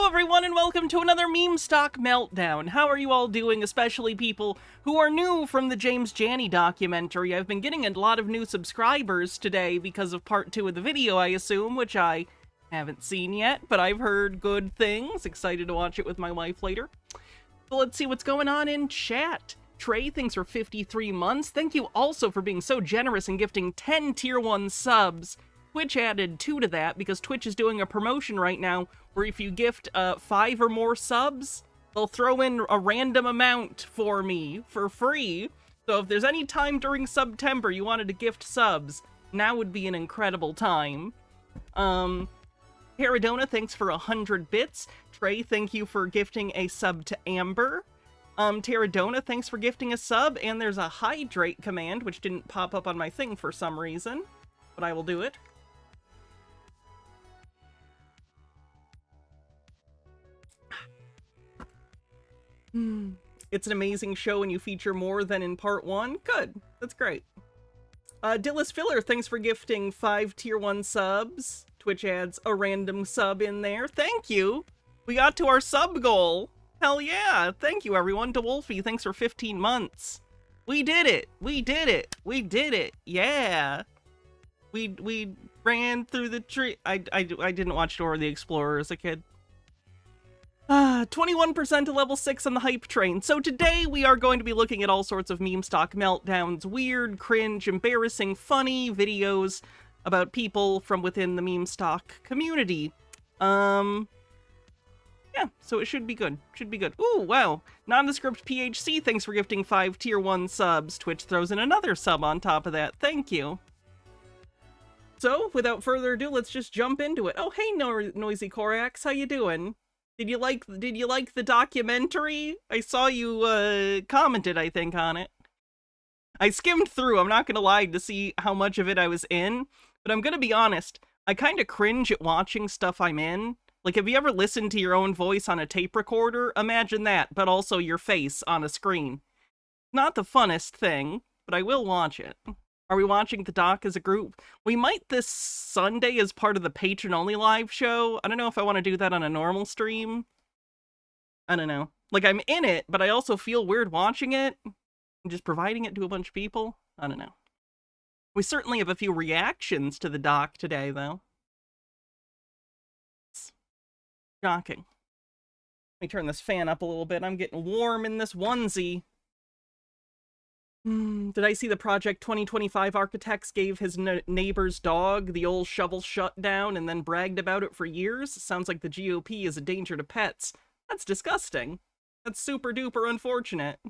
Hello everyone and welcome to another Meme Stock Meltdown. How are you all doing, especially people who are new from the James Janney documentary? I've been getting a lot of new subscribers today because of part 2 of the video, I assume, which I haven't seen yet, but I've heard good things. Excited to watch it with my wife later. So let's see what's going on in chat. Trey, thanks for 53 months. Thank you also for being so generous and gifting 10 tier 1 subs. Twitch added 2 to that because Twitch is doing a promotion right now where if you gift 5 or more subs, they'll throw in a random amount for me for free. So if there's any time during September you wanted to gift subs, now would be an incredible time. Paradona, thanks for 100 bits. Trey, thank you for gifting a sub to Amber. Paradona, thanks for gifting a sub. And there's a hydrate command, which didn't pop up on my thing for some reason, but I will do it. It's an amazing show and you feature more than in part 1. Good. That's great. Dillis Filler, thanks for gifting 5 tier 1 subs. Twitch adds a random sub in there. Thank you. We got to our sub goal. Hell yeah. Thank you, everyone. To Wolfie, thanks for 15 months. We did it. We did it. We did it. Yeah. We ran through the tree. I didn't watch Dora the Explorer as a kid. 21% to level 6 on the hype train. So today we are going to be looking at all sorts of meme stock meltdowns, weird, cringe, embarrassing, funny videos about people from within the meme stock community. Yeah, so it should be good. Should be good. Ooh, wow. Nondescript PHC, thanks for gifting 5 tier 1 subs. Twitch throws in another sub on top of that. Thank you. So, without further ado, let's just jump into it. Oh, hey, Noisy Corax, how you doing? Did you like the documentary? I saw you commented, I think, on it. I skimmed through, I'm not gonna lie, to see how much of it I was in, but I'm gonna be honest, I kind of cringe at watching stuff I'm in. Like, have you ever listened to your own voice on a tape recorder? Imagine that, but also your face on a screen. Not the funnest thing, but I will watch it. Are we watching the doc as a group? We might this Sunday as part of the patron-only live show. I don't know if I want to do that on a normal stream. I don't know. Like, I'm in it, but I also feel weird watching it and just providing it to a bunch of people. I don't know. We certainly have a few reactions to the doc today, though. It's shocking. Let me turn this fan up a little bit. I'm getting warm in this onesie. Did I see the Project 2025 architects gave his neighbor's dog the old shovel shutdown and then bragged about it for years? Sounds like the GOP is a danger to pets. That's disgusting. That's super duper unfortunate.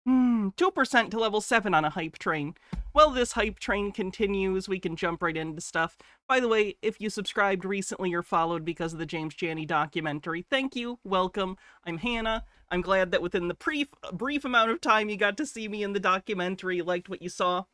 2% to level 7 on a hype train. Well, this hype train continues. We can jump right into stuff. By the way, if you subscribed recently or followed because of the James Janney documentary, thank you. Welcome. I'm Hannah. I'm glad that within the brief amount of time you got to see me in the documentary, liked what you saw.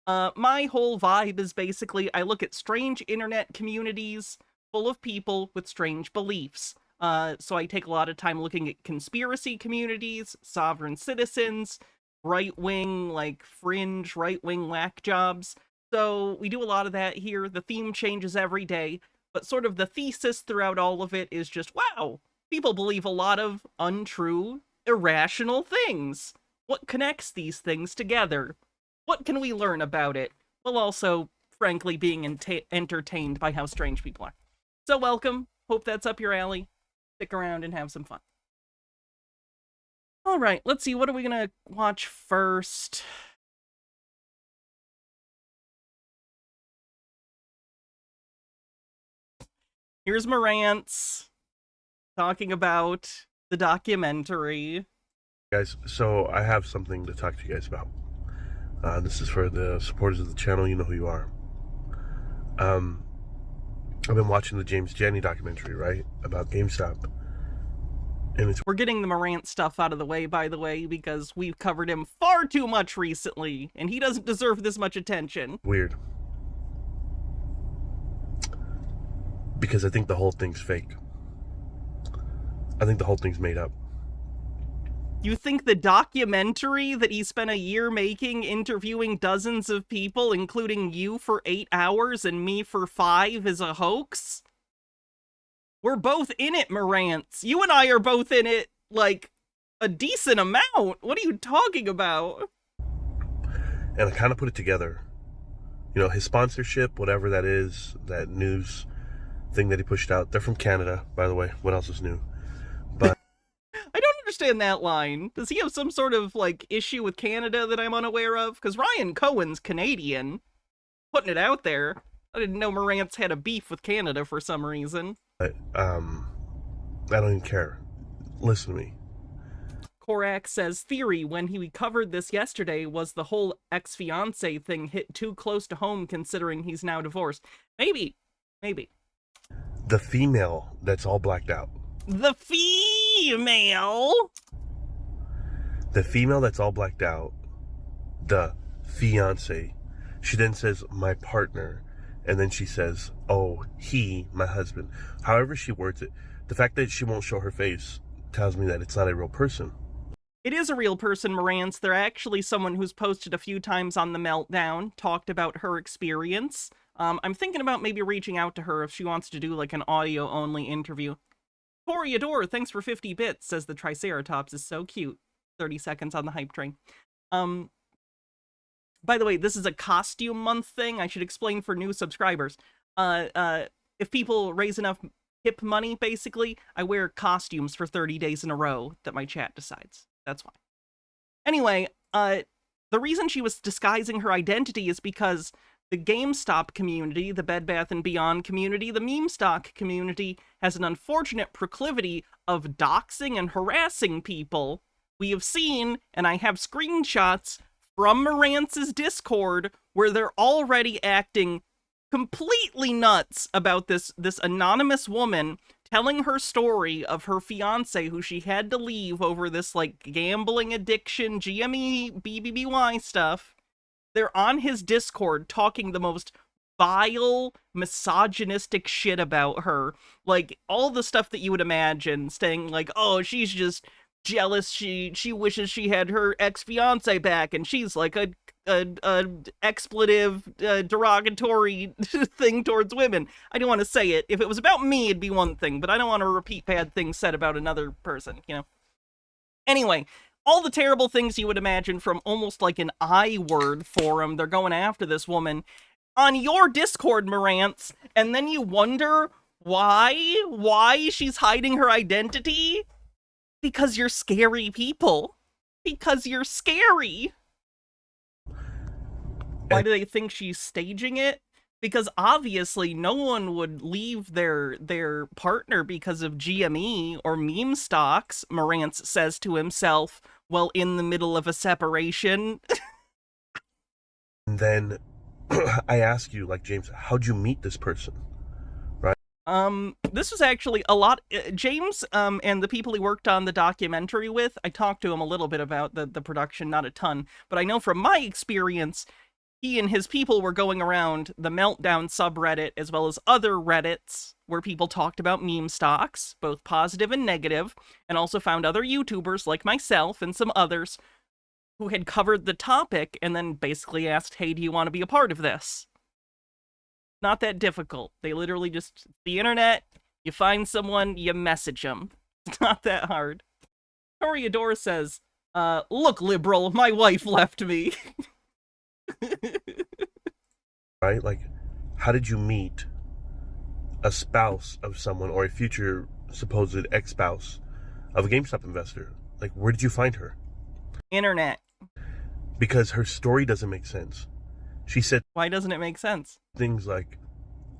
My whole vibe is basically I look at strange internet communities full of people with strange beliefs. So I take a lot of time looking at conspiracy communities, sovereign citizens, right-wing, like fringe right-wing whack jobs. So we do a lot of that here. The theme changes every day, but sort of the thesis throughout all of it is just, wow, people believe a lot of untrue, irrational things. What connects these things together? What can we learn about it? While also, frankly, being entertained by how strange people are. So welcome. Hope that's up your alley. Stick around and have some fun. All right, let's see. What are we going to watch first? Here's my rants talking about the documentary. Guys, so I have something to talk to you guys about. This is for the supporters of the channel. You know who you are. I've been watching the James Janney documentary, right, about GameStop. And We're getting the Morant stuff out of the way, by the way, because we've covered him far too much recently, and he doesn't deserve this much attention. Weird. Because I think the whole thing's fake. I think the whole thing's made up. You think the documentary that he spent a year making, interviewing dozens of people, including you for 8 hours and me for 5, is a hoax? We're both in it, Marantz. You and I are both in it, like, a decent amount. What are you talking about? And I kind of put it together. You know, his sponsorship, whatever that is, that news thing that he pushed out. They're from Canada, by the way. What else is new? But I don't understand that line. Does he have some sort of, like, issue with Canada that I'm unaware of? Because Ryan Cohen's Canadian. Putting it out there. I didn't know Marantz had a beef with Canada for some reason. I don't even care. Listen to me. Korak says, theory, when he covered this yesterday, was the whole ex-fiancé thing hit too close to home considering he's now divorced. Maybe. The female that's all blacked out. The female? The female that's all blacked out. The fiancé. She then says, my partner. And then she says, oh, he, my husband. However she words it. The fact that she won't show her face tells me that it's not a real person. It is a real person, Marantz. They're actually someone who's posted a few times on the Meltdown, talked about her experience. I'm thinking about maybe reaching out to her if she wants to do like an audio-only interview. Toreador, thanks for 50 bits, says the Triceratops is so cute. 30 seconds on the hype train. By the way, this is a costume month thing. I should explain for new subscribers. If people raise enough tip money, basically, I wear costumes for 30 days in a row that my chat decides. That's why. Anyway, the reason she was disguising her identity is because the GameStop community, the Bed Bath & Beyond community, the meme stock community has an unfortunate proclivity of doxing and harassing people. We have seen, and I have screenshots from Marantz's Discord, where they're already acting completely nuts about this anonymous woman telling her story of her fiance who she had to leave over this, like, gambling addiction, GME, BBBY stuff. They're on his Discord talking the most vile, misogynistic shit about her. Like, all the stuff that you would imagine, saying, like, oh, she's just jealous, she wishes she had her ex-fiance back, and she's like a expletive, derogatory thing towards women. I don't want to say it. If it was about me, it'd be one thing, but I don't want to repeat bad things said about another person, you know? Anyway, all the terrible things you would imagine from almost like an I-word forum, they're going after this woman on your Discord, Marantz, and then you wonder why she's hiding her identity? Because you're scary people. Because you're scary. Why do they think she's staging it? Because obviously no one would leave their partner because of GME or meme stocks, Marantz says to himself, while in the middle of a separation. And then I ask you, like, James, how'd you meet this person? This was actually a lot, James, and the people he worked on the documentary with, I talked to him a little bit about the production, not a ton, but I know from my experience, he and his people were going around the Meltdown subreddit, as well as other Reddits, where people talked about meme stocks, both positive and negative, and also found other YouTubers like myself and some others who had covered the topic, and then basically asked, hey, do you want to be a part of this? Not that difficult. They literally just, the internet, you find someone, you message them. It's not that hard. Toreador says, look, liberal, my wife left me. Right? Like, how did you meet a spouse of someone or a future supposed ex-spouse of a GameStop investor? Like, where did you find her? Internet. Because her story doesn't make sense. She said, why doesn't it make sense? Things like,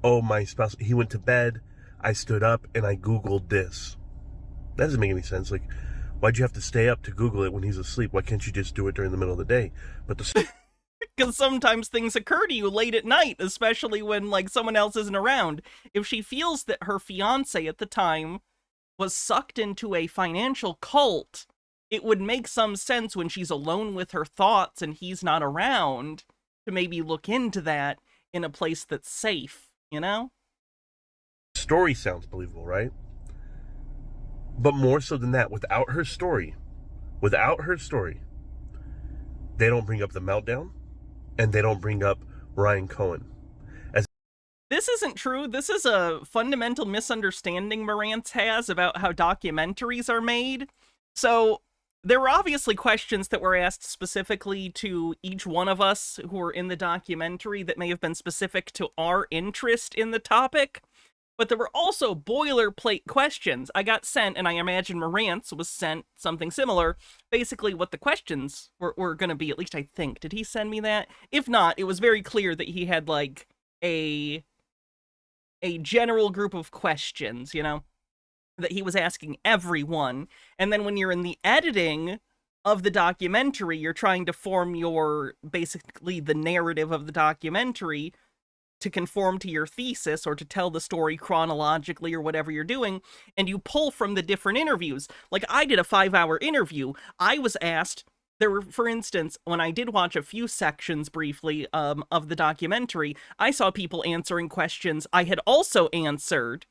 oh, my spouse, he went to bed, I stood up, and I Googled this. That doesn't make any sense. Like, why'd you have to stay up to Google it when he's asleep? Why can't you just do it during the middle of the day? But because sometimes things occur to you late at night, especially when, like, someone else isn't around. If she feels that her fiance at the time was sucked into a financial cult, it would make some sense when she's alone with her thoughts and he's not around to maybe look into that in a place that's safe, you know? Story sounds believable, right? But more so than that, without her story, they don't bring up the Meltdown, and they don't bring up Ryan Cohen. This isn't true. This is a fundamental misunderstanding Marantz has about how documentaries are made. So there were obviously questions that were asked specifically to each one of us who were in the documentary that may have been specific to our interest in the topic. But there were also boilerplate questions I got sent, and I imagine Marantz was sent something similar. Basically, what the questions were going to be, at least I think. Did he send me that? If not, it was very clear that he had, like, a general group of questions, you know, that he was asking everyone. And then when you're in the editing of the documentary, you're trying to form basically the narrative of the documentary to conform to your thesis or to tell the story chronologically or whatever you're doing, and you pull from the different interviews. Like, I did a 5-hour interview. I was asked, for instance, when I did watch a few sections briefly of the documentary, I saw people answering questions I had also answered.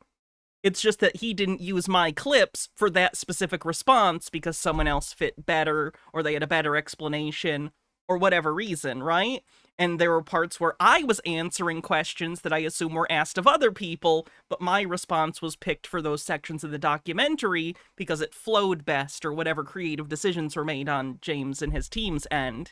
It's just that he didn't use my clips for that specific response because someone else fit better, or they had a better explanation, or whatever reason, right? And there were parts where I was answering questions that I assume were asked of other people, but my response was picked for those sections of the documentary because it flowed best, or whatever creative decisions were made on James and his team's end.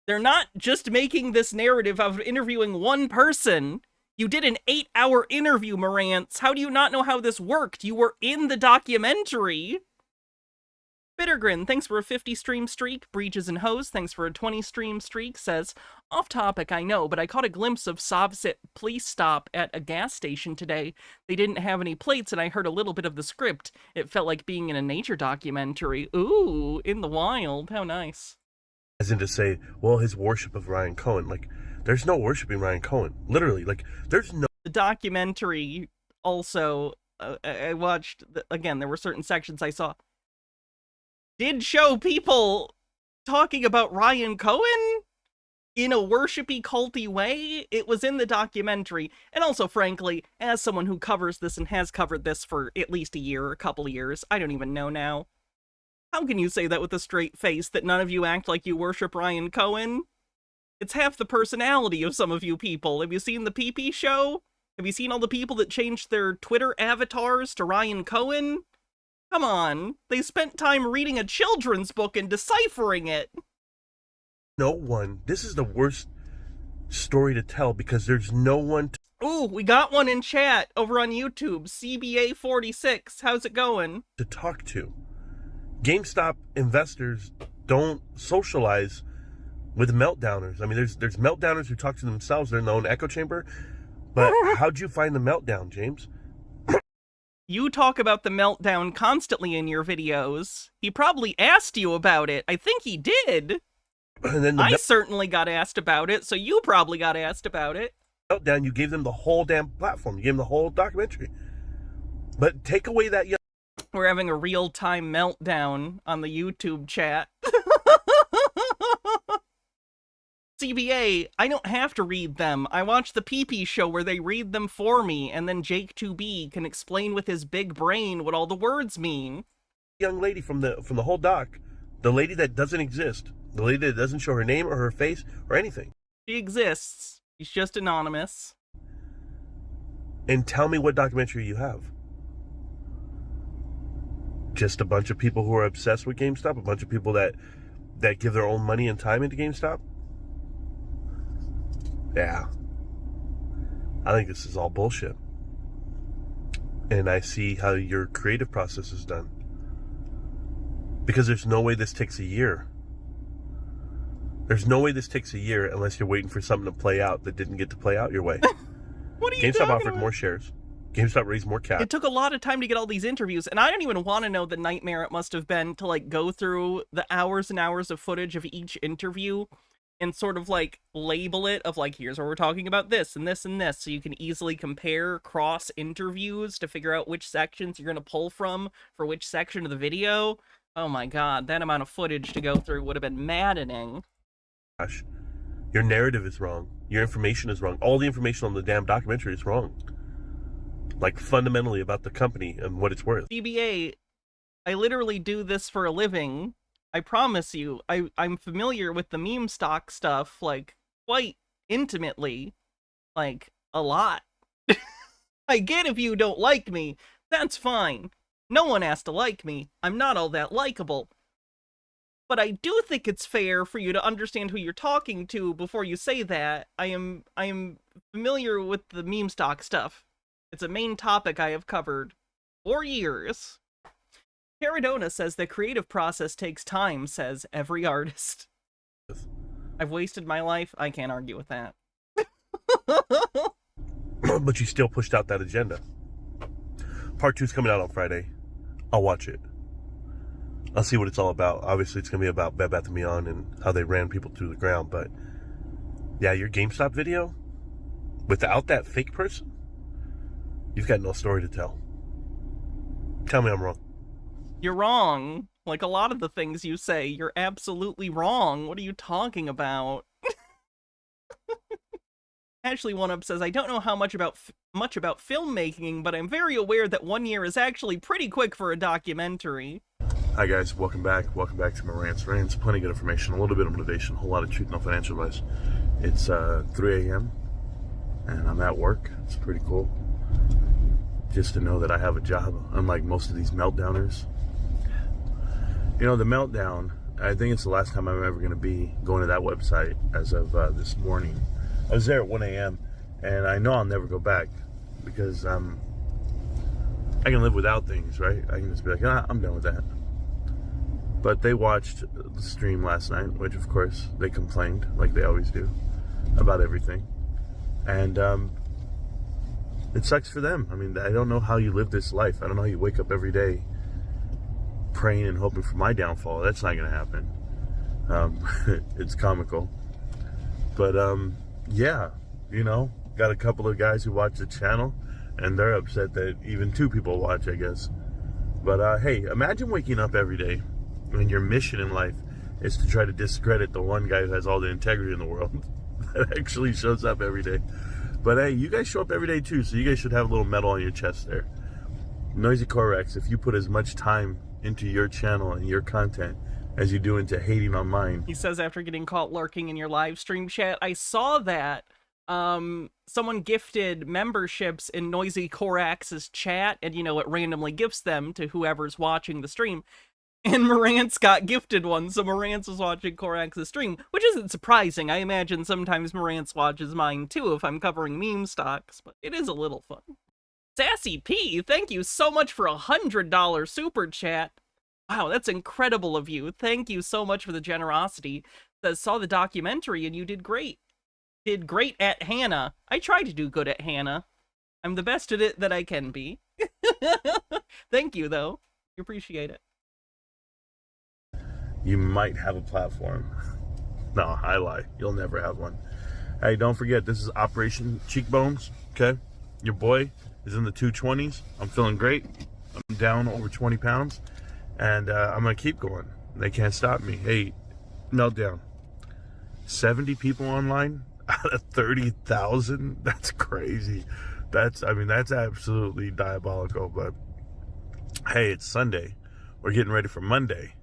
They're not just making this narrative of interviewing one person. You did an 8-hour interview, Marantz. How do you not know how this worked? You were in the documentary. Bittergrin, thanks for a 50 stream streak. Breaches and Hose, thanks for a 20 stream streak, says, off topic, I know, but I caught a glimpse of Sovsit police stop at a gas station today. They didn't have any plates, and I heard a little bit of the script. It felt like being in a nature documentary. Ooh, in the wild. How nice. As in to say, well, his worship of Ryan Cohen. Like, there's no worshiping Ryan Cohen. Literally, like, there's no... The documentary also, I watched, again, there were certain sections I saw, did show people talking about Ryan Cohen in a worshipy, culty way. It was in the documentary. And also, frankly, as someone who covers this and has covered this for at least a year, a couple of years, I don't even know now. How can you say that with a straight face, that none of you act like you worship Ryan Cohen? It's half the personality of some of you people. Have you seen the PP show? Have you seen all the people that changed their Twitter avatars to Ryan Cohen? Come on, they spent time reading a children's book and deciphering it. No one. This is the worst story to tell because there's no one to... Ooh, we got one in chat over on YouTube. CBA46, how's it going? To talk to. GameStop investors don't socialize with meltdowners. I mean, there's meltdowners who talk to themselves. They're in their own echo chamber. But how'd you find the meltdown, James? You talk about the meltdown constantly in your videos. He probably asked you about it. I think he did. And then I certainly got asked about it, so you probably got asked about it. Meltdown, you gave them the whole damn platform. You gave them the whole documentary. But take away that... We're having a real-time meltdown on the YouTube chat. CBA, I don't have to read them. I watch the PP show where they read them for me, and then Jake2B can explain with his big brain what all the words mean. Young lady from the whole doc, the lady that doesn't exist, the lady that doesn't show her name or her face or anything. She exists. She's just anonymous. And tell me what documentary you have. Just a bunch of people who are obsessed with GameStop, a bunch of people that give their own money and time into GameStop. Yeah. I think this is all bullshit. And I see how your creative process is done. Because there's no way this takes a year. There's no way this takes a year unless you're waiting for something to play out that didn't get to play out your way. What are you GameStop talking offered about? More shares. GameStop raised more cash. It took a lot of time to get all these interviews, and I don't even want to know the nightmare it must have been to, like, go through the hours and hours of footage of each interview and sort of, like, label it of, like, here's where we're talking about this and this and this, so you can easily compare cross interviews to figure out which sections you're going to pull from for which section of the video. Oh my god, that amount of footage to go through would have been maddening. Gosh, your narrative is wrong. Your information is wrong. All the information on the damn documentary is wrong. Like, fundamentally about the company and what it's worth. CBA, I literally do this for a living. I promise you, I'm familiar with the meme stock stuff, like, quite intimately. Like, a lot. I get if you don't like me. That's fine. No one has to like me. I'm not all that likable. But I do think it's fair for you to understand who you're talking to before you say that. I am familiar with the meme stock stuff. It's a main topic I have covered for years. Paradona says the creative process takes time, says every artist. I've wasted my life. I can't argue with that. But you still pushed out that agenda. Part 2's coming out on Friday. I'll watch it. I'll see what it's all about. Obviously, it's going to be about Bed Bath & Beyond and how they ran people through the ground. But, yeah, your GameStop video, without that fake person, you've got no story to tell. Tell me I'm wrong. You're wrong. Like a lot of the things you say, you're absolutely wrong. What are you talking about? Ashley One Up says, I don't know how much about filmmaking, but I'm very aware that 1 year is actually pretty quick for a documentary. Hi guys, welcome back. Welcome back to my rants. Plenty of good information, a little bit of motivation, a whole lot of truth, no financial advice. It's 3 a.m. and I'm at work. It's pretty cool. Just to know that I have a job, unlike most of these meltdowners. You know, the meltdown, I think it's the last time I'm ever going to be going to that website as of this morning. I was there at 1 a.m. and I know I'll never go back because I can live without things, right? I can just be like, I'm done with that. But they watched the stream last night, which of course they complained, like they always do, about everything. And it sucks for them. I mean, I don't know how you live this life. I don't know how you wake up every day praying and hoping for my downfall. That's not going to happen. It's comical. But yeah, you know, got a couple of guys who watch the channel, and they're upset that even 2 people watch, I guess. But hey, imagine waking up every day and your mission in life is to try to discredit the one guy who has all the integrity in the world that actually shows up every day. But hey, you guys show up every day too, so you guys should have a little medal on your chest there. Noisy Corex, if you put as much time into your channel and your content as you do into hating on mine. He says after getting caught lurking in your live stream chat, I saw that someone gifted memberships in Noisy Corax's chat, and you know, it randomly gifts them to whoever's watching the stream. And Marantz got gifted one, so Marantz was watching Corax's stream, which isn't surprising. I imagine sometimes Marantz watches mine too if I'm covering meme stocks, but it is a little fun. Sassy P, thank you so much for $100 super chat. Wow, that's incredible of you. Thank you so much for the generosity. Says, saw the documentary and you did great. Did great at Hannah. I try to do good at Hannah. I'm the best at it that I can be. Thank you, though. We appreciate it. You might have a platform. No, I lie. You'll never have one. Hey, don't forget, this is Operation Cheekbones, okay? Your boy is in the 220s. I'm feeling great. I'm down over 20 pounds. And I'm going to keep going. They can't stop me. Hey, Meltdown. 70 people online out of 30,000? That's crazy. That's absolutely diabolical. But hey, it's Sunday. We're getting ready for Monday.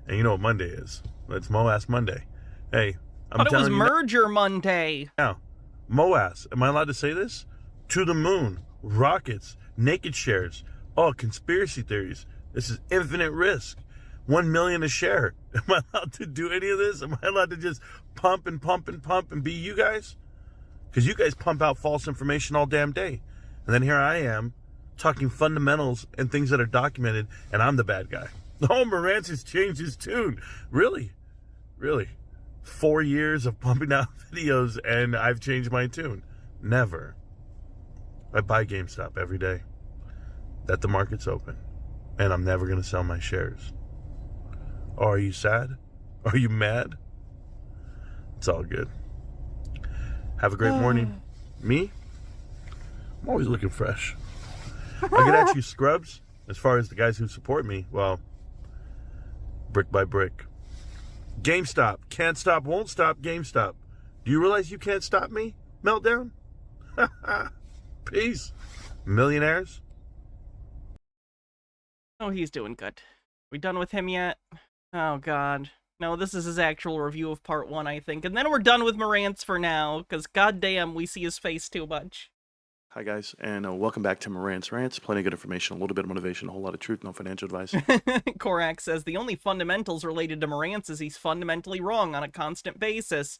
And you know what Monday is. It's MOASS Monday. Hey, I'm telling you. It was Merger Monday. Now, MOASS. Am I allowed to say this? To the moon. Rockets. Naked shares. Oh, conspiracy theories. This is infinite risk. 1 million a share. Am I allowed to do any of this? Am I allowed to just pump and pump and pump and be you guys? Because you guys pump out false information all damn day. And then here I am talking fundamentals and things that are documented, and I'm the bad guy. Oh, Marantz has changed his tune. Really? Really? 4 years of pumping out videos and I've changed my tune? Never. I buy GameStop every day that the market's open. And I'm never going to sell my shares. Are you sad? Are you mad? It's all good. Have a great morning. Me? I'm always looking fresh. I could ask you scrubs, as far as the guys who support me, well, brick by brick. GameStop. Can't stop, won't stop GameStop. Do you realize you can't stop me? Meltdown? Peace. Millionaires? Oh, he's doing good. We done with him yet? Oh, God. No, this is his actual review of part 1, I think. And then we're done with Marantz for now, because goddamn, we see his face too much. Hi guys, and welcome back to Moran's Rants. Plenty of good information, a little bit of motivation, a whole lot of truth, no financial advice. Korak says the only fundamentals related to Morantz is he's fundamentally wrong on a constant basis.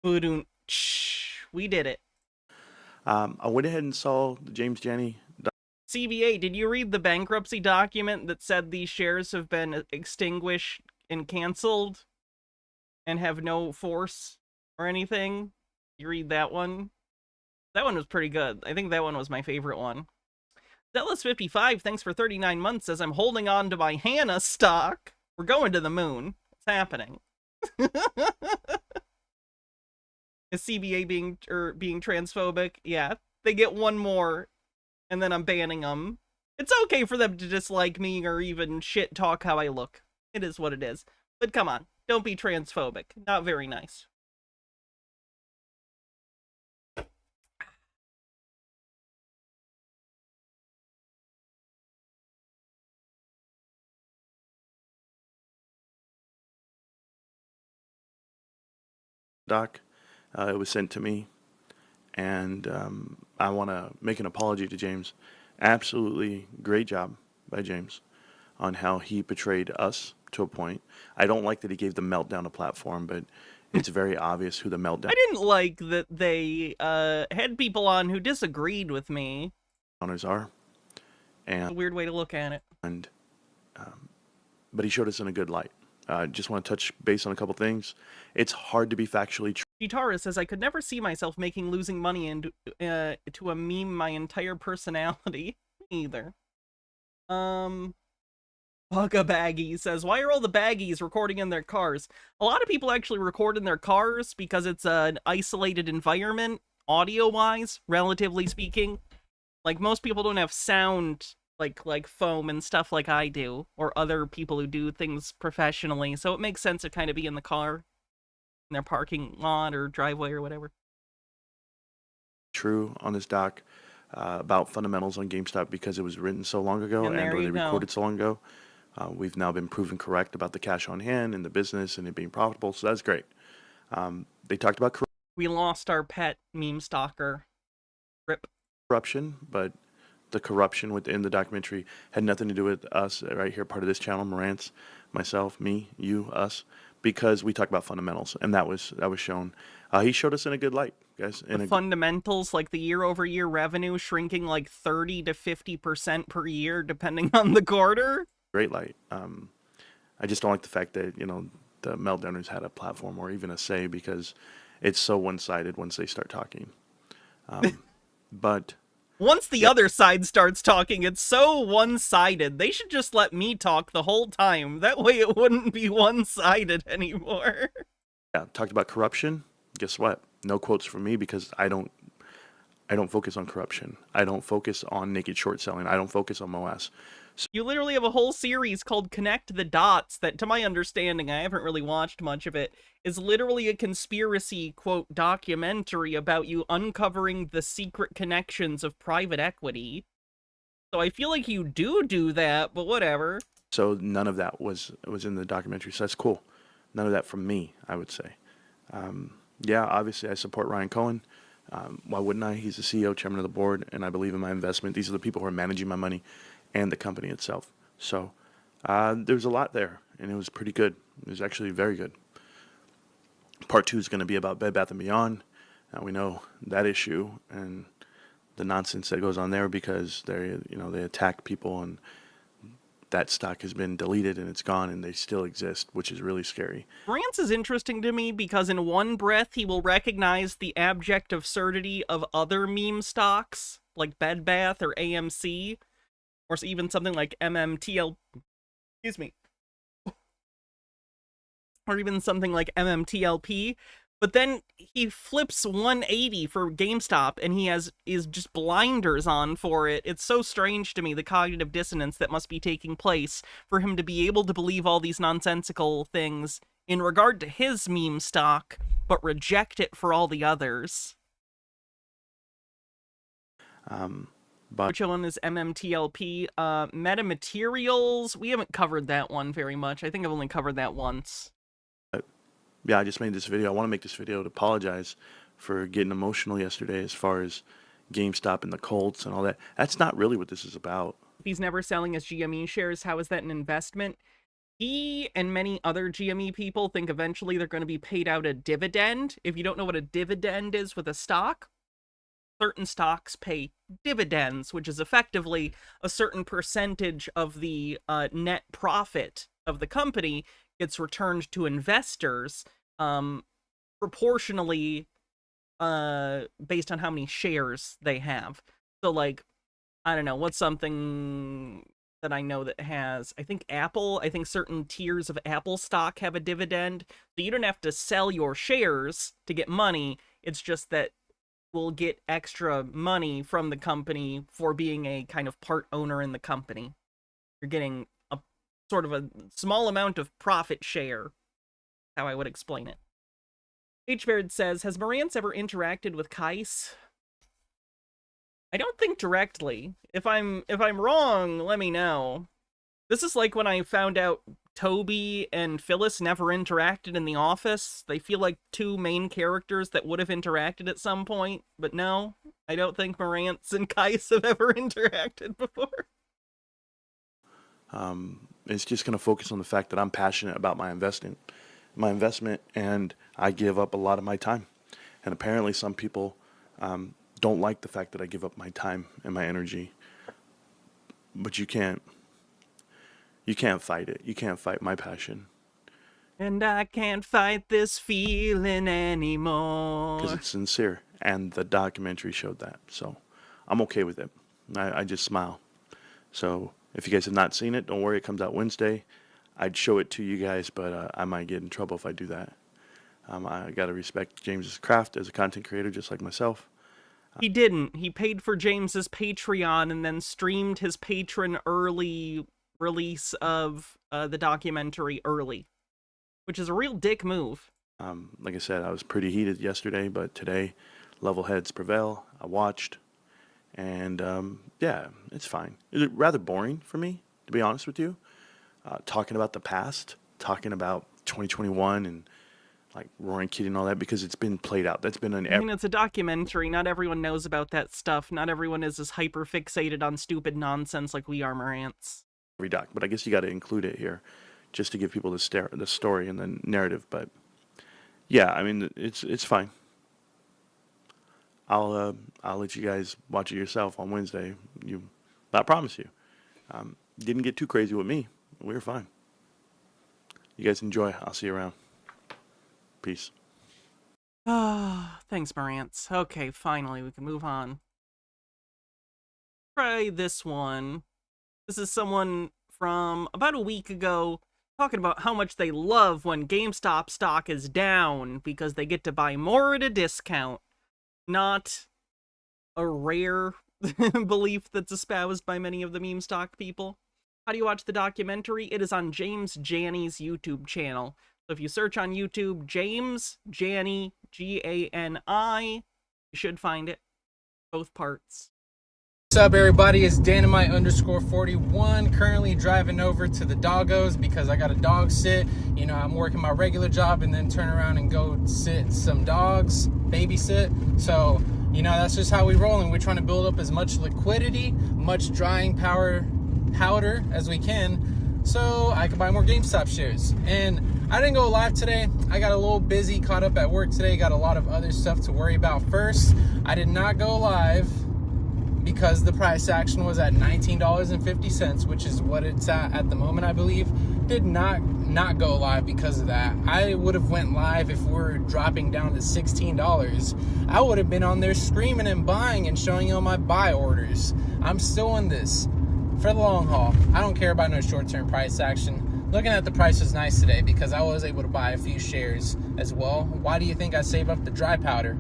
We did it. I went ahead and saw the James Janney. CBA, did you read the bankruptcy document that said these shares have been extinguished and canceled and have no force or anything? You read that one? That one was pretty good. I think that one was my favorite one. Zealous55, thanks for 39 months, says I'm holding on to my Hannah stock. We're going to the moon. It's happening. Is CBA being transphobic? Yeah. They get one more, and then I'm banning them. It's okay for them to dislike me or even shit talk how I look. It is what it is. But come on, don't be transphobic. Not very nice. Doc. It was sent to me, and I want to make an apology to James. Absolutely great job by James on how he portrayed us to a point. I don't like that he gave the Meltdown a platform, but it's very obvious who the Meltdown I didn't like that they had people on who disagreed with me. owners are. A weird way to look at it. But he showed us in a good light. Just want to touch base on a couple things. It's hard to be factually true. Gitara says, I could never see myself losing money into to a meme my entire personality. Either. Bugga Baggy says, why are all the baggies recording in their cars? A lot of people actually record in their cars because it's an isolated environment, audio-wise, relatively speaking. Like, most people don't have sound like foam and stuff like I do, or other people who do things professionally, so it makes sense to kind of be in the car, in their parking lot or driveway or whatever. True on this doc about fundamentals on GameStop because it was written so long ago and or they recorded so long ago. We've now been proven correct about the cash on hand and the business and it being profitable, so that's great. They talked about we lost our pet meme stalker. Rip. Corruption, but the corruption within the documentary had nothing to do with us right here, part of this channel, Morantz, myself, me, you, us, because we talk about fundamentals, and that was shown. He showed us in a good light, guys. The fundamentals, like the year-over-year revenue shrinking like 30 to 50% per year, depending on the quarter. Great light. I just don't like the fact that, you know, the Meltdowners had a platform or even a say because it's so one-sided once they start talking. But once the other side starts talking, it's so one-sided. They should just let me talk the whole time. That way it wouldn't be one-sided anymore. Yeah, talked about corruption. Guess what? No quotes from me because I don't focus on corruption. I don't focus on naked short selling. I don't focus on MOASS. So you literally have a whole series called Connect the Dots that, to my understanding, I haven't really watched much of it, is literally a conspiracy, quote, documentary about you uncovering the secret connections of private equity. So I feel like you do that, but whatever. So none of that was in the documentary, so that's cool. None of that from me, I would say. Yeah, obviously I support Ryan Cohen. Why wouldn't I? He's the CEO, chairman of the board, and I believe in my investment. These are the people who are managing my money and the company itself. So there's a lot there, and it was pretty good. It was actually very good. Part 2 is going to be about Bed Bath & Beyond. We know that issue and the nonsense that goes on there because they attack people, and that stock has been deleted and it's gone and they still exist, which is really scary. Rance is interesting to me because in one breath he will recognize the abject absurdity of other meme stocks like Bed Bath or AMC, or even something like MMTL, excuse me, or even something like MMTLP, but then he flips 180 for GameStop and is just blinders on for it. It's so strange to me, the cognitive dissonance that must be taking place for him to be able to believe all these nonsensical things in regard to his meme stock, but reject it for all the others. Which one is MMTLP? Metamaterials? We haven't covered that one very much. I think I've only covered that once. Yeah, I just made this video. I want to make this video to apologize for getting emotional yesterday as far as GameStop and the Colts and all that. That's not really what this is about. If he's never selling his GME shares, how is that an investment? He and many other GME people think eventually they're going to be paid out a dividend. If you don't know what a dividend is with a stock, certain stocks pay dividends, which is effectively a certain percentage of the net profit of the company gets returned to investors proportionally based on how many shares they have. So, like, I don't know, what's something that I know that has, I think certain tiers of Apple stock have a dividend. So you don't have to sell your shares to get money. It's just that we'll get extra money from the company for being a kind of part owner in the company. You're getting a sort of a small amount of profit share, how I would explain it. H-Baird says, has Marantz ever interacted with Kais? I don't think directly. If I'm wrong, let me know. This is like when I found out Toby and Phyllis never interacted in The Office. They feel like two main characters that would have interacted at some point, but no, I don't think Marantz and Kais have ever interacted before. It's just going to focus on the fact that I'm passionate about my investment, and I give up a lot of my time. And apparently some people don't like the fact that I give up my time and my energy. But you can't fight it. You can't fight my passion. And I can't fight this feeling anymore. Because it's sincere. And the documentary showed that. So I'm okay with it. I just smile. So if you guys have not seen it, don't worry. It comes out Wednesday. I'd show it to you guys, but I might get in trouble if I do that. I got to respect James's craft as a content creator, just like myself. He didn't. He paid for James's Patreon and then streamed his patron early release of the documentary early, which is a real dick move. Like I said, I was pretty heated yesterday, but today, level heads prevail. I watched, and yeah, it's fine. It's rather boring for me, to be honest with you. Talking about the past, talking about 2021 and like Roaring Kitty and all that, because it's been played out. That's been I mean, it's a documentary. Not everyone knows about that stuff. Not everyone is as hyper fixated on stupid nonsense like we are, Marantz. every doc, but I guess you got to include it here just to give people the story and the narrative. But yeah, I mean, it's fine. I'll let you guys watch it yourself on Wednesday. I promise you. Didn't get too crazy with me. We were fine. You guys enjoy. I'll see you around. Peace. Thanks, Marantz. Okay, finally, we can move on. Try this one. This is someone from about a week ago talking about how much they love when GameStop stock is down because they get to buy more at a discount. Not a rare belief that's espoused by many of the meme stock people. How do you watch the documentary? It is on James Janney's YouTube channel. So if you search on YouTube, James Janney, Gani, you should find it. Both parts. What's up, everybody? It's Dynamite_41. Currently driving over to the doggos because I got a dog sit. You know, I'm working my regular job and then turn around and go sit some dogs, babysit. So, you know, that's just how we roll, and we're trying to build up as much liquidity, much drying powder as we can, so I can buy more GameStop shares. And I didn't go live today. I got a little busy, caught up at work today, got a lot of other stuff to worry about first. I did not go live because the price action was at $19.50, which is what it's at the moment, I believe. Did not go live because of that. I would have went live if we're dropping down to $16. I would have been on there screaming and buying and showing you all my buy orders. I'm still in this for the long haul. I don't care about no short-term price action. Looking at the price was nice today because I was able to buy a few shares as well. Why do you think I save up the dry powder?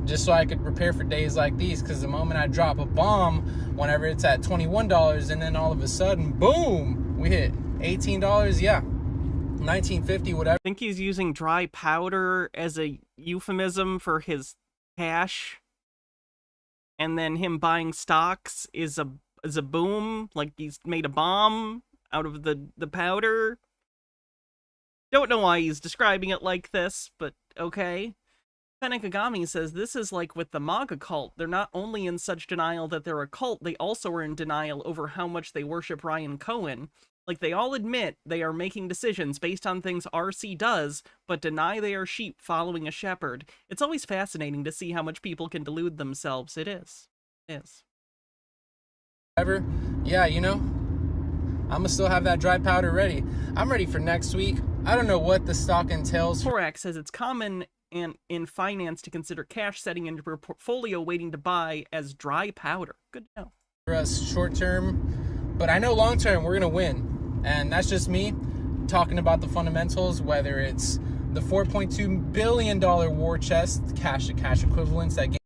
Just so I could prepare for days like these, because the moment I drop a bomb, whenever it's at $21, and then all of a sudden, boom, we hit $18, yeah, $19.50, whatever. I think he's using dry powder as a euphemism for his cash, and then him buying stocks is a boom, like he's made a bomb out of the powder. Don't know why he's describing it like this, but okay. Penekagami says this is like with the MAGA cult. They're not only in such denial that they're a cult, they also are in denial over how much they worship Ryan Cohen. Like, they all admit they are making decisions based on things RC does, but deny they are sheep following a shepherd. It's always fascinating to see how much people can delude themselves. It is. It is. Ever? Yeah, you know, I'm gonna still have that dry powder ready. I'm ready for next week. I don't know what the stock entails. Korak says it's common in finance to consider cash setting into your portfolio waiting to buy as dry powder. Good to know. For us short term, but I know long term we're gonna win. And that's just me talking about the fundamentals, whether it's the $4.2 billion war chest, cash to cash equivalents that get.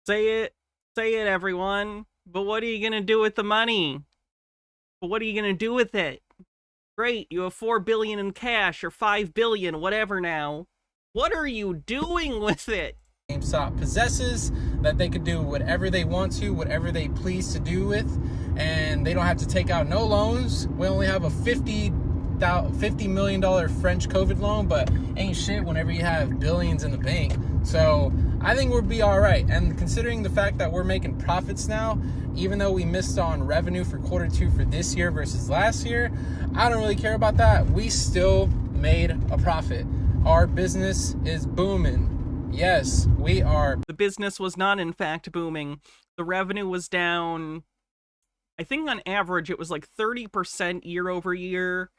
Say it, everyone. But what are you gonna do with the money? But what are you gonna do with it? Great, you have $4 billion in cash or $5 billion, whatever now. What are you doing with it? GameStop possesses, that they could do whatever they want to, whatever they please to do with, and they don't have to take out no loans. We only have a $50 million French COVID loan, but ain't shit whenever you have billions in the bank. So I think we'll be all right. And considering the fact that we're making profits now, even though we missed on revenue for Q2 for this year versus last year, I don't really care about that. We still made a profit. Our business is booming. Yes, we are. The business was not, in fact, booming. The revenue was down, I think on average, it was like 30% year over year.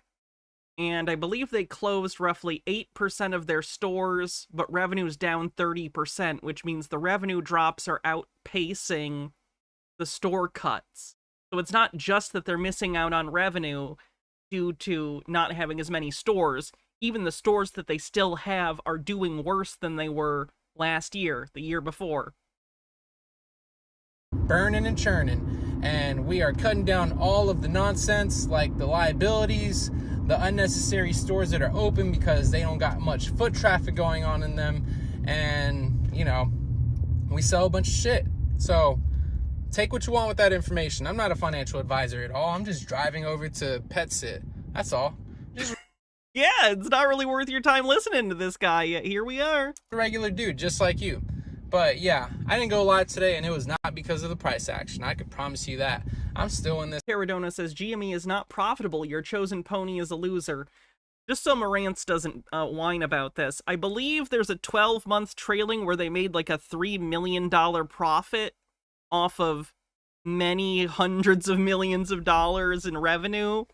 And I believe they closed roughly 8% of their stores, but revenue's down 30%, which means the revenue drops are outpacing the store cuts. So it's not just that they're missing out on revenue due to not having as many stores. Even the stores that they still have are doing worse than they were last year, the year before. Burning and churning. And we are cutting down all of the nonsense, like the liabilities, the unnecessary stores that are open because they don't got much foot traffic going on in them. And, you know, we sell a bunch of shit. So take what you want with that information. I'm not a financial advisor at all. I'm just driving over to Pet Sit. That's all. Yeah, it's not really worth your time listening to this guy, yet here we are. A regular dude, just like you. But yeah, I didn't go live today, and it was not because of the price action. I could promise you that. I'm still in this. Paradona says, GME is not profitable. Your chosen pony is a loser. Just so Marantz doesn't whine about this, I believe there's a 12-month trailing where they made like a $3 million profit off of many hundreds of millions of dollars in revenue.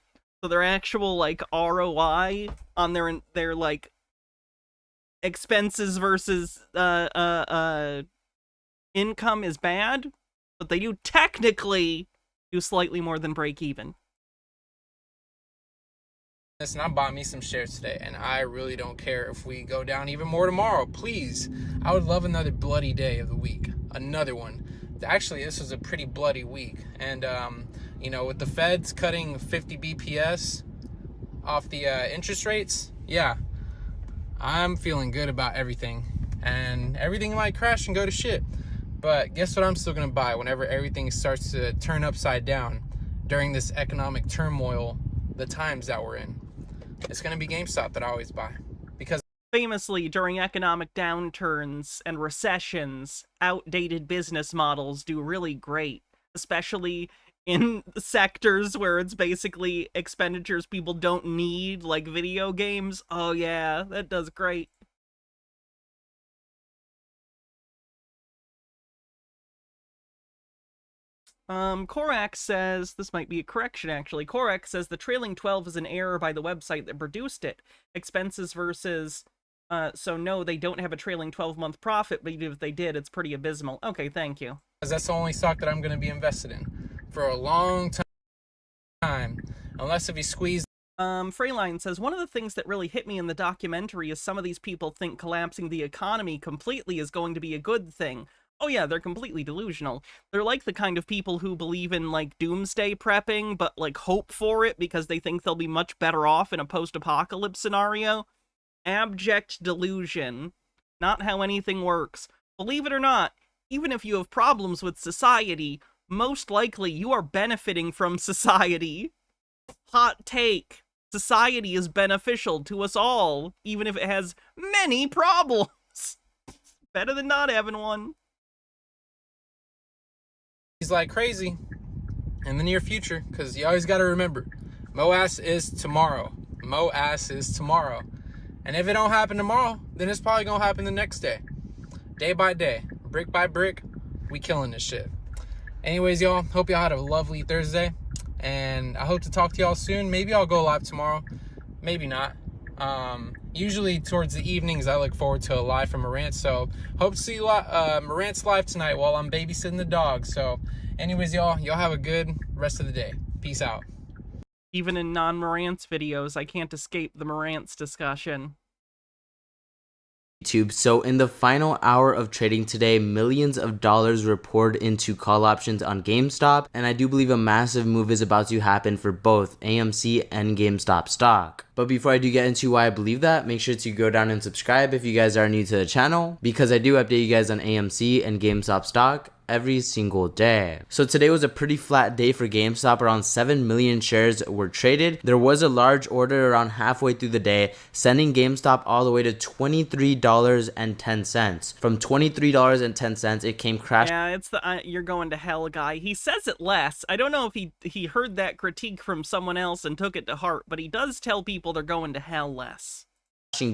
So their actual, like, ROI on their like, expenses versus, income is bad, but they do technically do slightly more than break even. Listen, I bought me some shares today, and I really don't care if we go down even more tomorrow. Please, I would love another bloody day of the week. Another one. Actually, this was a pretty bloody week, and, you know, with the Feds cutting 50 BPS off the interest rates, yeah, I'm feeling good about everything. And everything might crash and go to shit. But guess what I'm still going to buy whenever everything starts to turn upside down during this economic turmoil, the times that we're in? It's going to be GameStop that I always buy. Because famously, during economic downturns and recessions, outdated business models do really great, especially in sectors where it's basically expenditures people don't need, like video games. Oh yeah, that does great. Korak says, this might be a correction actually, Korak says the trailing 12 is an error by the website that produced it. Expenses versus, so no, they don't have a trailing 12-month profit, but even if they did, it's pretty abysmal. Okay, thank you. that's the only stock that I'm going to be invested in for a long time, unless if he squeezed. Freyline says, one of the things that really hit me in the documentary is some of these people think collapsing the economy completely is going to be a good thing. Oh yeah, they're completely delusional. They're like the kind of people who believe in, like, doomsday prepping, but, like, hope for it because they think they'll be much better off in a post-apocalypse scenario. Abject delusion. Not how anything works. Believe it or not, even if you have problems with society, most likely you are benefiting from society. Hot take. Society is beneficial to us all, even if it has many problems. Better than not having one. He's like crazy in the near future, because you always got to remember, MOASS is tomorrow. MOASS is tomorrow. And if it don't happen tomorrow, then it's probably going to happen the next day. Day by day, brick by brick, we killing this shit. Anyways, y'all, hope y'all had a lovely Thursday. And I hope to talk to y'all soon. Maybe I'll go live tomorrow. Maybe not. Usually towards the evenings, I look forward to a live from Rant. So hope to see Rant's live tonight while I'm babysitting the dog. So anyways, y'all have a good rest of the day. Peace out. Even in non-Morantz videos, I can't escape the Morantz discussion. YouTube. So in the final hour of trading today, millions of dollars were poured into call options on GameStop, and I do believe a massive move is about to happen for both AMC and GameStop stock. But before I do get into why I believe that, make sure to go down and subscribe if you guys are new to the channel, because I do update you guys on AMC and GameStop stock every single day. So today was a pretty flat day for GameStop. Around 7 million shares were traded. There was a large order around halfway through the day, sending GameStop all the way to $23.10. From $23.10, it came crashing. Yeah, it's the you're going to hell guy. He says it less. I don't know if he heard that critique from someone else and took it to heart, but he does tell people they're going to hell less.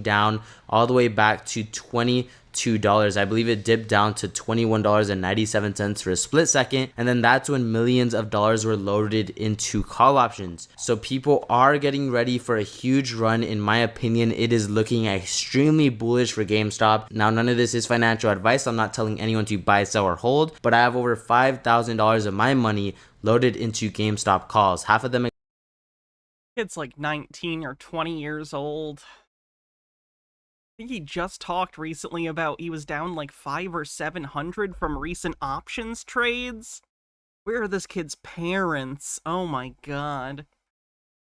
Down all the way back to $22. I believe it dipped down to $21.97 for a split second, and then that's when millions of dollars were loaded into call options. So people are getting ready for a huge run. In my opinion, it is looking extremely bullish for GameStop. Now, none of this is financial advice. I'm not telling anyone to buy, sell, or hold, but I have over $5,000 of my money loaded into GameStop calls. Half of them, It's like 19 or 20 years old. I think he just talked recently about he was down like 500 or 700 from recent options trades. Where are this kid's parents? Oh my god.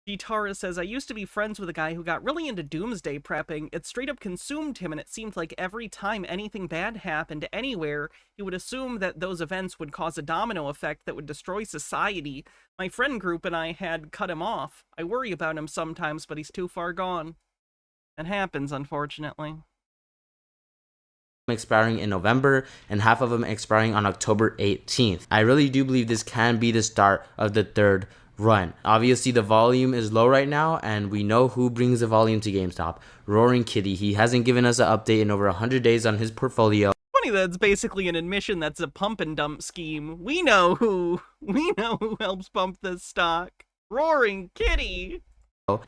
Gitara says, I used to be friends with a guy who got really into doomsday prepping. It straight up consumed him, and it seemed like every time anything bad happened anywhere, he would assume that those events would cause a domino effect that would destroy society. My friend group and I had cut him off. I worry about him sometimes, but he's too far gone. It happens, unfortunately. expiring in November and half of them expiring on October 18th. I really do believe this can be the start of the third run. Obviously, the volume is low right now, and we know who brings the volume to GameStop. Roaring Kitty. He hasn't given us an update in over 100 days on his portfolio. Funny that's basically an admission that's a pump and dump scheme. We know who helps pump this stock. Roaring Kitty.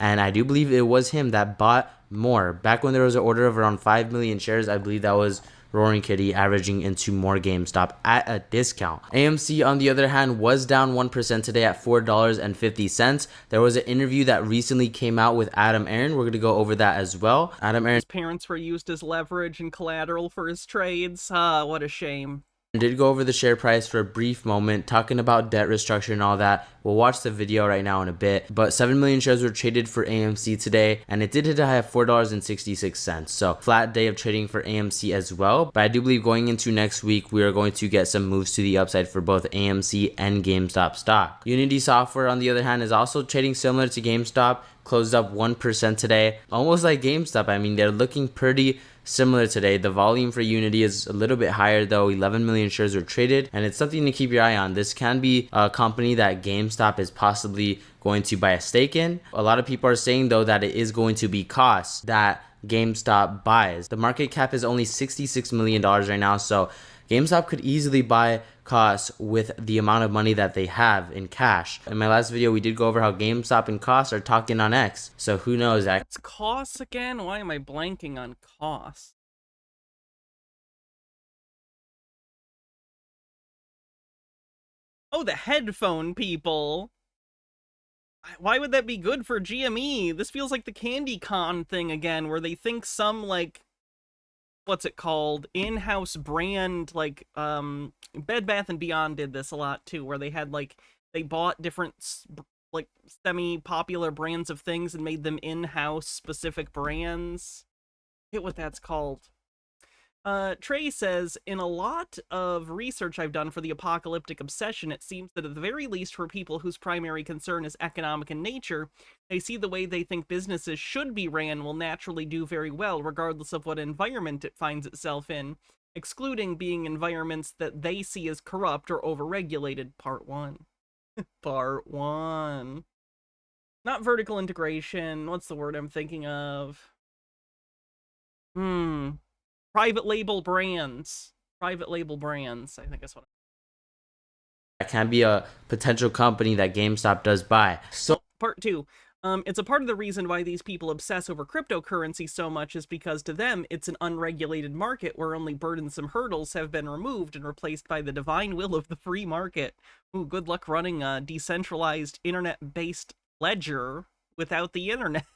And I do believe it was him that bought more. Back when there was an order of around 5 million shares, I believe that was Roaring Kitty averaging into more GameStop at a discount. AMC, on the other hand, was down 1% today at $4.50. There was an interview that recently came out with Adam Aaron. We're going to go over that as well. Adam Aaron's parents were used as leverage and collateral for his trades. What a shame. Did go over the share price for a brief moment, talking about debt restructure and all that. We'll watch the video right now in a bit. But 7 million shares were traded for AMC today, and it did hit a high of $4.66. So flat day of trading for AMC as well. But I do believe going into next week, we are going to get some moves to the upside for both AMC and GameStop stock. Unity Software, on the other hand, is also trading similar to GameStop. Closed up 1% today, almost like GameStop. I mean, they're looking pretty similar today. The volume for Unity is a little bit higher though. 11 million shares were traded, and it's something to keep your eye on. This can be a company that GameStop is possibly going to buy a stake in. A lot of people are saying though that it is going to be cost that GameStop buys. The market cap is only $66 million right now, so GameStop could easily buy costs with the amount of money that they have in cash. In my last video, we did go over how GameStop and costs are talking on X. So who knows? It's costs again? Why am I blanking on costs? Oh, the headphone people. Why would that be good for GME? This feels like the Candy Con thing again, where they think some, like, what's it called, in-house brand, like Bed Bath and Beyond did this a lot too, where they had, like, they bought different like semi-popular brands of things and made them in-house specific brands. I forget what that's called. Trey says, in a lot of research I've done for the apocalyptic obsession, it seems that at the very least for people whose primary concern is economic in nature, they see the way they think businesses should be ran will naturally do very well, regardless of what environment it finds itself in. excluding being environments that they see as corrupt or overregulated. Part 1. Part 1. Not vertical integration. What's the word I'm thinking of? Private label brands. Private label brands, I think that's what. That can be a potential company that GameStop does buy. So Part 2. It's a part of the reason why these people obsess over cryptocurrency so much is because to them, it's an unregulated market where only burdensome hurdles have been removed and replaced by the divine will of the free market. Ooh, good luck running a decentralized internet-based ledger without the internet.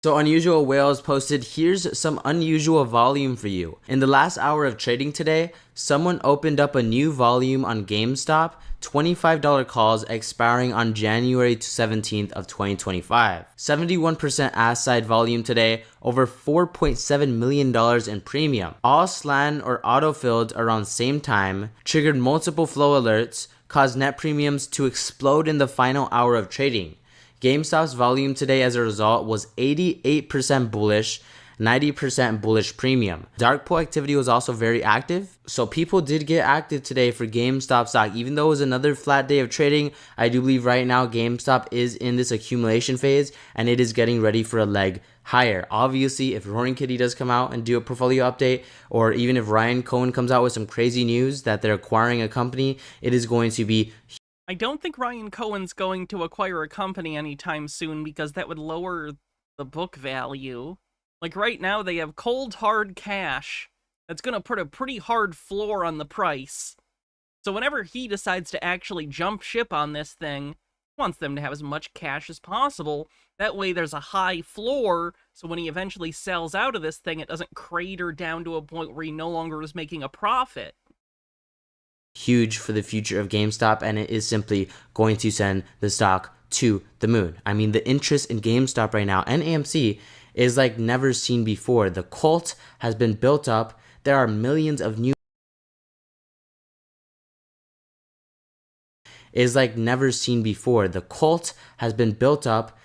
So Unusual Whales posted, here's some unusual volume for you. In the last hour of trading today, someone opened up a new volume on GameStop, $25 calls expiring on January 17th of 2025. 71% ask side volume today, over $4.7 million in premium. All slan or auto-filled around same time, triggered multiple flow alerts, caused net premiums to explode in the final hour of trading. GameStop's volume today as a result was 88% bullish, 90% bullish premium. Dark pool activity was also very active, so people did get active today for GameStop stock. Even though it was another flat day of trading, I do believe right now GameStop is in this accumulation phase and it is getting ready for a leg higher. Obviously, if Roaring Kitty does come out and do a portfolio update, or even if Ryan Cohen comes out with some crazy news that they're acquiring a company, it is going to be. I don't think Ryan Cohen's going to acquire a company anytime soon because that would lower the book value. Like right now they have cold hard cash that's going to put a pretty hard floor on the price. So whenever he decides to actually jump ship on this thing, he wants them to have as much cash as possible. That way there's a high floor, so when he eventually sells out of this thing, it doesn't crater down to a point where he no longer is making a profit. Huge for the future of GameStop, and it is simply going to send the stock to the moon. I mean, the interest in GameStop right now and AMC is like never seen before. The cult has been built up. There are millions of new is like never seen before. The cult has been built up.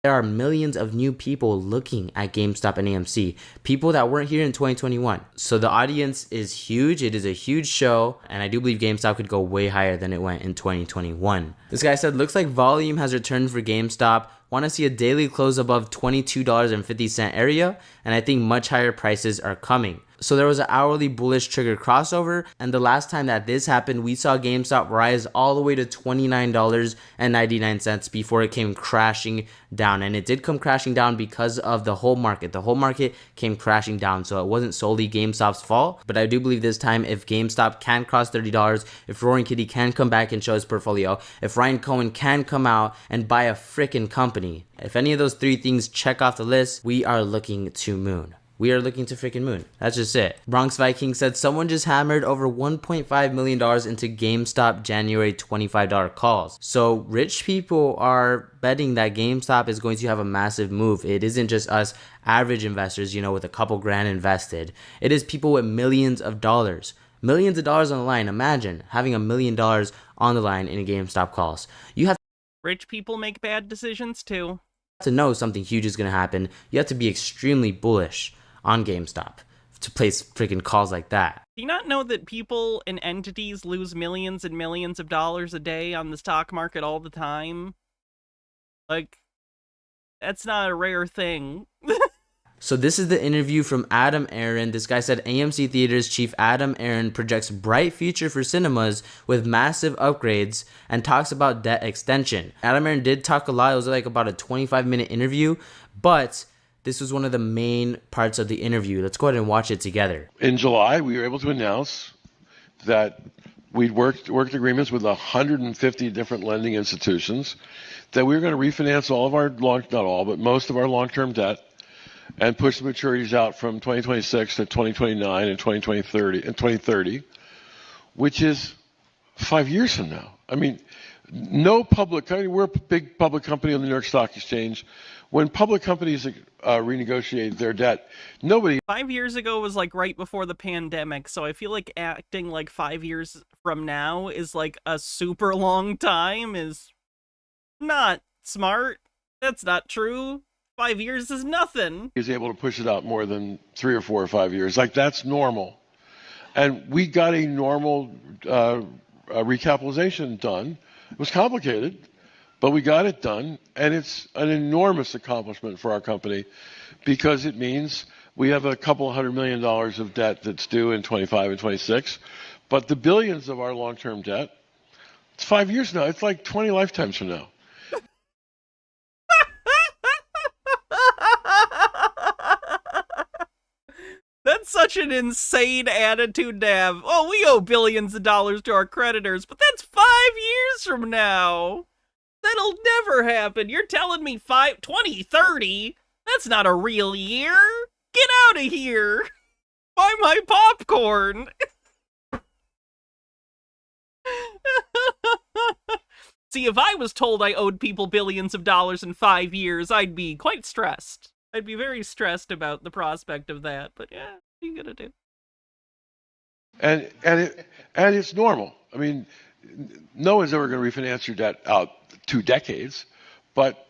There are millions of new people looking at GameStop and AMC, people that weren't here in 2021. So the audience is huge. It is a huge show, and I do believe GameStop could go way higher than it went in 2021. This guy said, looks like volume has returned for GameStop. Want to see a daily close above $22.50 area, and I think much higher prices are coming. So there was an hourly bullish trigger crossover, and the last time that this happened, we saw GameStop rise all the way to $29.99 before it came crashing down. And it did come crashing down because of the whole market. The whole market came crashing down, so it wasn't solely GameStop's fault. But I do believe this time, if GameStop can cross $30, if Roaring Kitty can come back and show his portfolio, if Ryan Cohen can come out and buy a freaking company, if any of those three things check off the list, we are looking to moon. We are looking to freaking moon. That's just it. Bronx Viking said someone just hammered over $1.5 million into GameStop January $25 calls. So rich people are betting that GameStop is going to have a massive move. It isn't just us average investors, with a couple grand invested. It is people with millions of dollars. Millions of dollars on the line. Imagine having $1 million on the line in a GameStop calls. You have Rich people make bad decisions too. to know something huge is going to happen. You have to be extremely bullish on GameStop to place freaking calls like that. Do you not know that people and entities lose millions and millions of dollars a day on the stock market all the time? Like, that's not a rare thing. So this is the interview from Adam Aron. This guy said AMC Theaters chief Adam Aron projects bright future for cinemas with massive upgrades and talks about debt extension. Adam Aron did talk a lot. It was like about a 25-minute interview, but this was one of the main parts of the interview. Let's go ahead and watch it together. In July, we were able to announce that we'd worked agreements with 150 different lending institutions, that we were going to refinance all of our not all, but most of our long-term debt, and push the maturities out from 2026 to 2029 and 2030, which is 5 years from now. I mean, no public company, we're a big public company on the New York Stock Exchange. When public companies renegotiate their debt, nobody... 5 years ago was like right before the pandemic, so I feel like acting like 5 years from now is like a super long time is not smart. That's not true. 5 years is nothing. He's able to push it out more than 3 or 4 or 5 years. Like, that's normal. And we got a normal recapitalization done. It was complicated, but we got it done. And it's an enormous accomplishment for our company because it means we have a couple $100 million of debt that's due in 25 and 26. But the billions of our long-term debt, it's 5 years now. It's like 20 lifetimes from now. That's such an insane attitude to have. Oh, we owe billions of dollars to our creditors, but that's 5 years from now. That'll never happen. You're telling me 2030? That's not a real year. Get out of here. Buy my popcorn. See, if I was told I owed people billions of dollars in 5 years, I'd be quite stressed. I'd be very stressed about the prospect of that, but yeah, what are you gonna do? And it's normal. I mean, no one's ever going to refinance your debt out 2 decades, but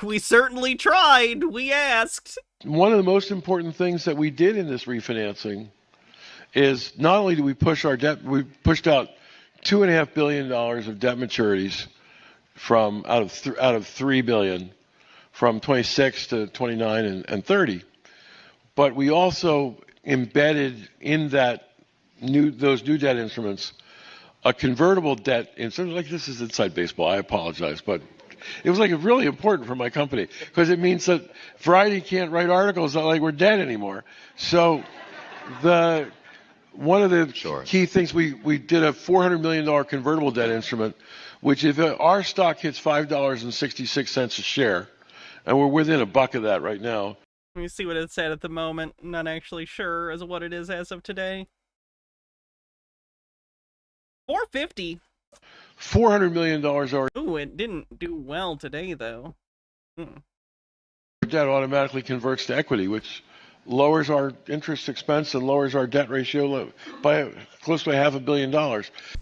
we certainly tried. We asked. One of the most important things that we did in this refinancing is not only do we push our debt, we pushed out $2.5 billion of debt maturities from out of $3 billion from 26 to 29 and 30. But we also embedded in that those new debt instruments a convertible debt instrument. Like, this is inside baseball, I apologize, but it was like really important for my company because it means that Variety can't write articles like we're dead anymore. So one of the key things, we did a $400 million convertible debt instrument, which if our stock hits $5.66 a share, and we're within $1 of that right now. Let me see what it's at the moment. I'm not actually sure as what it is as of today. $450. $400 million are. Ooh, it didn't do well today, though. Debt automatically converts to equity, which lowers our interest expense and lowers our debt ratio by close to $500 million.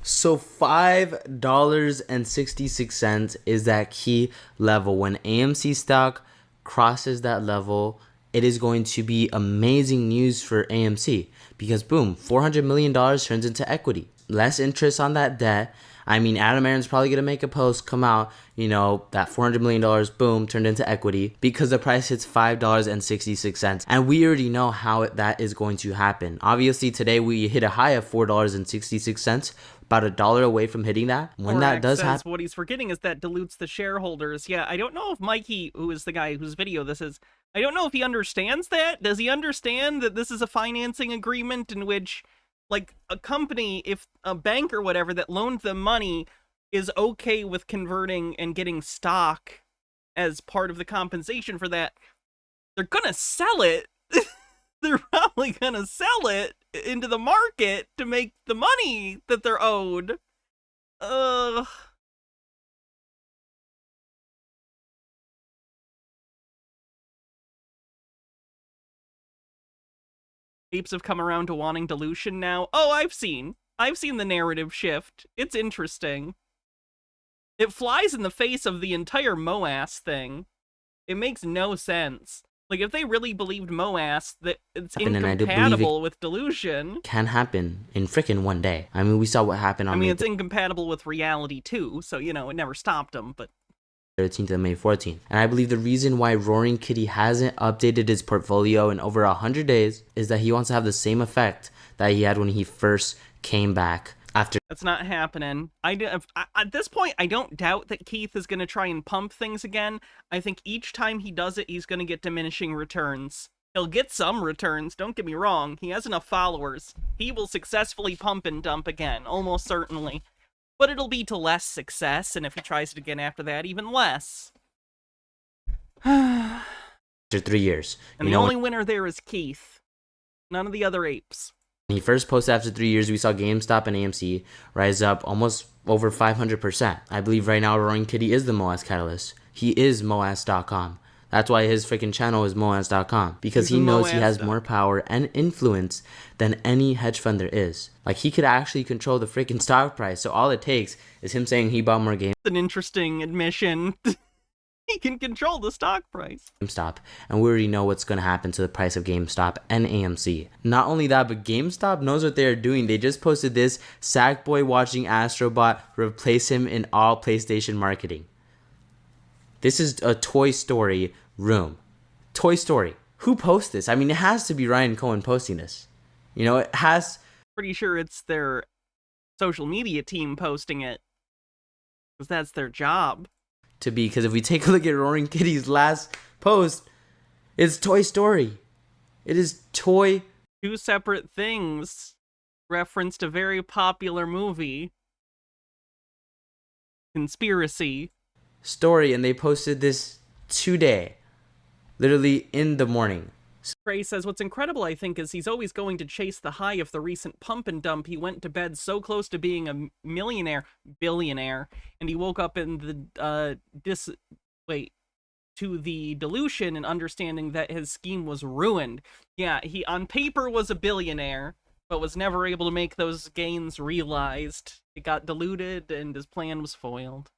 So $5.66 is that key level. When AMC stock crosses that level, it is going to be amazing news for AMC because boom, $400 million turns into equity. Less interest on that debt. I mean, Adam Aron's probably going to make a post, come out, that $400 million, boom, turned into equity because the price hits $5.66. And we already know how that is going to happen. Obviously, today we hit a high of $4.66, about $1 away from hitting that. When that does happen, what he's forgetting is that dilutes the shareholders. Yeah, I don't know if Mikey, who is the guy whose video this is, I don't know if he understands that. Does he understand that this is a financing agreement in which, like, a company, if a bank or whatever that loaned them money is okay with converting and getting stock as part of the compensation for that, they're gonna sell it. They're probably gonna sell it into the market to make the money that they're owed. Apes have come around to wanting dilution now. Oh, I've seen the narrative shift. It's interesting. It flies in the face of the entire MOASS thing. It makes no sense. Like, if they really believed MOASS, that it's incompatible with dilution. Can happen in frickin' one day. I mean, we saw what happened on it's incompatible with reality too, so, it never stopped them, but 13th and May 14th. And I believe the reason why Roaring Kitty hasn't updated his portfolio in over 100 days is that he wants to have the same effect that he had when he first came back after. That's not happening. At this point, I don't doubt that Keith is going to try and pump things again. I think each time he does it, he's going to get diminishing returns. He'll get some returns, don't get me wrong. He has enough followers. He will successfully pump and dump again, almost certainly. But it'll be to less success, and if he tries it again after that, even less. After 3 years. And the only winner there is Keith. None of the other apes. When he first posted after 3 years, we saw GameStop and AMC rise up almost over 500%. I believe right now Roaring Kitty is the MOASS catalyst. He is MOASS.com. That's why his freaking channel is MOASS.com. Because he knows he has more power and influence than any hedge fund there is. Like, he could actually control the freaking stock price. So all it takes is him saying he bought more games. An interesting admission. He can control the stock price. GameStop, and we already know what's going to happen to the price of GameStop and AMC. Not only that, but GameStop knows what they're doing. They just posted this: Sackboy watching Astrobot replace him in all PlayStation marketing. This is a Toy Story room. Toy Story. Who posts this? I mean, it has to be Ryan Cohen posting this. You know, it has. Pretty sure it's their social media team posting it, because that's their job. To be, because if we take a look at Roaring Kitty's last post, it's Toy Story. It is Toy. Two separate things referenced a very popular movie. Conspiracy. Story, and they posted this today, literally in the morning. Gray says, what's incredible, I think, is he's always going to chase the high of the recent pump and dump. He went to bed so close to being a billionaire, and he woke up in the, to the delusion and understanding that his scheme was ruined. Yeah, he on paper was a billionaire, but was never able to make those gains realized. It got diluted, and his plan was foiled.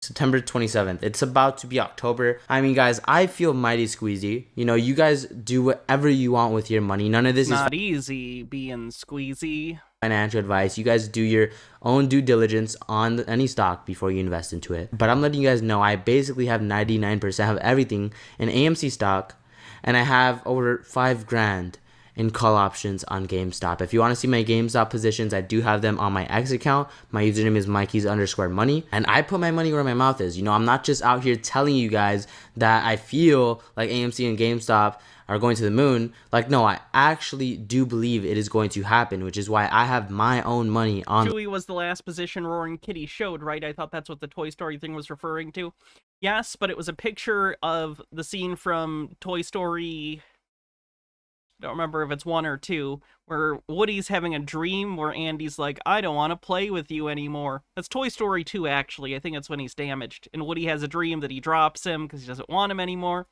September 27th. It's about to be October. I mean, guys, I feel mighty squeezy. You know, you guys do whatever you want with your money. None of this is not easy being squeezy. Financial advice. You guys do your own due diligence on any stock before you invest into it. But I'm letting you guys know I basically have 99% of everything in AMC stock, and I have over $5,000 in call options on GameStop. If you want to see my GameStop positions, I do have them on my X account. My username is Mikey's_money, and I put my money where my mouth is. You know, I'm not just out here telling you guys that I feel like AMC and GameStop are going to the moon. Like, no, I actually do believe it is going to happen, which is why I have my own money on. Chewie was the last position Roaring Kitty showed, right? I thought that's what the Toy Story thing was referring to. Yes, but it was a picture of the scene from Toy Story, I don't remember if it's 1 or 2, where Woody's having a dream where Andy's like, I don't want to play with you anymore. That's Toy Story 2, actually. I think it's when he's damaged. And Woody has a dream that he drops him because he doesn't want him anymore.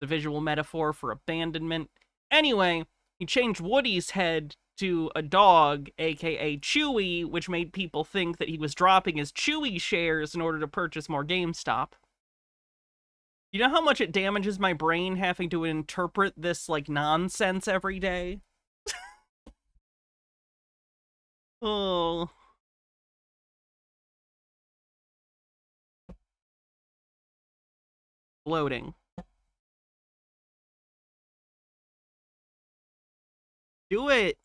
The visual metaphor for abandonment. Anyway, he changed Woody's head to a dog, aka Chewie, which made people think that he was dropping his Chewie shares in order to purchase more GameStop. You know how much it damages my brain having to interpret this, like, nonsense every day? Oh. Loading. Do it!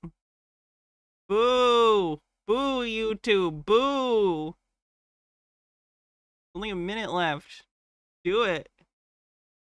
Boo! Boo, YouTube! Boo! Only a minute left. Do it.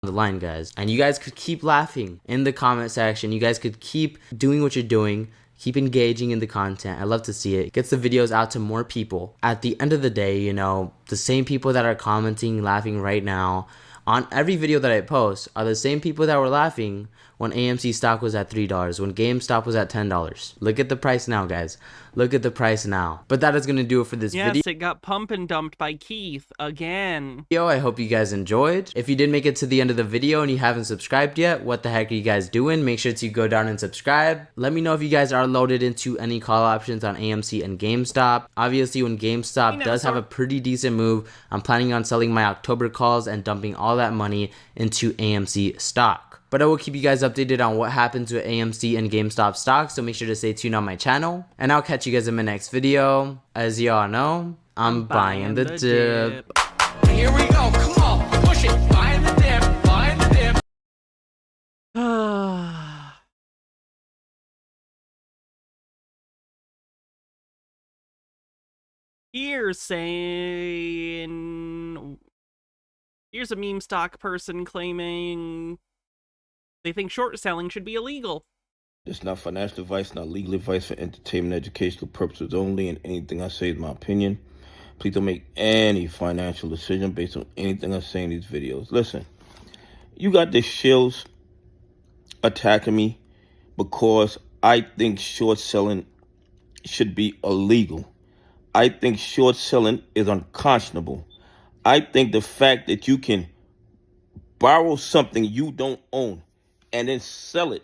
The line, guys, and you guys could keep laughing in the comment section. You guys could keep doing what you're doing, keep engaging in the content. I love to see it. It gets the videos out to more people. At the end of the day, you know, the same people that are commenting, laughing right now on every video that I post are the same people that were laughing when AMC stock was at $3, when GameStop was at $10. Look at the price now, guys. Look at the price now. But that is going to do it for this video. Yes, it got pump and dumped by Keith again. I hope you guys enjoyed. If you did make it to the end of the video and you haven't subscribed yet, what the heck are you guys doing? Make sure to go down and subscribe. Let me know if you guys are loaded into any call options on AMC and GameStop. Obviously, when GameStop does have a pretty decent move, I'm planning on selling my October calls and dumping all that money into AMC stock. But I will keep you guys updated on what happens with AMC and GameStop stock, so make sure to stay tuned on my channel. And I'll catch you guys in my next video. As y'all know, I'm buying the dip. Here we go, come on, push it, buying the dip, buying the dip. Here's saying... Here's a meme stock person claiming they think short selling should be illegal. It's not financial advice, not legal advice, for entertainment, educational purposes only, and anything I say is my opinion. Please don't make any financial decision based on anything I say in these videos. Listen, you got the shills attacking me because I think short selling should be illegal. I think short selling is unconscionable. I think the fact that you can borrow something you don't own and then sell it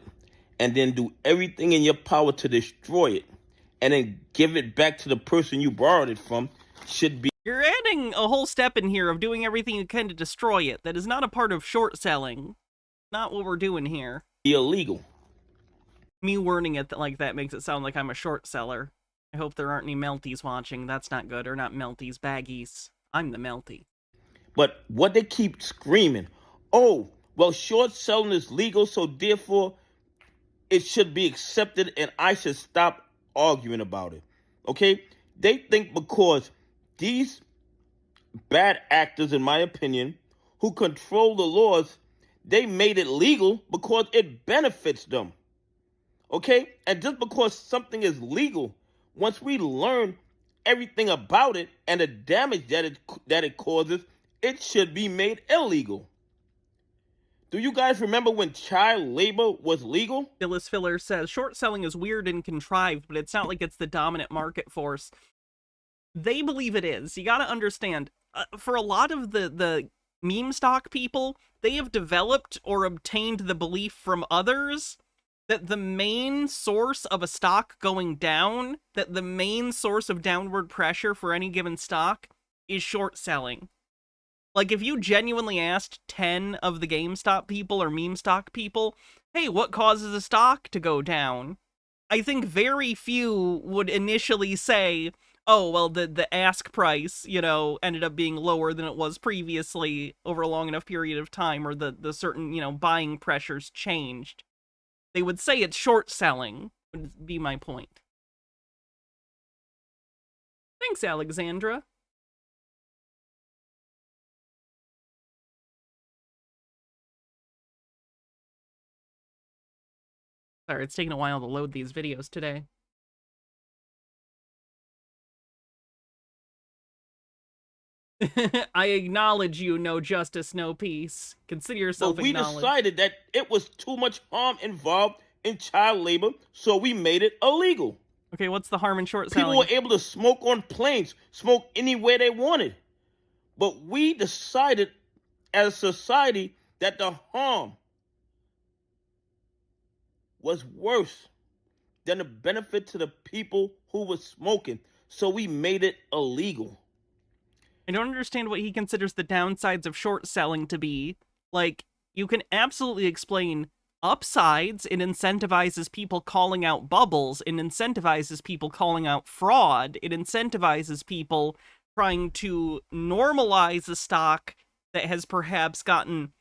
and then do everything in your power to destroy it and then give it back to the person you borrowed it from should be You're adding a whole step in here of doing everything you can to destroy it. That is not a part of short selling. Not what we're doing here. Illegal. Me wording it like that makes it sound like I'm a short seller. I hope there aren't any melties watching. That's not good. Or not melties, baggies. I'm the melty. But what they keep screaming, oh, well, short selling is legal, so therefore it should be accepted and I should stop arguing about it. Okay? They think because these bad actors, in my opinion, who control the laws, they made it legal because it benefits them. Okay? And just because something is legal, once we learn everything about it and the damage that it causes, it should be made illegal. Do you guys remember when child labor was legal? Phyllis Filler says, short selling is weird and contrived, but it's not like it's the dominant market force. They believe it is. You gotta understand, for a lot of the meme stock people, they have developed or obtained the belief from others that the main source of a stock going down, that the main source of downward pressure for any given stock is short selling. Like, if you genuinely asked 10 of the GameStop people or meme stock people, hey, what causes a stock to go down? I think very few would initially say, oh, well, the ask price, ended up being lower than it was previously over a long enough period of time, or the certain, buying pressures changed. They would say it's short selling, would be my point. Thanks, Alexandra. Sorry, it's taking a while to load these videos today. I acknowledge you, no justice, no peace. Consider yourself acknowledged. We decided that it was too much harm involved in child labor, so we made it illegal. Okay, what's the harm in short selling? People were able to smoke on planes, smoke anywhere they wanted. But we decided as a society that the harm was worse than the benefit to the people who were smoking, so we made it illegal. I don't understand what he considers the downsides of short selling to be. Like, you can absolutely explain upsides. It incentivizes people calling out bubbles. It incentivizes people calling out fraud. It incentivizes people trying to normalize a stock that has perhaps gotten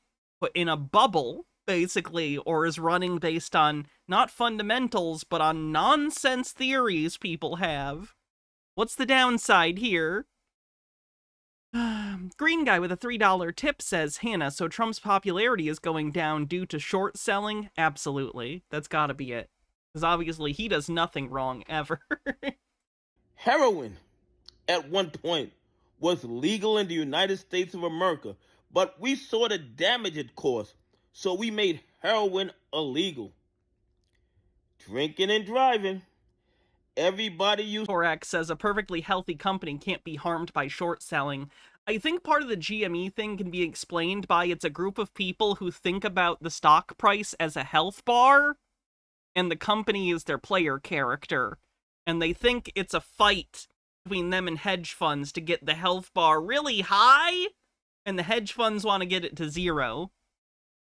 put in a bubble, basically, or is running based on not fundamentals, but on nonsense theories people have. What's the downside here? Green guy with a $3 tip says, Hannah, so Trump's popularity is going down due to short selling? Absolutely. That's gotta be it. Because obviously he does nothing wrong ever. Heroin, at one point, was legal in the United States of America, but we saw the damage it caused, so we made heroin illegal. Drinking and driving. Everybody used... Korak says a perfectly healthy company can't be harmed by short selling. I think part of the GME thing can be explained by it's a group of people who think about the stock price as a health bar, and the company is their player character. And they think it's a fight between them and hedge funds to get the health bar really high, and the hedge funds want to get it to zero.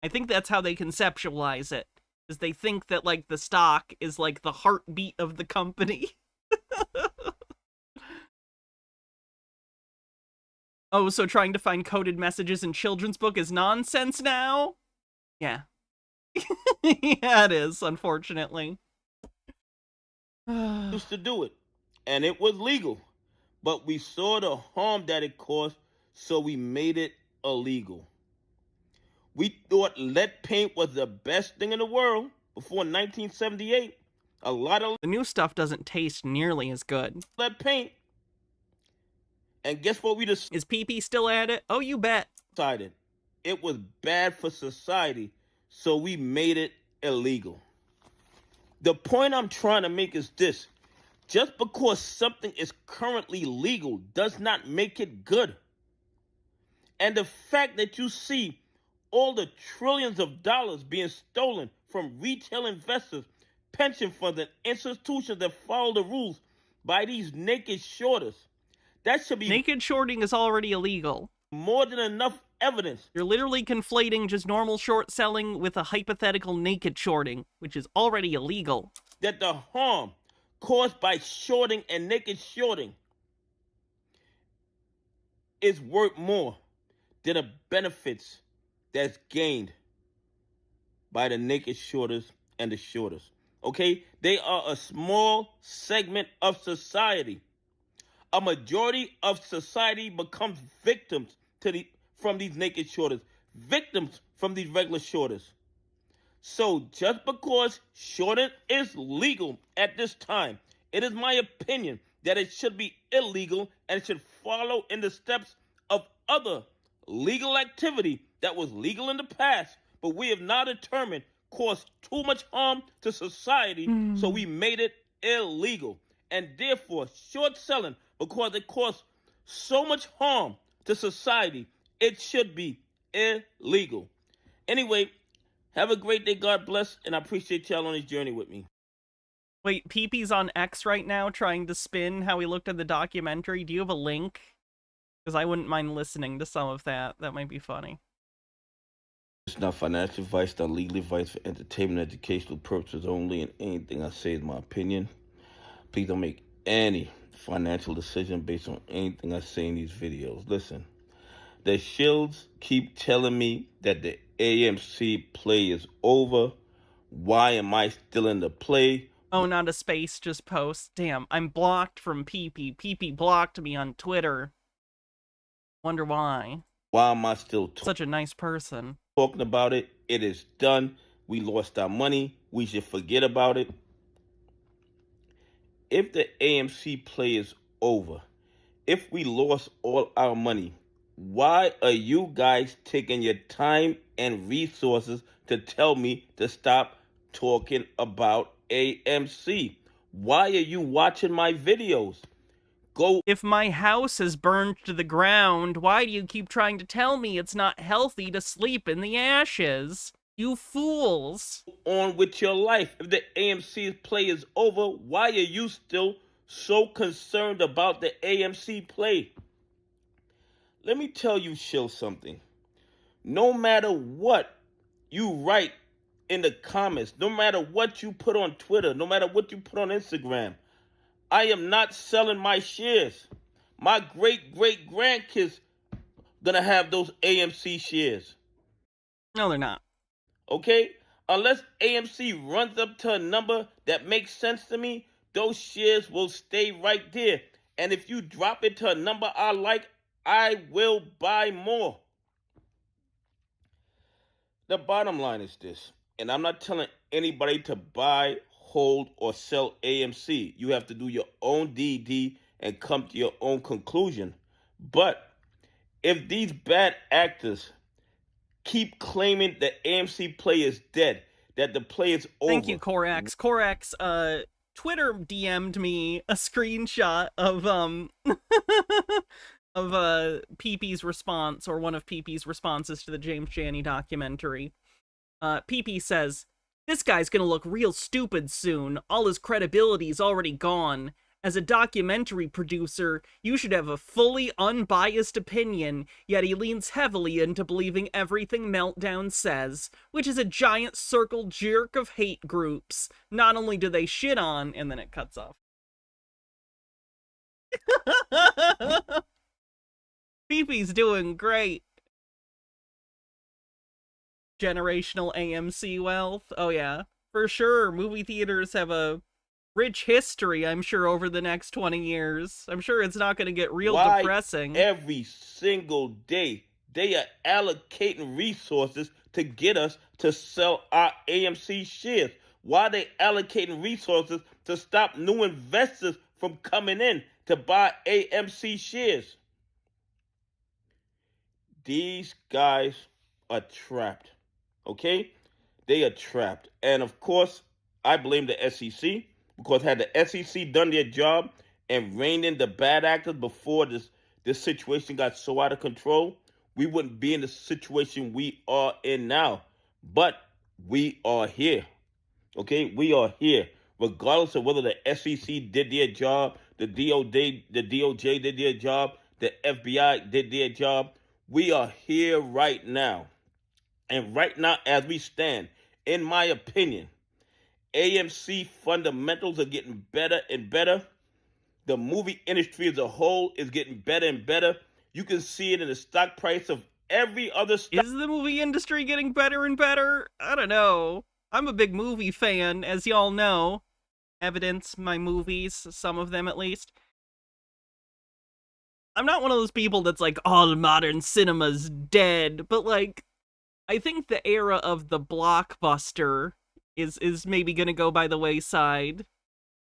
I think that's how they conceptualize it. Is they think that, like, the stock is, like, the heartbeat of the company. Oh, so trying to find coded messages in children's book is nonsense now? Yeah. Yeah, it is, unfortunately. used to do it, and it was legal. But we saw the harm that it caused, so we made it illegal. We thought lead paint was the best thing in the world before 1978. A lot of the new stuff doesn't taste nearly as good. Lead paint. And guess what we decided? Is PP still at it? Oh, you bet. It was bad for society, so we made it illegal. The point I'm trying to make is this. Just because something is currently legal does not make it good. And the fact that you see all the trillions of dollars being stolen from retail investors, pension funds, and institutions that follow the rules by these naked shorters, That should be Naked shorting is already illegal. more than enough evidence. You're literally conflating just normal short selling with a hypothetical naked shorting, which is already illegal. That the harm caused by shorting and naked shorting is worth more than the benefits that's gained by the naked shorters and the shorters. Okay? They are a small segment of society. A majority of society becomes victims from these naked shorters, victims from these regular shorters. So just because shorting is legal at this time, it is my opinion that it should be illegal and it should follow in the steps of other legal activity that was legal in the past, but we have now determined caused too much harm to society, so we made it illegal. And therefore, short selling, because it caused so much harm to society, it should be illegal. Anyway, have a great day. God bless, and I appreciate y'all on this journey with me. Wait, Peepee's on X right now trying to spin how he looked at the documentary. Do you have a link? Because I wouldn't mind listening to some of that. That might be funny. It's not financial advice, not legal advice for entertainment, educational purposes only, and anything I say is my opinion. Please don't make any financial decision based on anything I say in these videos. Listen, the shills keep telling me that the AMC play is over. Why am I still in the play? Oh, not a space, just post. Damn, I'm blocked from Peepee. Peepee blocked me on Twitter. Wonder why. Why am I still Such a nice person. talking about it? It is done. We lost our money. We should forget about it. If the AMC play is over, if we lost all our money, why are you guys taking your time and resources to tell me to stop talking about AMC? Why are you watching my videos? Go. If my house is burned to the ground, why do you keep trying to tell me it's not healthy to sleep in the ashes? You fools. On with your life. If the AMC play is over, why are you still so concerned about the AMC play? Let me tell you, Shill, something. No matter what you write in the comments, no matter what you put on Twitter, no matter what you put on Instagram, I am not selling my shares. My great-great-grandkids gonna have those AMC shares. No, they're not. Okay? Unless AMC runs up to a number that makes sense to me, those shares will stay right there. And if you drop it to a number I like, I will buy more. The bottom line is this, and I'm not telling anybody to buy, hold, or sell AMC. You have to do your own DD and come to your own conclusion. But if these bad actors keep claiming that AMC play is dead, that the play is over. Thank you, Corax. Corax, Twitter DM'd me a screenshot of, of, Peepee's response, or one of Peepee's responses to the James Janney documentary. Peepee says, "This guy's gonna look real stupid soon. All his credibility's already gone. As a documentary producer, you should have a fully unbiased opinion, yet he leans heavily into believing everything Meltdown says, which is a giant circle jerk of hate groups. Not only do they shit on," and then it cuts off. Peepee's doing great. Generational AMC wealth. Oh yeah, for sure. Movie theaters have a rich history, I'm sure, over the next 20 years. I'm sure it's not going to get real depressing. Every single day they are allocating resources to get us to sell our AMC shares? Why are they allocating resources to stop new investors from coming in to buy AMC shares? These guys are trapped, okay? They are trapped. And of course, I blame the SEC, because had the SEC done their job and reined in the bad actors before this situation got so out of control, we wouldn't be in the situation we are in now. But we are here, okay? We are here. Regardless of whether the SEC did their job, the DOJ did their job, the FBI did their job. We are here right now. And right now, as we stand, in my opinion, AMC fundamentals are getting better and better. The movie industry as a whole is getting better and better. You can see it in the stock price of every other stock. Is the movie industry getting better and better? I don't know. I'm a big movie fan, as y'all know. Evidence my movies, some of them at least. I'm not one of those people that's like, all modern cinema's dead, but like, I think the era of the blockbuster is maybe gonna go by the wayside.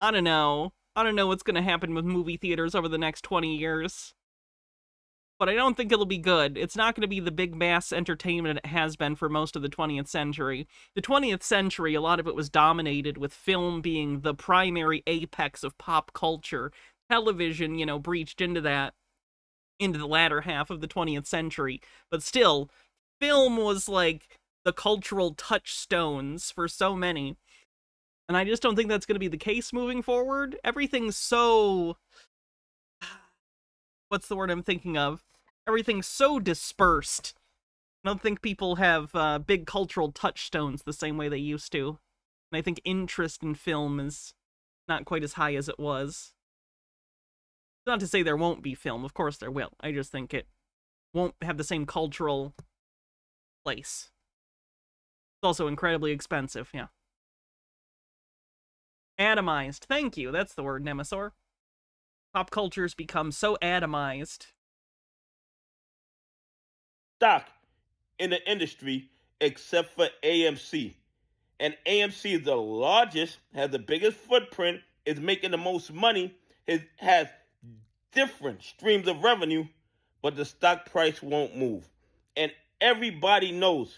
I don't know. I don't know what's gonna happen with movie theaters over the next 20 years. But I don't think it'll be good. It's not gonna be the big mass entertainment it has been for most of the 20th century. The 20th century, a lot of it was dominated with film being the primary apex of pop culture. Television, you know, breached into that into the latter half of the 20th century. But still, film was like the cultural touchstones for so many. And I just don't think that's going to be the case moving forward. Everything's so... What's the word I'm thinking of? Everything's so dispersed. I don't think people have big cultural touchstones the same way they used to. And I think interest in film is not quite as high as it was. Not to say there won't be film, of course there will. I just think it won't have the same cultural place. It's also incredibly expensive, yeah. Atomized. Thank you, that's the word, Nemesaur. Pop culture's become so atomized. Stock in the industry except for AMC. And AMC is the largest, has the biggest footprint, is making the most money, it has different streams of revenue, but the stock price won't move. And everybody knows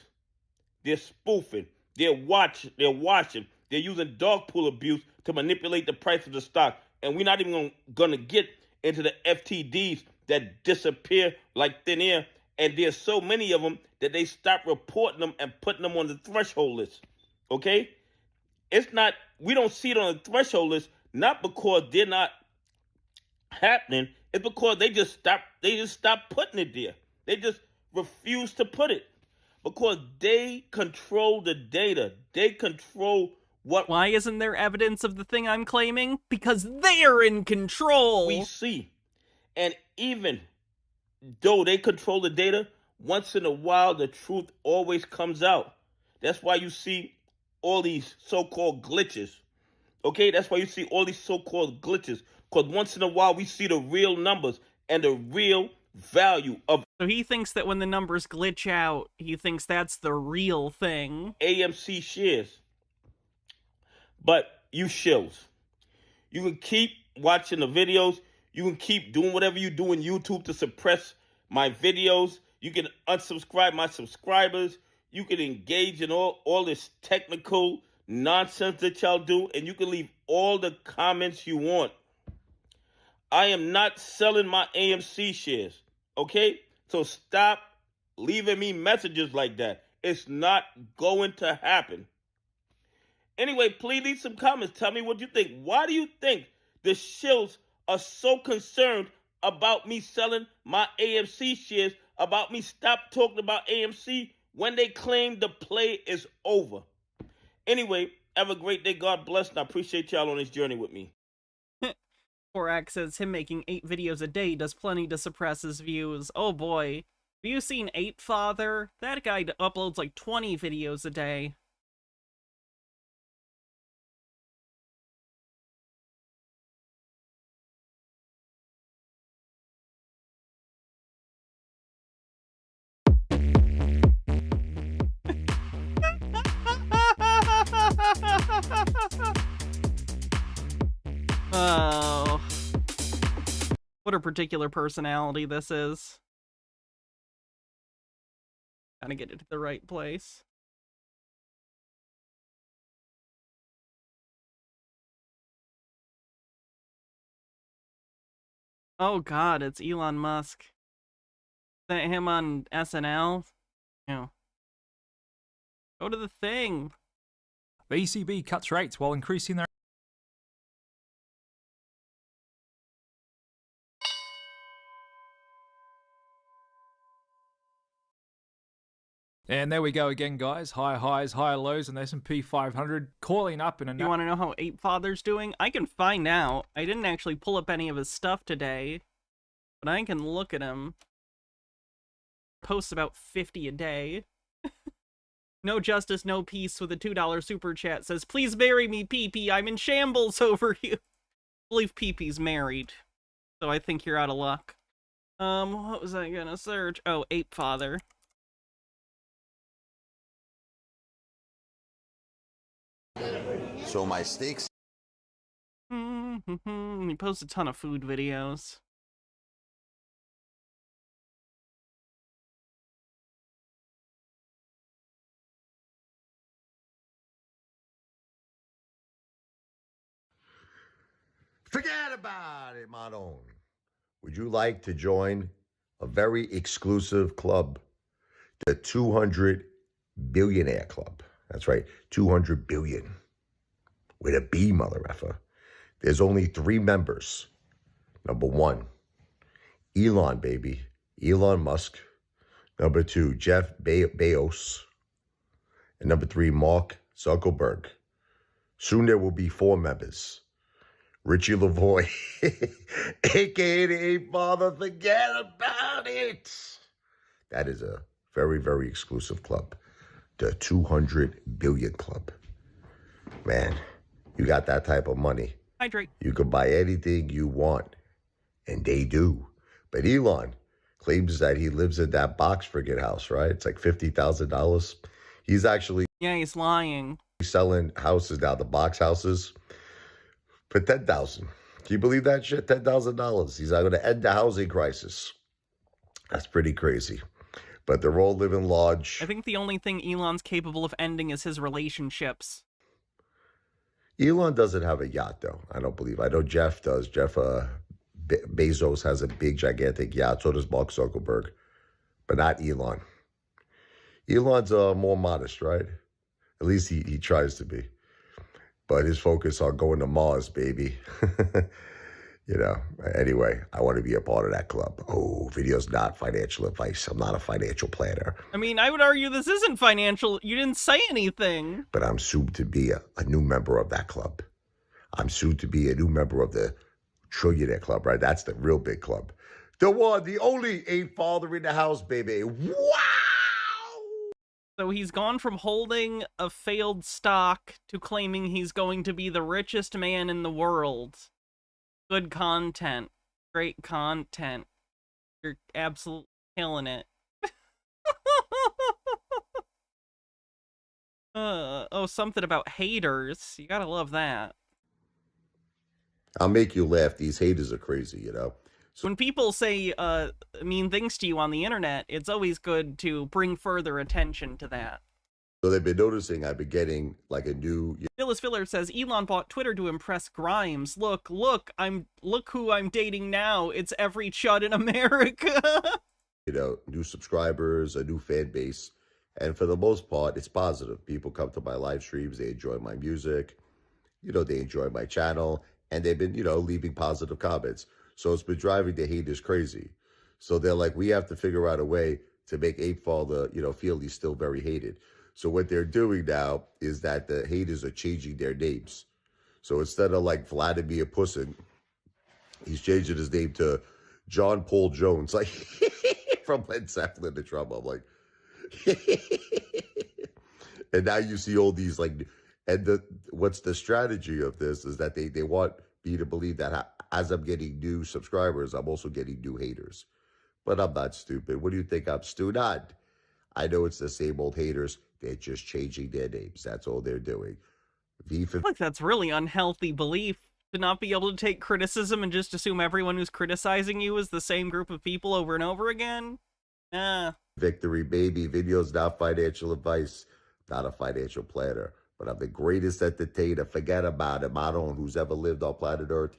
they're spoofing, they're watching, they're using dog pool abuse to manipulate the price of the stock. And we're not even gonna get into the FTDs that disappear like thin air. And there's so many of them that they stop reporting them and putting them on the threshold list. Okay? It's not, we don't see it on the threshold list, not because they're not happening, it's because they just stop putting it there. They just refuse to put it. Because they control the data. They control what... Why isn't there evidence of the thing I'm claiming? Because they're in control! We see. And even though they control the data, once in a while the truth always comes out. That's why you see all these so-called glitches. Okay? That's why you see all these so-called glitches. Because once in a while we see the real numbers and the real value of... So he thinks that when the numbers glitch out, he thinks that's the real thing. AMC shares. But you shills. You can keep watching the videos. You can keep doing whatever you do in YouTube to suppress my videos. You can unsubscribe my subscribers. You can engage in all this technical nonsense that y'all do. And you can leave all the comments you want. I am not selling my AMC shares. Okay? So stop leaving me messages like that. It's not going to happen. Anyway, please leave some comments. Tell me what you think. Why do you think the shills are so concerned about me selling my AMC shares, about me stop talking about AMC when they claim the play is over? Anyway, have a great day. God bless, and I appreciate y'all on this journey with me. Korak says him making 8 videos a day does plenty to suppress his views. Oh boy. Have you seen Ape Father? That guy uploads like 20 videos a day. Oh. What a particular personality this is. Gotta get it to the right place. Oh god, it's Elon Musk. Is that him on SNL? No. Go to the thing. The ECB cuts rates while increasing their And there we go again, guys. High highs, high lows, and the S&P 500 calling up in a... You want to know how Ape Father's doing? I can find out. I didn't actually pull up any of his stuff today, but I can look at him. Posts about 50 a day. No justice, no peace with a $2 super chat says, please bury me, Pee-Pee. I'm in shambles over you. I believe Pee-Pee's married, so I think you're out of luck. What was I gonna search? Oh, Ape Father. So my steaks. He posts a ton of food videos. Forget about it, Manon. Would you like to join a very exclusive club, the 200 Billionaire Club? That's right, 200 billion. With a B, mother effer. There's only 3 members. Number 1, Elon, baby. Elon Musk. Number 2, Jeff Bezos. And number 3, Mark Zuckerberg. Soon there will be 4 members. Richie Lavoie, a.k.a. the Ape Father, forget about it. That is a very, very exclusive club. The 200 billion club. Man, you got that type of money. Hydrate. You can buy anything you want, and they do. But Elon claims that he lives in that box frigate house, right? It's like $50,000. He's actually... Yeah, he's lying. Selling houses now, the box houses, for $10,000. Can you believe that shit? $10,000. He's going to end the housing crisis. That's pretty crazy. But they're all living large. I think the only thing Elon's capable of ending is his relationships. Elon doesn't have a yacht, though. I don't believe. I know Jeff does. Jeff Bezos has a big, gigantic yacht. So does Mark Zuckerberg. But not Elon. Elon's more modest, right? At least he tries to be. But his focus on going to Mars, baby. You know, anyway, I want to be a part of that club. Oh, video's not financial advice. I'm not a financial planner. I mean, I would argue this isn't financial. You didn't say anything. But I'm soon to be a new member of that club. I'm soon to be a new member of the Trillionaire Club, right? That's the real big club. The one, the only Ape Father in the house, baby. Wow! So he's gone from holding a failed stock to claiming he's going to be the richest man in the world. Good content. Great content. You're absolutely killing it. Oh, something about haters. You gotta love that. I'll make you laugh. These haters are crazy, you know? So when people say mean things to you on the internet, it's always good to bring further attention to that. So they've been noticing I've been getting like a new... Phyllis Filler says, Elon bought Twitter to impress Grimes. Look who I'm dating now. It's every chud in America. You know, new subscribers, a new fan base. And for the most part, it's positive. People come to my live streams. They enjoy my music. You know, they enjoy my channel. And they've been, you know, leaving positive comments. So it's been driving the haters crazy. So they're like, we have to figure out a way to make Ape Father, you know, feel he's still very hated. So what they're doing now is that the haters are changing their names. So instead of like Vladimir Putin, he's changing his name to John Paul Jones, like from Led Zeppelin to Trump. I'm like, and now you see all these like, and what's the strategy of this is that they want me to believe that as I'm getting new subscribers, I'm also getting new haters. But I'm not stupid. What do you think I'm stupid? I know it's the same old haters. They're just changing their names. That's all they're doing. I feel like that's really unhealthy belief, to not be able to take criticism and just assume everyone who's criticizing you is the same group of people over and over again. Victory, baby. Video's not financial advice. Not a financial planner. But I'm the greatest entertainer. Forget about it. I don't know who's ever lived on planet Earth.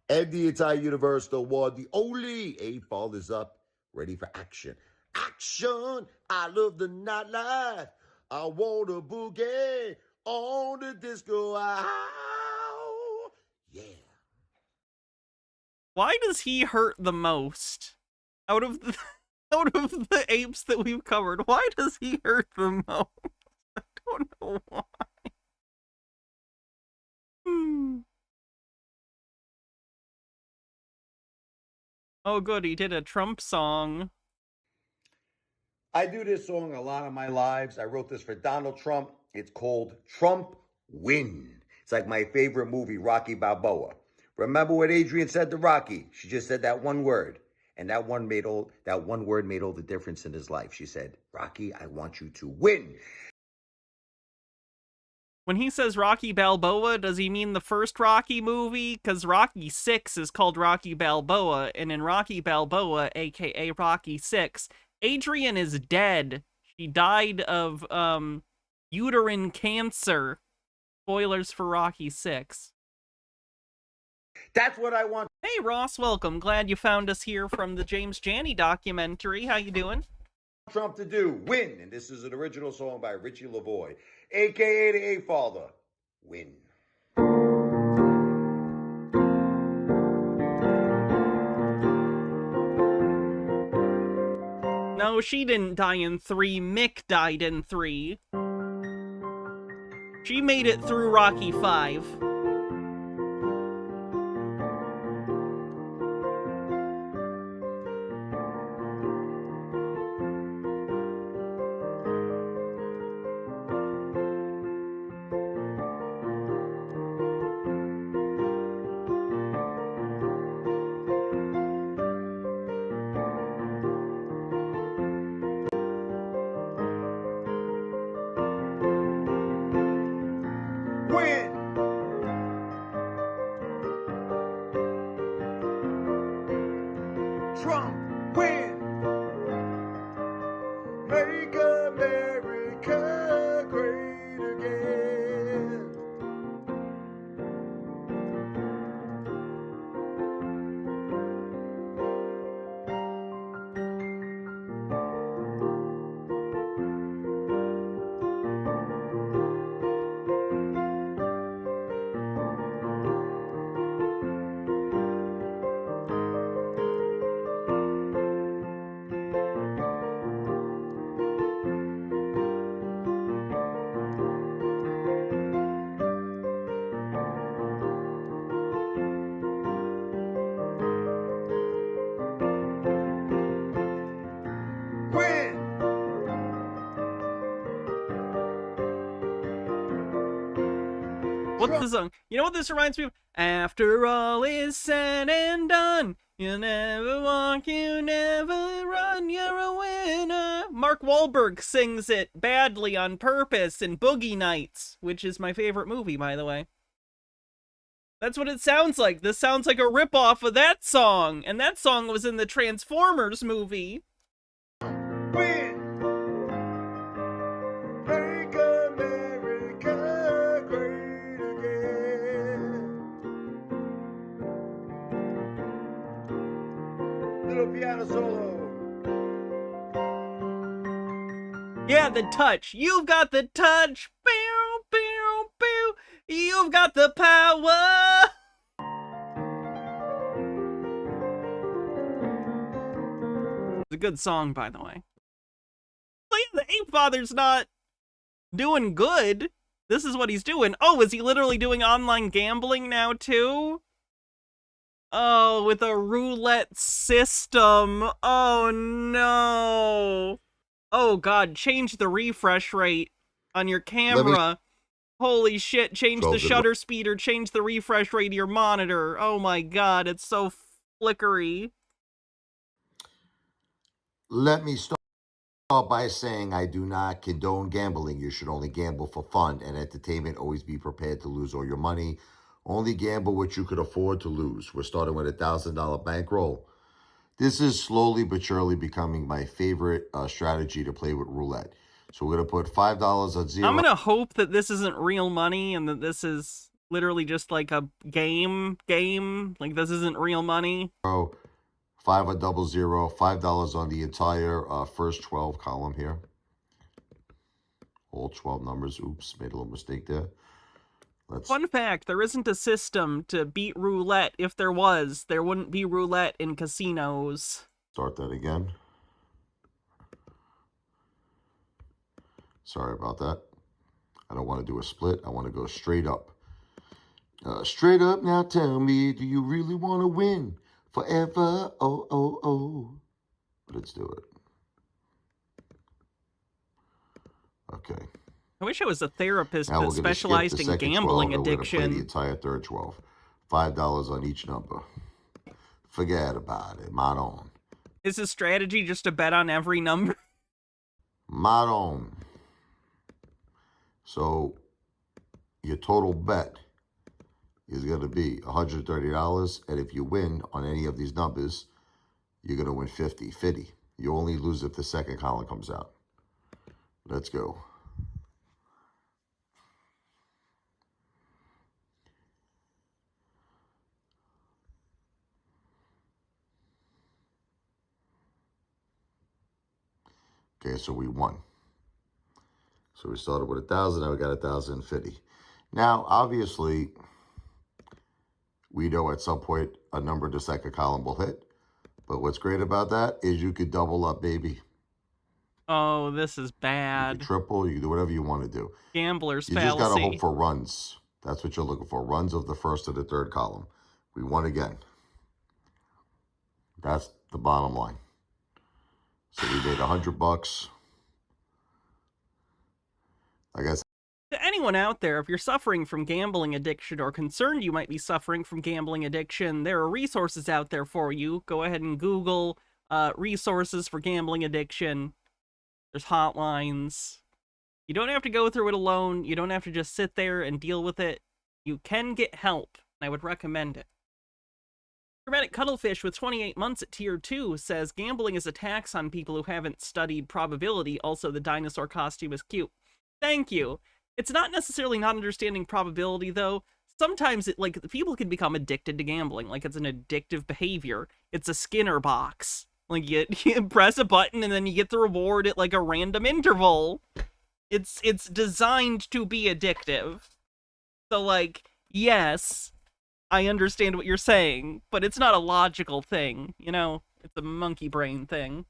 And the entire universe, the one, the only Ape Father's up, ready for action. Action! I love the nightlife. I want a boogie on the disco. Ow. Yeah. Why does he hurt the most? Out of Out of the apes that we've covered, why does he hurt the most? I don't know why. Oh, good, he did a Trump song. I do this song a lot of my lives. I wrote this for Donald Trump. It's called Trump Win. It's like my favorite movie, Rocky Balboa. Remember what Adrian said to Rocky? She just said that one word. And that one word made all the difference in his life. She said, Rocky, I want you to win. When he says Rocky Balboa, does he mean the first Rocky movie? Because Rocky 6 is called Rocky Balboa, and in Rocky Balboa, aka Rocky 6, Adrian is dead. She died of, uterine cancer. Spoilers for Rocky 6. That's what I want. Hey, Ross, welcome. Glad you found us here from the James Janney documentary. How you doing? Trump to do, win. And this is an original song by Richie Lavoie, a.k.a. the A-Father. Win. No, she didn't die in 3. Mick died in 3. She made it through Rocky 5. Trump, win! Make America great again. What's the song? You know what this reminds me of? After all is said and done, you never walk, you never run, you're a winner. Mark Wahlberg sings it badly on purpose in Boogie Nights, which is my favorite movie, by the way. That's what it sounds like. This sounds like a ripoff of that song, and that song was in the Transformers movie. Win! Make America great again. Little piano solo. Yeah, the touch. You've got the touch. Pew, pew, pew. You've got the power. It's a good song, by the way. But yeah, the Ape Father's not doing good. This is what he's doing. Oh, is he literally doing online gambling now, too? Oh, with a roulette system. Oh, no. Oh, God, change the refresh rate on your camera. Holy shit, change the shutter speed or change the refresh rate of your monitor. Oh, my God, it's so flickery. Let me start by saying I do not condone gambling. You should only gamble for fun and entertainment. Always be prepared to lose all your money. Only gamble what you could afford to lose. We're starting with $1,000 bankroll. This is slowly but surely becoming my favorite strategy to play with roulette. So we're going to put $5 on zero. I'm going to hope that this isn't real money and that this is literally just like a game. Like this isn't real money. 5 on double zero, $5 on the entire first 12 column here. All 12 numbers. Oops, made a little mistake there. Fun fact, there isn't a system to beat roulette. If there was, there wouldn't be roulette in casinos. Start that again. Sorry about that. I don't want to do a split. I want to go straight up. Straight up now, tell me, do you really want to win forever? Oh, oh, oh. Let's do it. Okay. I wish I was a therapist Now that we're gonna skip specialized the in second gambling 12, and we're gonna play the addiction. entire third 12. $5 on each number. Forget about it. Maron. Is his strategy just to bet on every number? Maron. So your total bet is going to be $130, and if you win on any of these numbers, you're going to win 50. You only lose if the second column comes out. Let's go. Okay, so we won. So we started with 1,000, now we got 1,050. Now, obviously, we know at some point a number in the second column will hit. But what's great about that is you could double up, baby. Oh, this is You bad. can triple, you can do whatever you want to do. Gambler's You just got to fallacy. hope for runs. That's what you're looking for. Runs of the first and the third column. We won again. That's the bottom line. So we made $100. I guess. To anyone out there, if you're suffering from gambling addiction or concerned you might be suffering from gambling addiction, there are resources out there for you. Go ahead and Google resources for gambling addiction. There's hotlines. You don't have to go through it alone. You don't have to just sit there and deal with it. You can get help. I would recommend it. Dramatic Cuttlefish with 28 months at tier 2 says, gambling is a tax on people who haven't studied probability. Also, the dinosaur costume is cute. Thank you. It's not necessarily not understanding probability, though. Sometimes people can become addicted to gambling. Like, it's an addictive behavior. It's a Skinner box. Like, you press a button and then you get the reward at, like, a random interval. It's designed to be addictive. So, like, yes, I understand what you're saying, but it's not a logical thing, you know? It's a monkey brain thing.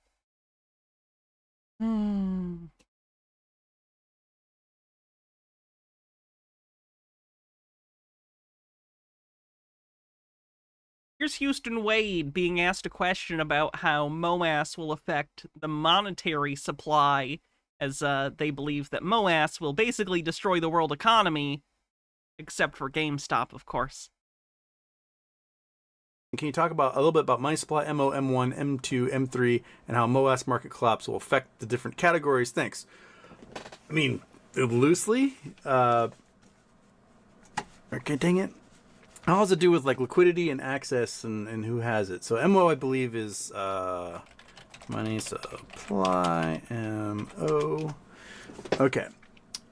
Here's Houston Wade being asked a question about how MOASS will affect the monetary supply, as they believe that MOASS will basically destroy the world economy, except for GameStop, of course. Can you talk about a little bit about money supply, MO, M1, M2, M3, and how MOASS market collapse will affect the different categories? Thanks. I mean, loosely, okay, dang it. How does it do with like liquidity and access and who has it? So MO, I believe, is money supply, MO. Okay.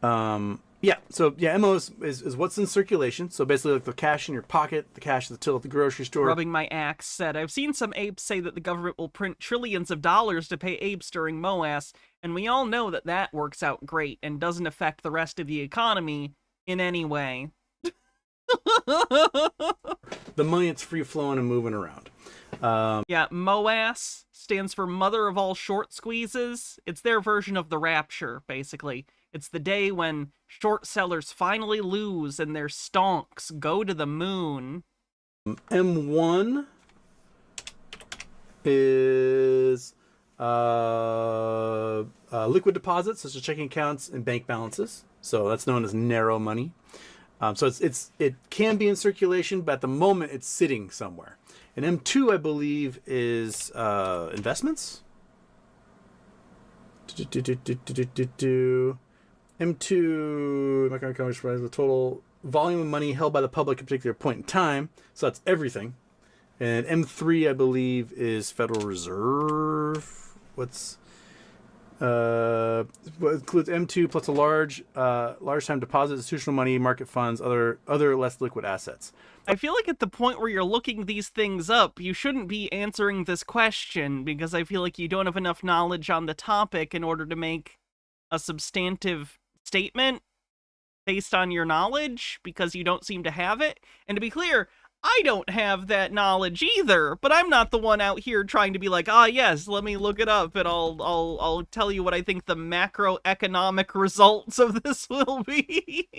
Yeah, so yeah, MO is what's in circulation. So basically like the cash in your pocket, the cash at the till at the grocery store. Rubbing my axe said, I've seen some apes say that the government will print trillions of dollars to pay apes during MOASS, and we all know that that works out great and doesn't affect the rest of the economy in any way. The money, it's free flowing and moving around. Yeah, MOASS stands for Mother of All Short Squeezes. It's their version of the Rapture, basically. It's the day when short sellers finally lose and their stonks go to the moon. M1 is liquid deposits, such as checking accounts and bank balances. So that's known as narrow money. So it can be in circulation, but at the moment it's sitting somewhere. And M2, I believe, is investments. M2, Macroeconomics provides the total volume of money held by the public at a particular point in time. So that's everything. And M3, I believe, is Federal Reserve. What includes M2 plus a large time deposit, institutional money, market funds, other less liquid assets. I feel like at the point where you're looking these things up, you shouldn't be answering this question, because I feel like you don't have enough knowledge on the topic in order to make a substantive statement based on your knowledge, because you don't seem to have it. And to be clear, I don't have that knowledge either, but I'm not the one out here trying to be like, ah, yes, let me look it up and I'll tell you what I think the macroeconomic results of this will be.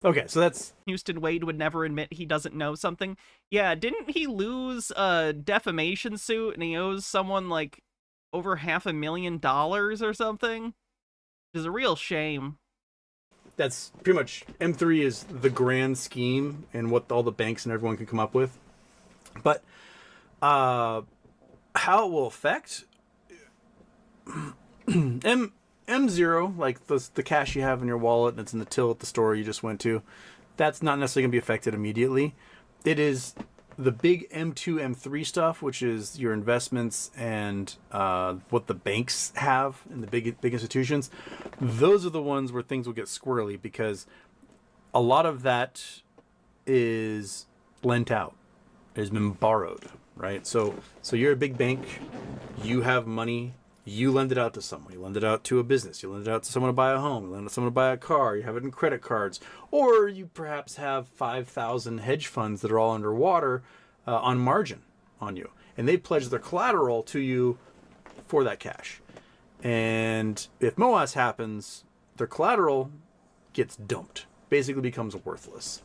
Okay, so that's... Houston Wade would never admit he doesn't know something. Yeah, didn't he lose a defamation suit and he owes someone like over $500,000 or something? Which is a real shame. That's pretty much... M3 is the grand scheme and what all the banks and everyone can come up with. But how it will affect... M0, like the cash you have in your wallet that's in the till at the store you just went to, that's not necessarily going to be affected immediately. It is the big M2, M3 stuff, which is your investments and what the banks have in the big institutions. Those are the ones where things will get squirrely because a lot of that is lent out. It has been borrowed, right? So you're a big bank, you have money. You lend it out to someone. You lend it out to a business. You lend it out to someone to buy a home. You lend it to someone to buy a car. You have it in credit cards. Or you perhaps have 5,000 hedge funds that are all underwater on margin on you. And they pledge their collateral to you for that cash. And if MOASS happens, their collateral gets dumped. Basically becomes worthless.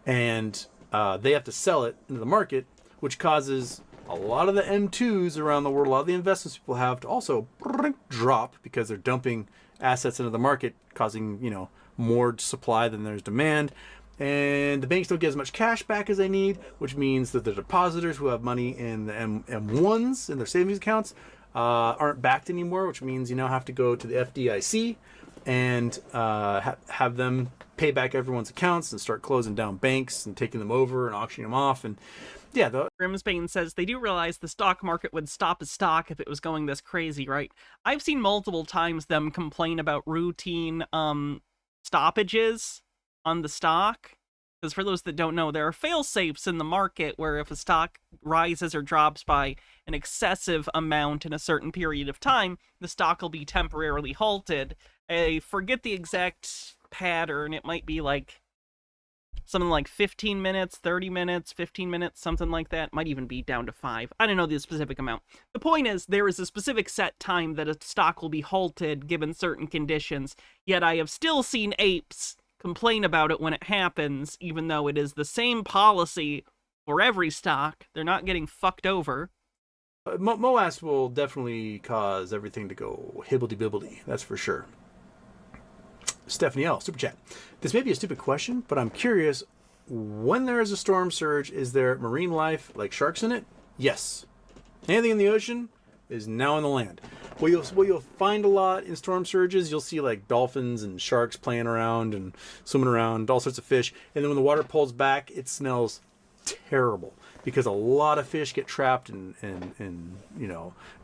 And they have to sell it into the market, which causes... a lot of the M2s around the world, a lot of the investments people have to also drop because they're dumping assets into the market, causing, more supply than there's demand. And the banks don't get as much cash back as they need, which means that the depositors who have money in the M1s in their savings accounts aren't backed anymore, which means you now have to go to the FDIC and have them pay back everyone's accounts and start closing down banks and taking them over and auctioning them off. And yeah, Grimsbane says they do realize the stock market would stop as stock if it was going this crazy, right? I've seen multiple times them complain about routine stoppages on the stock. Because for those that don't know, there are fail-safes in the market where if a stock rises or drops by an excessive amount in a certain period of time, the stock will be temporarily halted. I forget the exact pattern. It might be like something like 15 minutes, 30 minutes, 15 minutes, something like that. Might even be down to 5. I don't know the specific amount. The point is, there is a specific set time that a stock will be halted given certain conditions, yet I have still seen apes complain about it when it happens, even though it is the same policy for every stock. They're not getting fucked over. MOASS will definitely cause everything to go hibbledy-bibbledy, that's for sure. Stephanie L, super chat. This may be a stupid question, but I'm curious, when there is a storm surge, is there marine life like sharks in it? Yes. Anything in the ocean is now on the land. What you'll find a lot in storm surges, you'll see like dolphins and sharks playing around and swimming around, all sorts of fish. And then when the water pulls back, it smells terrible because a lot of fish get trapped in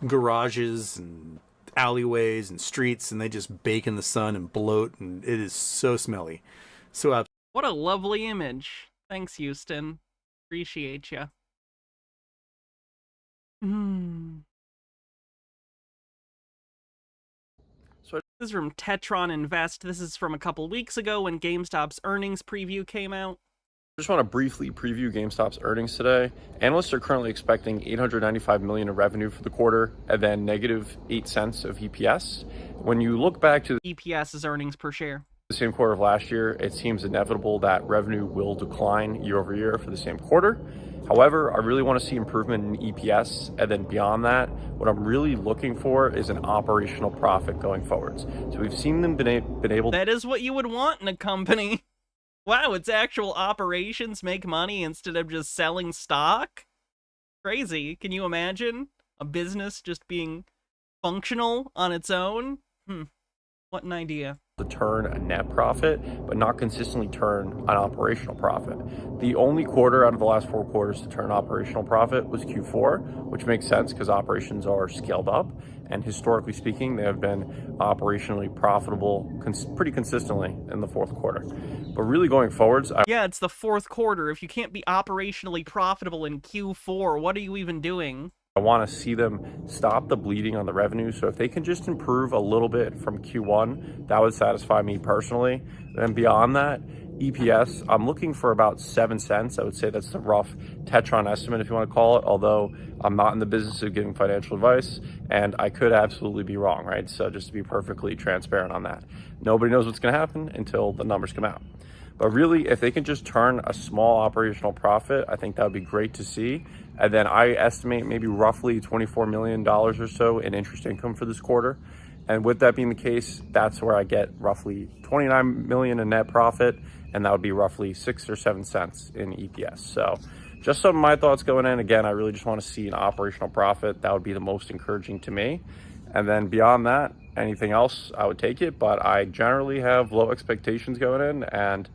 garages and alleyways and streets, and they just bake in the sun and bloat, and it is so smelly. So what a lovely image. Thanks, Houston. Appreciate you. So this is from Tetron Invest. This is from a couple weeks ago when GameStop's earnings preview came out. I just want to briefly preview GameStop's earnings today. Analysts are currently expecting $895 million in revenue for the quarter and then negative 8 cents of EPS. When you look back to EPS is earnings per share. The same quarter of last year, it seems inevitable that revenue will decline year over year for the same quarter. However, I really want to see improvement in EPS, and then beyond that, what I'm really looking for is an operational profit going forwards. So we've seen them been able. That is what you would want in a company. Wow, its actual operations make money instead of just selling stock? Crazy. Can you imagine a business just being functional on its own? What an idea. To turn a net profit, but not consistently turn an operational profit. The only quarter out of the last 4 quarters to turn operational profit was Q4, which makes sense because operations are scaled up, and historically speaking, they have been operationally profitable pretty consistently in the fourth quarter. But really going forwards, yeah, it's the fourth quarter. If you can't be operationally profitable in Q4, what are you even doing? I want to see them stop the bleeding on the revenue. So if they can just improve a little bit from Q1, that would satisfy me personally. Then beyond that, EPS, I'm looking for about 7 cents. I would say that's the rough Tetron estimate, if you want to call it, although I'm not in the business of giving financial advice, and I could absolutely be wrong, right? So just to be perfectly transparent on that. Nobody knows what's going to happen until the numbers come out. But really, if they can just turn a small operational profit, I think that would be great to see. And then I estimate maybe roughly $24 million or so in interest income for this quarter. And with that being the case, that's where I get roughly 29 million in net profit, and that would be roughly 6 or 7 cents in EPS. So just some of my thoughts going in. Again, I really just want to see an operational profit. That would be the most encouraging to me. And then beyond that, anything else, I would take it. But I generally have low expectations going in, and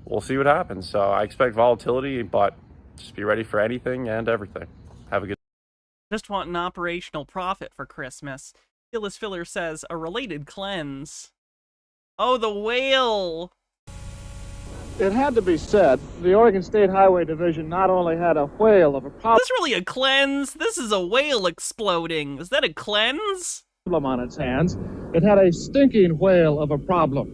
we'll see what happens. So I expect volatility, but just be ready for anything and everything. Have a good Just want an operational profit for Christmas. Gillis Filler says, a related cleanse. Oh, the whale! It had to be said, the Oregon State Highway Division not only had a whale of a problem. Is this really a cleanse? This is a whale exploding. Is that a cleanse? On its hands, it had a stinking whale of a problem.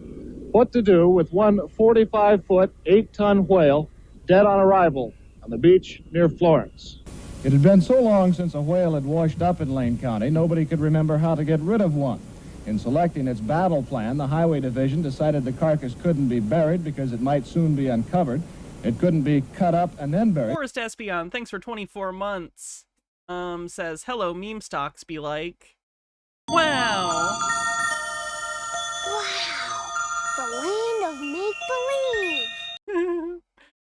What to do with one 45-foot, 8-ton whale dead on arrival on the beach near Florence? It had been so long since a whale had washed up in Lane County, nobody could remember how to get rid of one. In selecting its battle plan, the Highway Division decided the carcass couldn't be buried because it might soon be uncovered. It couldn't be cut up and then buried. Forrest Espion, thanks for 24 months. Says, hello, meme stocks be like. Wow. Wow. The land of make-believe.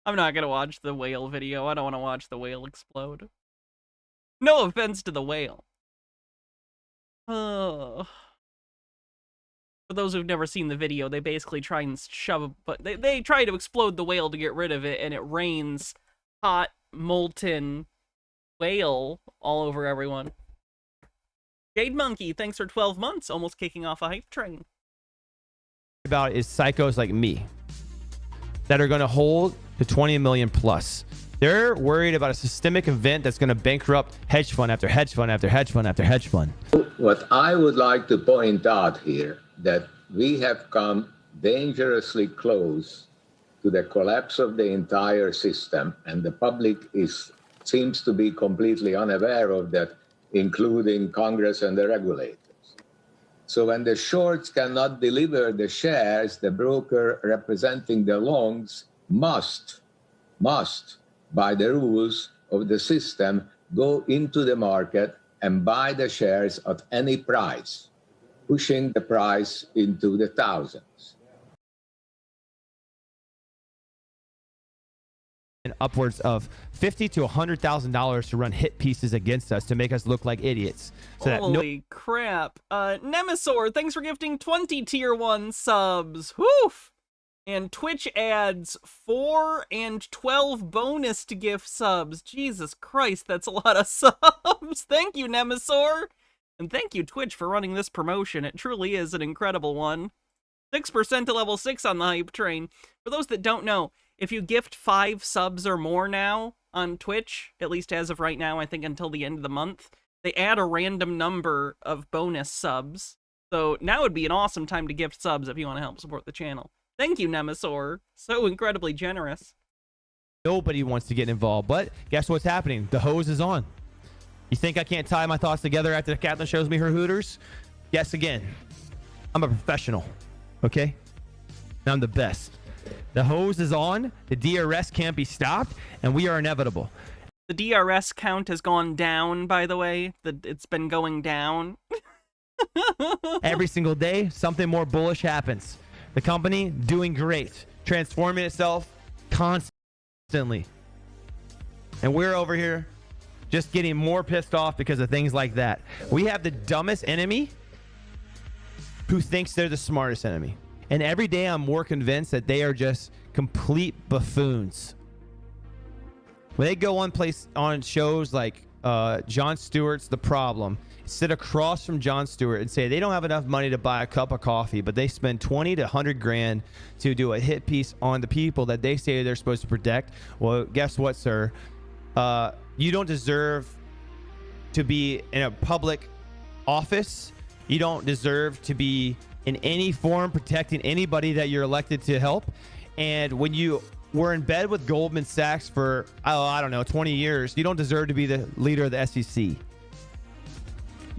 I'm not gonna watch the whale video. I don't want to watch the whale explode. No offense to the whale. For those who've never seen the video, they basically try and shove, but they try to explode the whale to get rid of it, and it rains hot, molten whale all over everyone. Jade Monkey, thanks for 12 months, almost kicking off a hype train. About is psychos like me that are going to hold to 20 million plus. They're worried about a systemic event that's going to bankrupt hedge fund after hedge fund after hedge fund after hedge fund. What I would like to point out here, that we have come dangerously close to the collapse of the entire system, and the public seems to be completely unaware of that, including Congress and the regulators. So when the shorts cannot deliver the shares, the broker representing the longs must, by the rules of the system, go into the market and buy the shares at any price, pushing the price into the thousands. And upwards of $50,000 to $100,000 to run hit pieces against us to make us look like idiots. So Holy crap. Nemesaur, thanks for gifting 20 tier 1 subs. Woof! And Twitch adds 4 and 12 bonus to gift subs. Jesus Christ, that's a lot of subs. Thank you, Nemesaur. And thank you, Twitch, for running this promotion. It truly is an incredible one. 6% to level 6 on the hype train. For those that don't know, if you gift 5 subs or more now on Twitch, at least as of right now, I think until the end of the month, they add a random number of bonus subs. So now would be an awesome time to gift subs if you want to help support the channel. Thank you, Nemesaur. So incredibly generous. Nobody wants to get involved, but guess what's happening? The hose is on. You think I can't tie my thoughts together after Catelyn shows me her hooters? Guess again. I'm a professional, okay? I'm the best. The hose is on, the DRS can't be stopped, and we are inevitable. The DRS count has gone down, by the way. It's been going down. Every single day, something more bullish happens. The company doing great, transforming itself constantly. And we're over here just getting more pissed off because of things like that. We have the dumbest enemy who thinks they're the smartest enemy. And every day I'm more convinced that they are just complete buffoons. When they go on shows like Jon Stewart's The Problem, sit across from Jon Stewart and say they don't have enough money to buy a cup of coffee, but they spend 20 to 100 grand to do a hit piece on the people that they say they're supposed to protect. Well, guess what, sir? You don't deserve to be in a public office. You don't deserve to be in any form protecting anybody that you're elected to help. And when you were in bed with Goldman Sachs for, I don't know, 20 years, you don't deserve to be the leader of the SEC.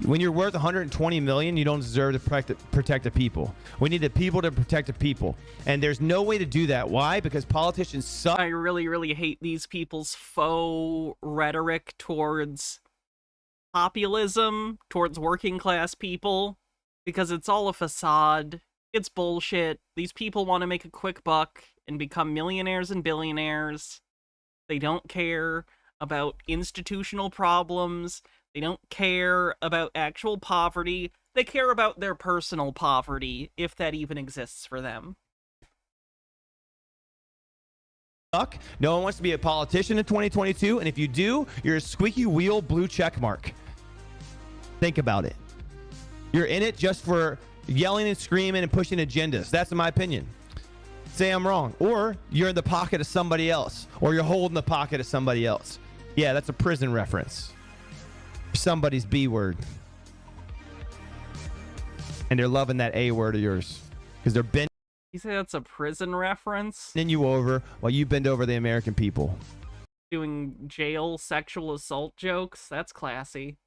When you're worth 120 million, you don't deserve to protect the people. We need the people to protect the people. And there's no way to do that. Why? Because politicians suck. I really, really hate these people's faux rhetoric towards populism, towards working class people, because it's all a facade. It's bullshit. These people want to make a quick buck and become millionaires and billionaires. They don't care about institutional problems. They don't care about actual poverty. They care about their personal poverty, if that even exists for them. No one wants to be a politician in 2022, and if you do, you're a squeaky wheel blue check mark. Think about it. You're in it just for yelling and screaming and pushing agendas. That's my opinion. Say I'm wrong. Or you're in the pocket of somebody else, or you're holding the pocket of somebody else. Yeah, that's a prison reference. Somebody's B word. And they're loving that A word of yours because they're bending. You say that's a prison reference? You over while you bend over the American people. Doing jail sexual assault jokes? That's classy.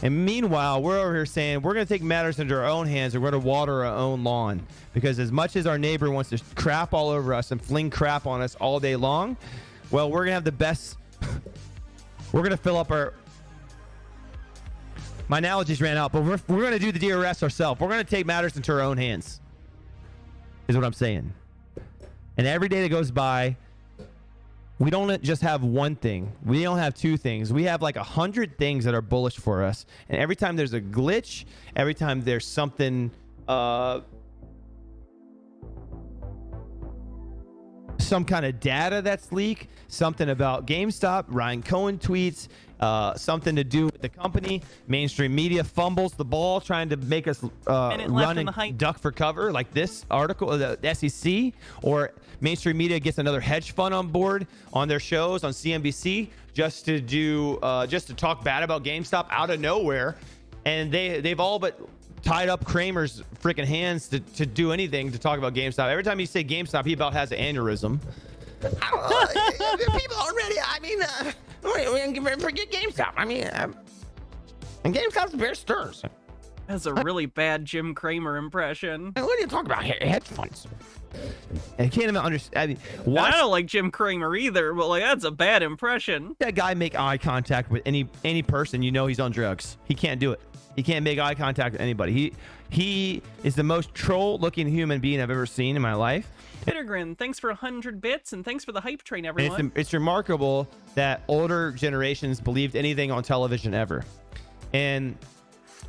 And meanwhile, we're over here saying we're going to take matters into our own hands and we're going to water our own lawn. Because as much as our neighbor wants to crap all over us and fling crap on us all day long, well, we're going to have the best. We're going to fill up our. My analogies ran out, but we're going to do the DRS ourselves. We're going to take matters into our own hands, is what I'm saying. And every day that goes by, we don't just have one thing. We don't have two things. We have like 100 things that are bullish for us. And every time there's a glitch, every time there's something, some kind of data that's leaked, something about GameStop, Ryan Cohen tweets, something to do with the company, mainstream media fumbles the ball trying to make us run and duck for cover, like this article, the SEC, or mainstream media gets another hedge fund on board on their shows on CNBC just to talk bad about GameStop out of nowhere, and they've all but tied up Kramer's freaking hands to do anything to talk about GameStop. Every time you say GameStop, he about has an aneurysm. People already, forget GameStop. And GameStop's Bear Stearns. That's a really bad Jim Cramer impression. What are you talking about? Hedge funds. I can't even understand. I don't like Jim Cramer either, but like that's a bad impression. That guy make eye contact with any person, you know he's on drugs. He can't do it. He can't make eye contact with anybody. He is the most troll-looking human being I've ever seen in my life. Bittergrin, thanks for 100 bits, and thanks for the hype train, everyone. It's remarkable that older generations believed anything on television ever. And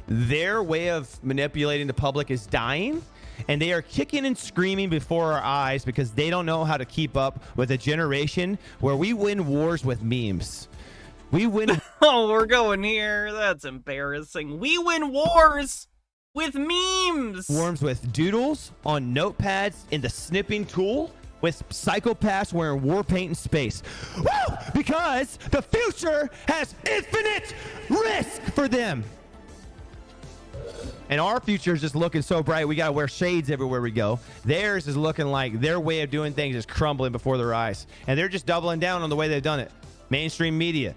their way of manipulating the public is dying, and they are kicking and screaming before our eyes because they don't know how to keep up with a generation where we win wars with memes. We win. Oh, we're going here. That's embarrassing. We win wars with memes. Worms with doodles on notepads in the snipping tool with psychopaths wearing war paint in space. Woo! Because the future has infinite risk for them. And our future is just looking so bright, we got to wear shades everywhere we go. Theirs is looking like their way of doing things is crumbling before their eyes. And they're just doubling down on the way they've done it. Mainstream media.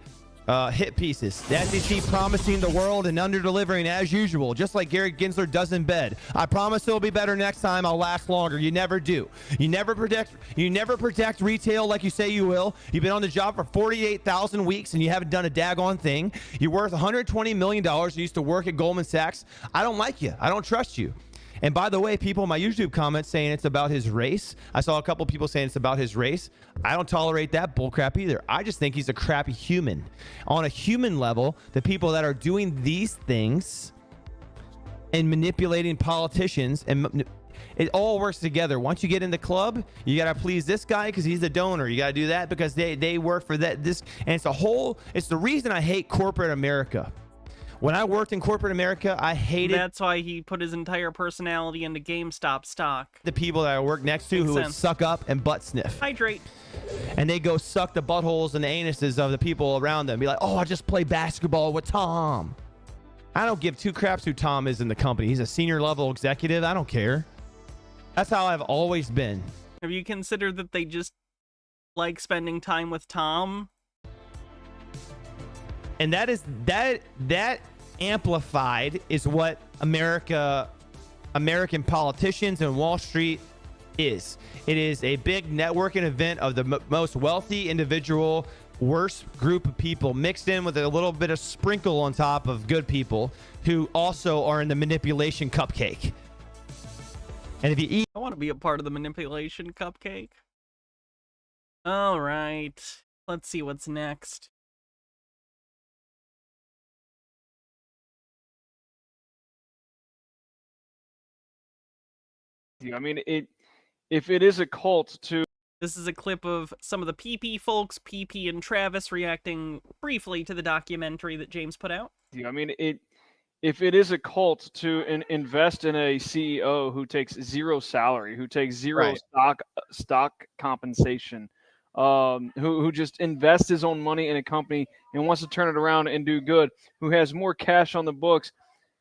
Hit pieces. The SEC promising the world and under-delivering as usual, just like Gary Gensler does in bed. I promise it'll be better next time. I'll last longer. You never do. You never protect retail like you say you will. You've been on the job for 48,000 weeks and you haven't done a daggone thing. You're worth $120 million. You used to work at Goldman Sachs. I don't like you. I don't trust you. And by the way, people in my YouTube comments saying it's about his race. I saw a couple people saying it's about his race. I don't tolerate that bullcrap either. I just think he's a crappy human. On a human level, the people that are doing these things and manipulating politicians, and it all works together. Once you get in the club, you got to please this guy because he's the donor. You got to do that because they work for that. And it's the reason I hate corporate America. When I worked in corporate America, I hated... That's why he put his entire personality into GameStop stock. The people that I work next to who would suck up and butt sniff. Hydrate. And they go suck the buttholes and the anuses of the people around them. Be like, oh, I just play basketball with Tom. I don't give two craps who Tom is in the company. He's a senior level executive. I don't care. That's how I've always been. Have you considered that they just like spending time with Tom? And that amplified is what American politicians and Wall Street is. It is a big networking event of the most wealthy individual, worst group of people mixed in with a little bit of sprinkle on top of good people who also are in the manipulation cupcake. And if you eat, I want to be a part of the manipulation cupcake. All right, let's see what's next. I mean, if it is a cult to... This is a clip of some of the PP folks, PP and Travis, reacting briefly to the documentary that James put out. I mean, if it is a cult to invest in a CEO who takes zero salary, who takes zero stock compensation, who just invests his own money in a company and wants to turn it around and do good, who has more cash on the books,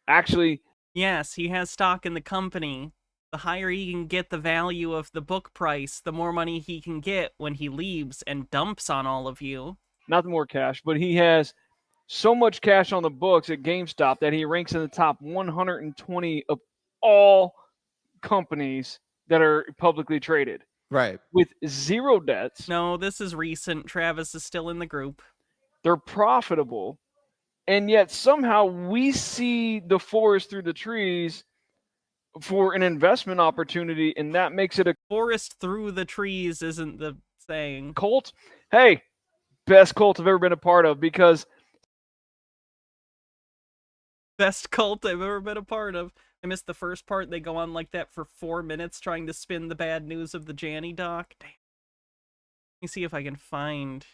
actually... Yes, he has stock in the company. The higher he can get the value of the book price, the more money he can get when he leaves and dumps on all of you. Not the more cash, but he has so much cash on the books at GameStop that he ranks in the top 120 of all companies that are publicly traded. Right. With zero debts. No, this is recent. Travis is still in the group. They're profitable. And yet somehow we see the forest through the trees for an investment opportunity, and that makes it a... Forest through the trees isn't the saying. Cult? Hey, best cult I've ever been a part of, because... Best cult I've ever been a part of. I missed the first part. They go on like that for 4 minutes trying to spin the bad news of the Janny doc. Damn. Let me see if I can find...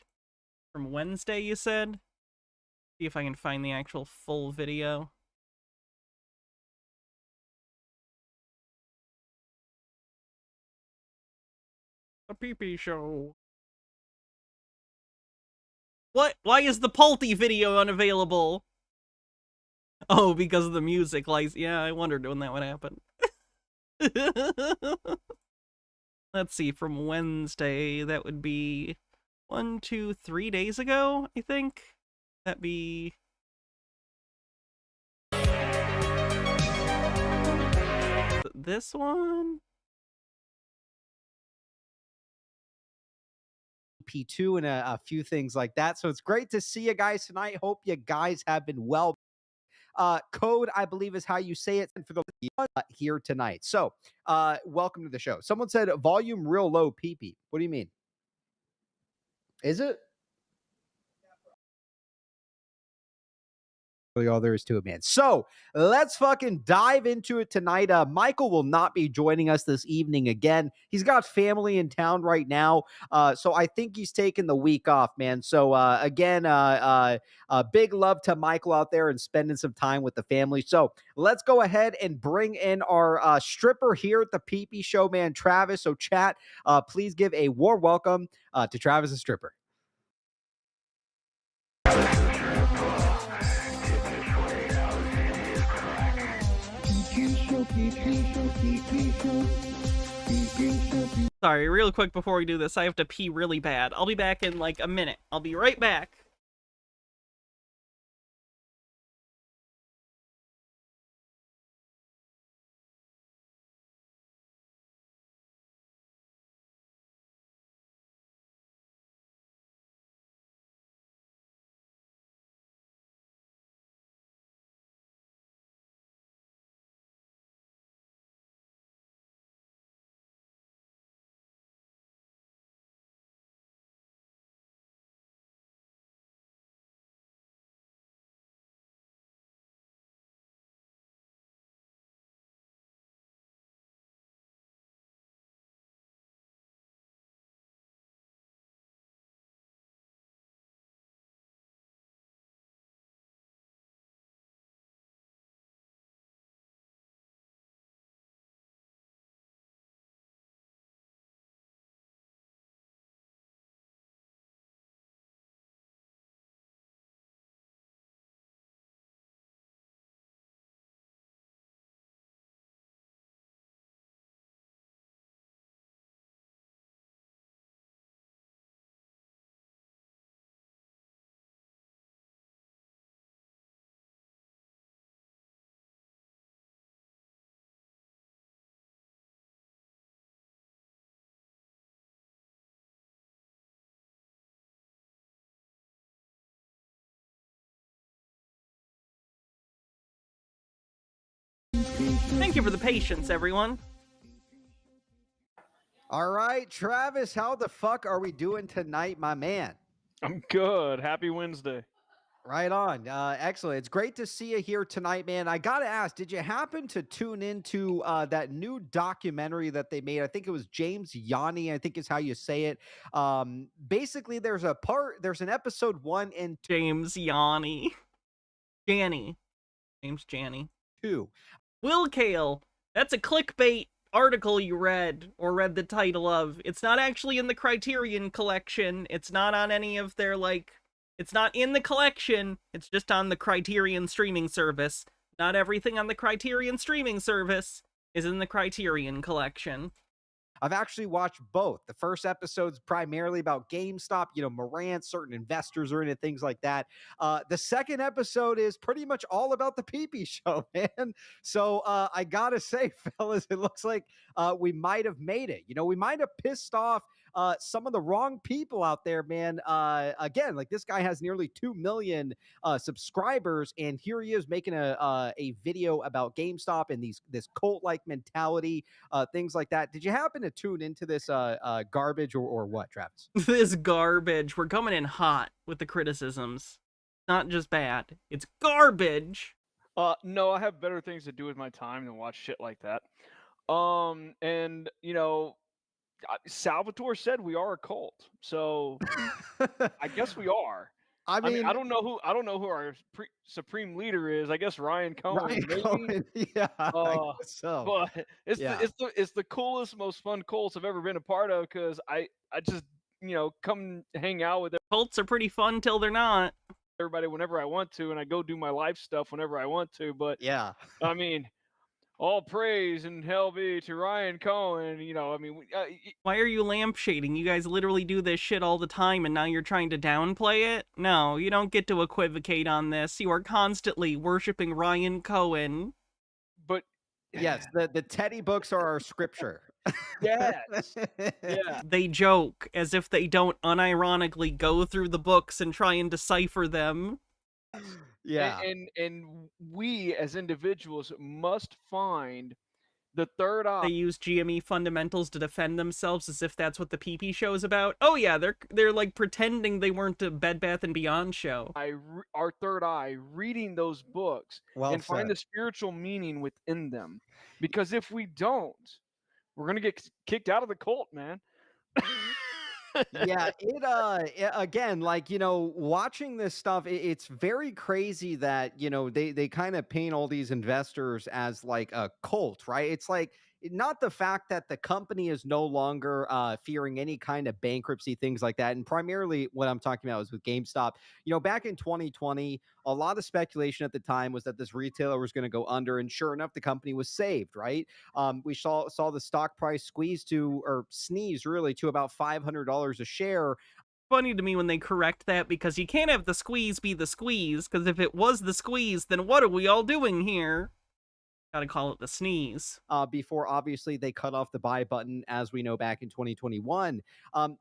From Wednesday, you said? See if I can find the actual full video. A PP show. What? Why is the Pulty video unavailable? Oh, because of the music. Like, yeah, I wondered when that would happen. Let's see, from Wednesday, that would be 1, 2, 3 days ago, I think. That'd be... This one? P2 and a few things like that. So it's great to see you guys tonight. Hope you guys have been well. Code, I believe, is how you say it for the here tonight. So welcome to the show. Someone said volume real low, PP. What do you mean? Is it? All there is to it, man. So let's fucking dive into it tonight. Michael will not be joining us this evening again. He's got family in town right now, so I think he's taking the week off, man. So again, big love to Michael out there and spending some time with the family. So let's go ahead and bring in our stripper here at the PP Show, man, Travis. So chat, please give a warm welcome to Travis the stripper. Sorry, real quick before we do this, I have to pee really bad. I'll be back in like a minute. I'll be right back. Thank you for the patience, everyone. All right, Travis, how the fuck are we doing tonight, my man? I'm good. Happy Wednesday. Right on. Excellent. It's great to see you here tonight, man. I got to ask, did you happen to tune into that new documentary that they made? I think it was James Yanni, I think is how you say it. Basically, there's an episode 1 and James Yanni. James Janny. 2. Will Kale, that's a clickbait article you read, or read the title of. It's not actually in the Criterion collection. It's not on any of their, it's not in the collection. It's just on the Criterion streaming service. Not everything on the Criterion streaming service is in the Criterion collection. I've actually watched both. The first episode's primarily about GameStop, Morant, certain investors are in it, things like that. The second episode is pretty much all about the pee-pee show, man. So I gotta say, fellas, it looks like we might have made it. We might have pissed off some of the wrong people out there, man. Again, like this guy has nearly 2 million subscribers, and here he is making a video about GameStop and this cult-like mentality, things like that. Did you happen to tune into this garbage or what, Travis? This garbage. We're coming in hot with the criticisms. Not just bad. It's garbage. No, I have better things to do with my time than watch shit like that. And Salvatore said we are a cult, so I guess we are. I mean, I don't know who our supreme leader is. I guess Ryan Cohen. Ryan maybe. Cohen, yeah, I guess so. But it's the coolest, most fun cults I've ever been a part of, because I just come hang out with cults are pretty fun till they're not. Everybody whenever I want to, and I go do my life stuff whenever I want to. But yeah, I mean, all praise and hell be to Ryan Cohen. Why are you lampshading? You guys literally do this shit all the time, and now you're trying to downplay it? No, you don't get to equivocate on this. You are constantly worshiping Ryan Cohen. But yes, the Teddy books are our scripture. Yes. Yeah. They joke as if they don't unironically go through the books and try and decipher them. Yeah. And we as individuals must find the third eye. They use GME fundamentals to defend themselves as if that's what the PP show is about. Oh yeah, they're like pretending they weren't a Bed Bath & Beyond show. Our third eye, reading those books and find the spiritual meaning within them. Because if we don't, we're gonna get kicked out of the cult, man. Yeah, again, watching this stuff, it's very crazy that they kind of paint all these investors as like a cult, right? It's like not the fact that the company is no longer fearing any kind of bankruptcy, things like that. And primarily what I'm talking about is with GameStop. Back in 2020, a lot of speculation at the time was that this retailer was going to go under, and sure enough, the company was saved, right? We saw the stock price sneeze to about $500 a share. Funny to me when they correct that, because you can't have the squeeze be the squeeze, because if it was the squeeze, then what are we all doing here? Gotta call it the sneeze. Before, obviously, they cut off the buy button, as we know, back in 2021.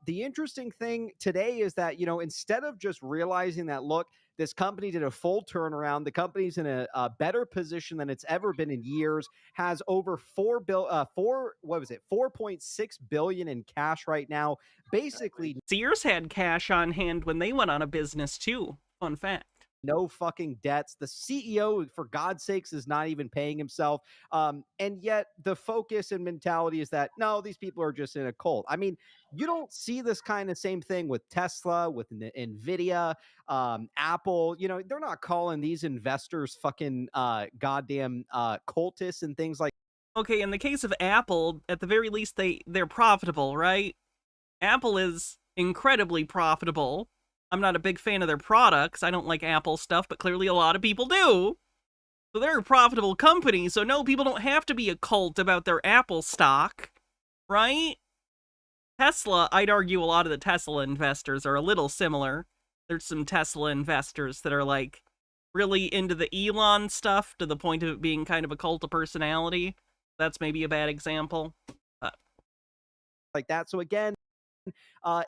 The interesting thing today is that, instead of just realizing that, look, this company did a full turnaround, the company's in a better position than it's ever been in years, has over $4.6 billion in cash right now. Basically, Sears had cash on hand when they went on a business too. Fun fact. No fucking debts. The CEO, for God's sakes, is not even paying himself. And yet the focus and mentality is that, no, these people are just in a cult. I mean, you don't see this kind of same thing with Tesla, with NVIDIA, Apple. They're not calling these investors fucking goddamn cultists and things like. Okay, in the case of Apple, at the very least, they're profitable, right? Apple is incredibly profitable. I'm not a big fan of their products. I don't like Apple stuff, but clearly a lot of people do. So they're a profitable company, so no, people don't have to be a cult about their Apple stock, right? Tesla, I'd argue a lot of the Tesla investors are a little similar. There's some Tesla investors that are like really into the Elon stuff to the point of it being kind of a cult of personality. That's maybe a bad example. Like that. So again,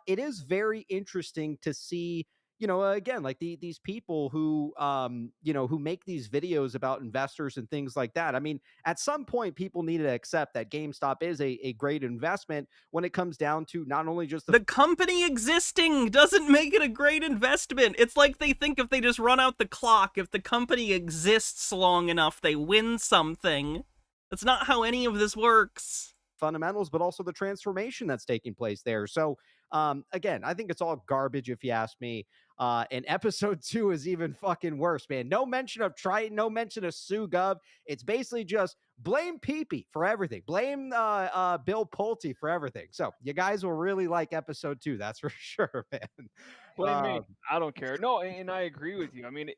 it is very interesting to see, again, like these people who, who make these videos about investors and things like that. I mean, at some point, people need to accept that GameStop is a great investment when it comes down to not only just the company existing doesn't make it a great investment. It's like they think if they just run out the clock, if the company exists long enough, they win something. That's not how any of this works. Fundamentals, but also the transformation that's taking place there. So again, I think it's all garbage if you ask me. And episode 2 is even fucking worse, man. No mention of Triton, no mention of Sue Gov. It's basically just blame Pee-Pee for everything. Blame Bill Pulte for everything. So you guys will really like episode 2, that's for sure, man. Blame me. I don't care. No, and I agree with you. I mean,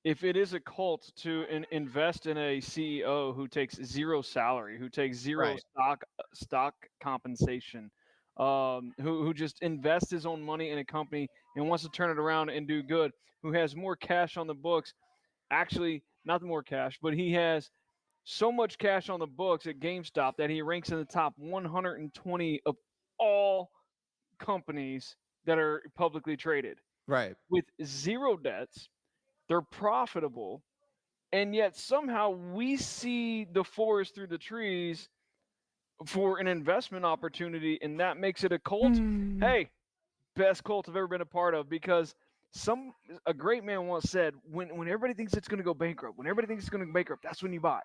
if it is a cult to invest in a CEO who takes zero salary, who takes zero stock compensation, who just invests his own money in a company and wants to turn it around and do good, who has more cash on the books, actually not more cash, but he has so much cash on the books at GameStop that he ranks in the top 120 of all companies that are publicly traded. Right. With zero debts, they're profitable, and yet somehow we see the forest through the trees for an investment opportunity, and that makes it a cult. Hey, best cult I've ever been a part of, because a great man once said, when everybody thinks it's going to go bankrupt, when everybody thinks it's going to go bankrupt, that's when you buy.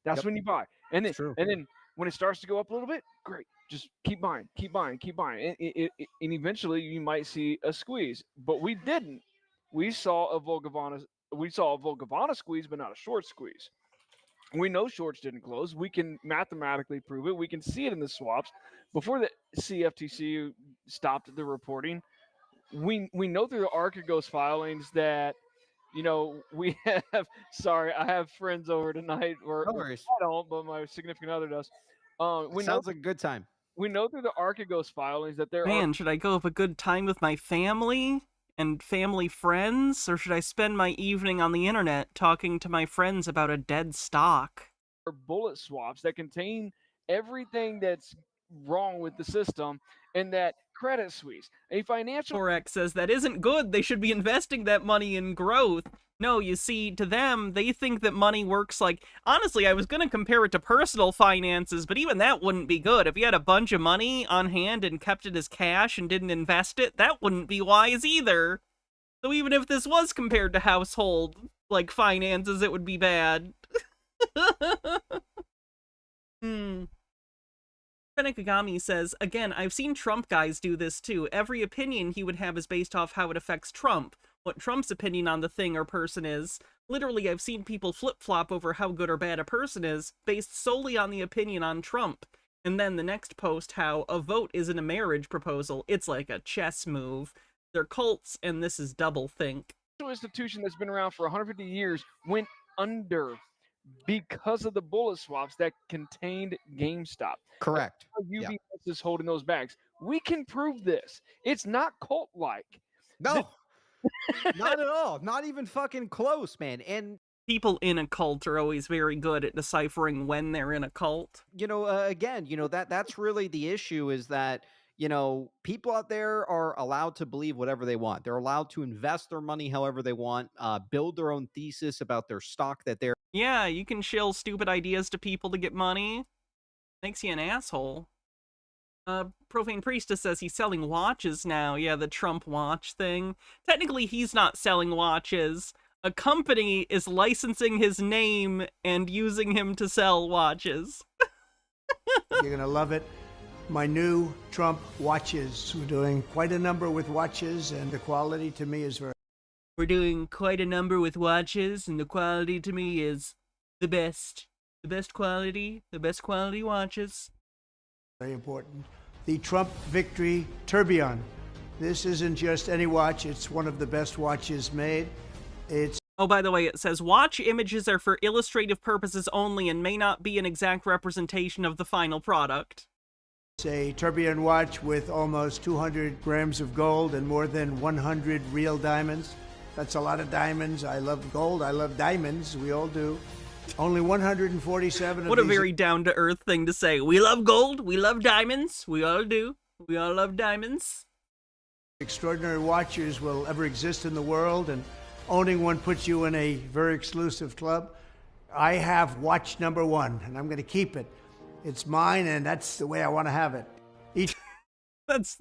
That's when you buy. And then when it starts to go up a little bit, great, just keep buying. And eventually you might see a squeeze, but we didn't. We saw a Volgavana squeeze, but not a short squeeze. We know shorts didn't close. We can mathematically prove it. We can see it in the swaps. Before the CFTC stopped the reporting, we know through the Archegos filings that, we have. Sorry, I have friends over tonight. Or no worries. I don't, but my significant other does. Sounds like a good time. We know through the Archegos filings that there Man, should I go have a good time with my family and family friends, or should I spend my evening on the internet talking to my friends about a dead stock? are bullet swaps that contain everything that's wrong with the system, and that Credit Suisse, a financial Forex says that isn't good. They should be investing that money in growth. No, you see, to them, they think that money works like... Honestly, I was going to compare it to personal finances, but even that wouldn't be good. If you had a bunch of money on hand and kept it as cash and didn't invest it, that wouldn't be wise either. So even if this was compared to household, like, finances, it would be bad. Macroeconomics says, again, I've seen Trump guys do this too. Every opinion he would have is based off how it affects Trump, what Trump's opinion on the thing or person is. Literally, I've seen people flip-flop over how good or bad a person is, based solely on the opinion on Trump. And then the next post, how a vote isn't a marriage proposal, it's like a chess move. They're cults, and this is doublethink. institution that's been around for 150 years went under because of the bullet swaps that contained GameStop. Correct. UBS is holding those bags. We can prove this. It's not cult-like. No, not at all. Not even fucking close, man. And people in a cult are always very good at deciphering when they're in a cult. Again, that's really the issue, is that, people out there are allowed to believe whatever they want. They're allowed to invest their money however they want, build their own thesis about their stock that they're... Yeah, you can shill stupid ideas to people to get money. Makes you an asshole. Profane Priestess says he's selling watches now. Yeah, the Trump watch thing. Technically, he's not selling watches. A company is licensing his name and using him to sell watches. You're going to love it. My new Trump watches. We're doing quite a number with watches, and the quality to me is very... We're doing quite a number with watches, and the quality to me is the best. The best quality watches. Very important. The Trump Victory Tourbillon. This isn't just any watch. It's one of the best watches made. It's... Oh, by the way, it says, watch images are for illustrative purposes only and may not be an exact representation of the final product. It's a tourbillon watch with almost 200 grams of gold and more than 100 real diamonds. That's a lot of diamonds. I love gold. I love diamonds. We all do. Only 147 of What a very down-to-earth thing to say. We love gold. We love diamonds. We all do. We all love diamonds. extraordinary watches will ever exist in the world, and owning one puts you in a very exclusive club. I have watch number one, and I'm going to keep it. It's mine, and that's the way I want to have it. That's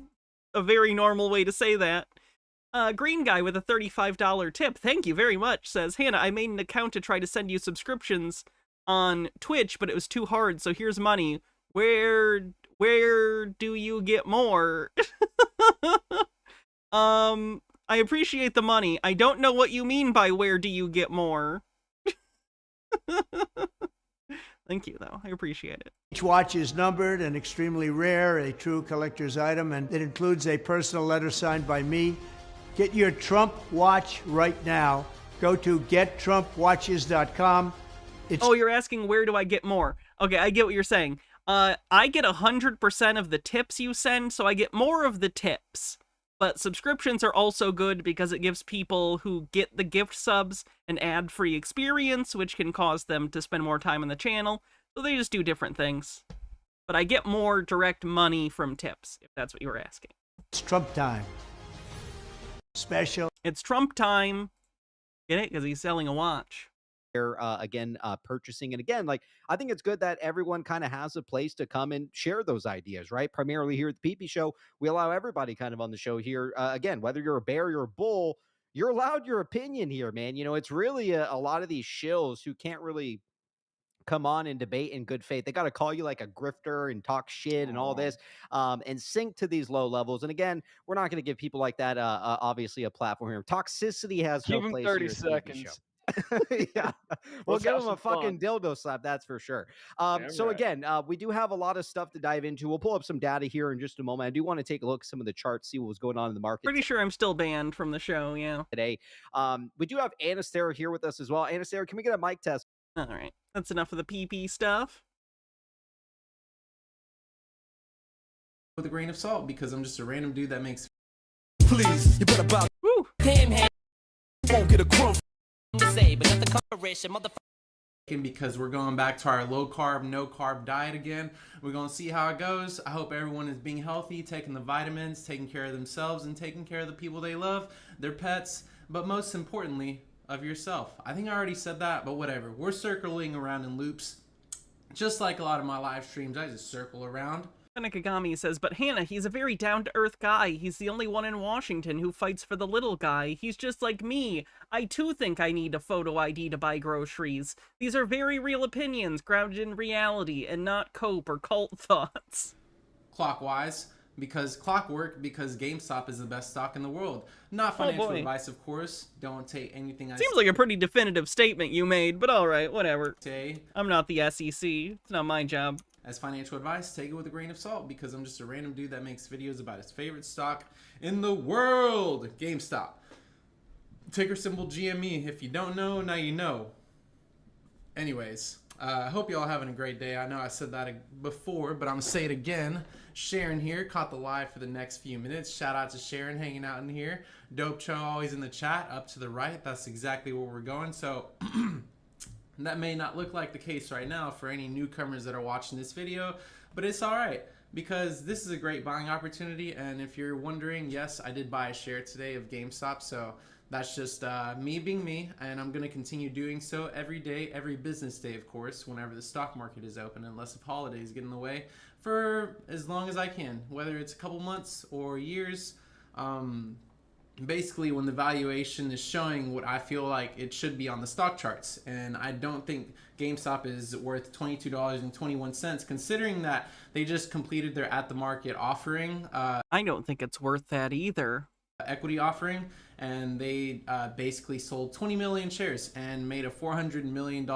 a very normal way to say that. Green Guy with a $35 tip, thank you very much, says, Hannah, I made an account to try to send you subscriptions on Twitch, but it was too hard, so here's money. Where do you get more? I appreciate the money. I don't know what you mean by where do you get more. Thank you, though. I appreciate it. Each watch is numbered and extremely rare, a true collector's item, and it includes a personal letter signed by me. Get your Trump watch right now. Go to gettrumpwatches.com. Oh, you're asking where do I get more? Okay, I get what you're saying. I get 100% of the tips you send, so I get more of the tips. But subscriptions are also good because it gives people who get the gift subs an ad-free experience, which can cause them to spend more time on the channel. So they just do different things. But I get more direct money from tips, if that's what you were asking. It's Trump time. Special. It's Trump time. Get it? Because he's selling a watch. Purchasing. And again, like, I think it's good that everyone kind of has a place to come and share those ideas, right? Primarily here at the PP Show, we allow everybody kind of on the show here. Again, whether you're a bear, you're a bull, you're allowed your opinion here, man. You know, it's really a lot of these shills who can't really come on and debate in good faith. They got to call you like a grifter and talk shit and all this, and sink to these low levels. And again, we're not going to give people like that, obviously, a platform here. Toxicity has Give no him place 30 here at the PP seconds. Show. Yeah, we'll Let's give have him a some fun. fucking dildo slap, that's for sure. So right. again, we do have a lot of stuff to dive into. We'll pull up some data here in just a moment. I do want to take a look at some of the charts, see what was going on in the market Pretty sure I'm still banned from the show, yeah. today. We do have Anastasia here with us as well. Anastasia, can we get a mic test? All right, that's enough of the PP stuff. With a grain of salt, because I'm just a random dude that makes. Please, you better bow. Woo. Damn, you won't get a crumb to say, but not the corporation, motherfucker. Because we're going back to our low carb, no carb diet again. We're going to see how it goes. I hope everyone is being healthy, taking the vitamins, taking care of themselves, and taking care of the people they love, their pets, but most importantly, of yourself. I think I already said that, but whatever. We're circling around in loops. Just like a lot of my live streams, I just circle around. Nakagami says, but Hannah, he's a very down-to-earth guy. He's the only one in Washington who fights for the little guy. He's just like me. I too think I need a photo ID to buy groceries. These are very real opinions, grounded in reality, and not cope or cult thoughts. Clockwise, because clockwork, because GameStop is the best stock in the world. Not financial advice, of course. Don't take anything I Seems like a pretty definitive statement you made, but alright, whatever. say. I'm not the SEC. It's not my job. As financial advice, take it with a grain of salt, because I'm just a random dude that makes videos about his favorite stock in the world, GameStop. Ticker symbol GME. If you don't know, now you know. Anyways, I hope you all having a great day. I know I said that before, but I'm gonna say it again. Sharon here, caught the live for the next few minutes. Shout out to Sharon hanging out in here. Dope Cho always in the chat, up to the right. That's exactly where we're going. So that may not look like the case right now for any newcomers that are watching this video, but it's all right, because this is a great buying opportunity. And if you're wondering, yes, I did buy a share today of GameStop, so that's just me being me, and I'm going to continue doing so every day, every business day, of course, whenever the stock market is open, unless if holidays get in the way, for as long as I can, whether it's a couple months or years. Basically, when the valuation is showing what I feel like it should be on the stock charts. And I don't think GameStop is worth $22.21, considering that they just completed their at-the-market offering. I don't think it's worth that either. Equity offering, and they basically sold 20 million shares and made a $400 million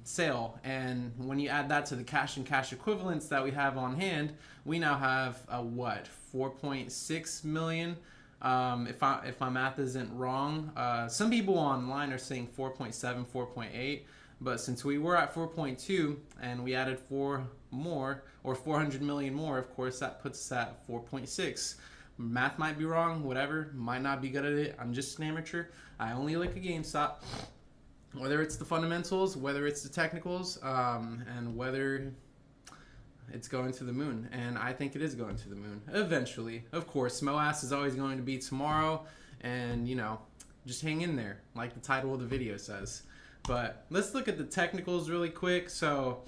sale. And when you add that to the cash and cash equivalents that we have on hand, we now have a 4.6 million. If my math isn't wrong, some people online are saying 4.7, 4.8, but since we were at 4.2 and we added 4 more, or 400 million more, of course that puts us at 4.6. Math might be wrong, whatever, might not be good at it. I'm just an amateur. I only look at GameStop, whether it's the fundamentals, whether it's the technicals, and whether it's going to the moon, and I think it is going to the moon eventually. Of course, MOASS is always going to be tomorrow, and you know, just hang in there, like the title of the video says. But let's look at the technicals really quick. So,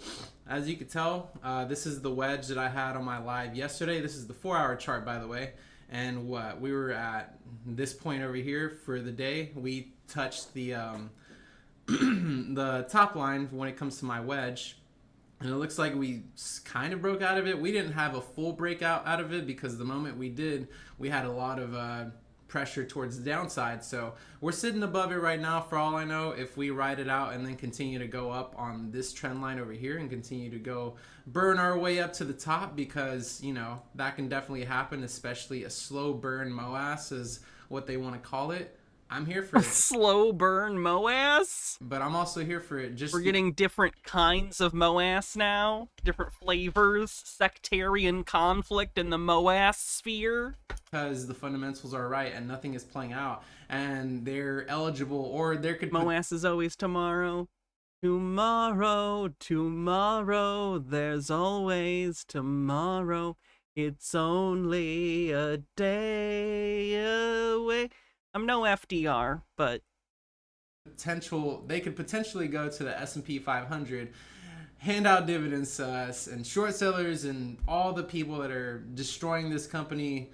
as you can tell, this is the wedge that I had on my live yesterday. This is the 4-hour chart, by the way. And what we were at this point over here for the day, we touched the the top line when it comes to my wedge. And it looks like we kind of broke out of it. We didn't have a full breakout out of it because the moment we did, we had a lot of pressure towards the downside. So we're sitting above it right now for all I know. If we ride it out and then continue to go up on this trend line over here and continue to go burn our way up to the top, because, you know, that can definitely happen, especially a slow burn MOASS is what they want to call it. I'm here for it. Slow burn MOASS? But I'm also here for it. Just we're getting different kinds of MOASS now, different flavors, sectarian conflict in the MOASS sphere. Because the fundamentals are right and nothing is playing out, and they're eligible, or there could MOASS is always tomorrow. Tomorrow, tomorrow, there's always tomorrow. It's only a day away. I'm no FDR, but they could potentially go to the S&P 500, hand out dividends to us, and short sellers and all the people that are destroying this company,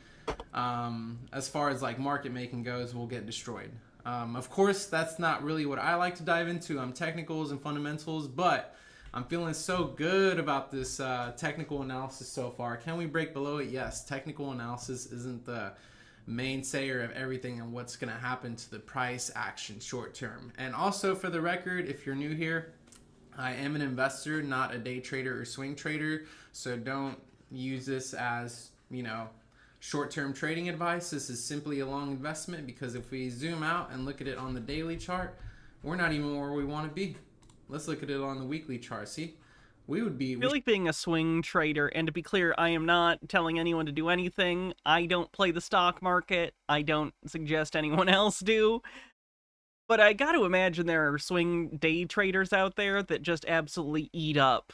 as far as like market making goes, will get destroyed. Of course, that's not really what I like to dive into. I'm technicals and fundamentals, but I'm feeling so good about this technical analysis so far. Can we break below it? Yes. Technical analysis isn't the mainstayer of everything and what's going to happen to the price action short term. And also, for the record, if you're new here, I am an investor, not a day trader or swing trader. So don't use this as, you know, short-term trading advice. This is simply a long investment, because if we zoom out and look at it on the daily chart, we're not even where we want to be. Let's look at it on the weekly chart. See, we would be... I feel like being a swing trader, and to be clear, I am not telling anyone to do anything. I don't play the stock market. I don't suggest anyone else do. But I got to imagine there are swing day traders out there that just absolutely eat up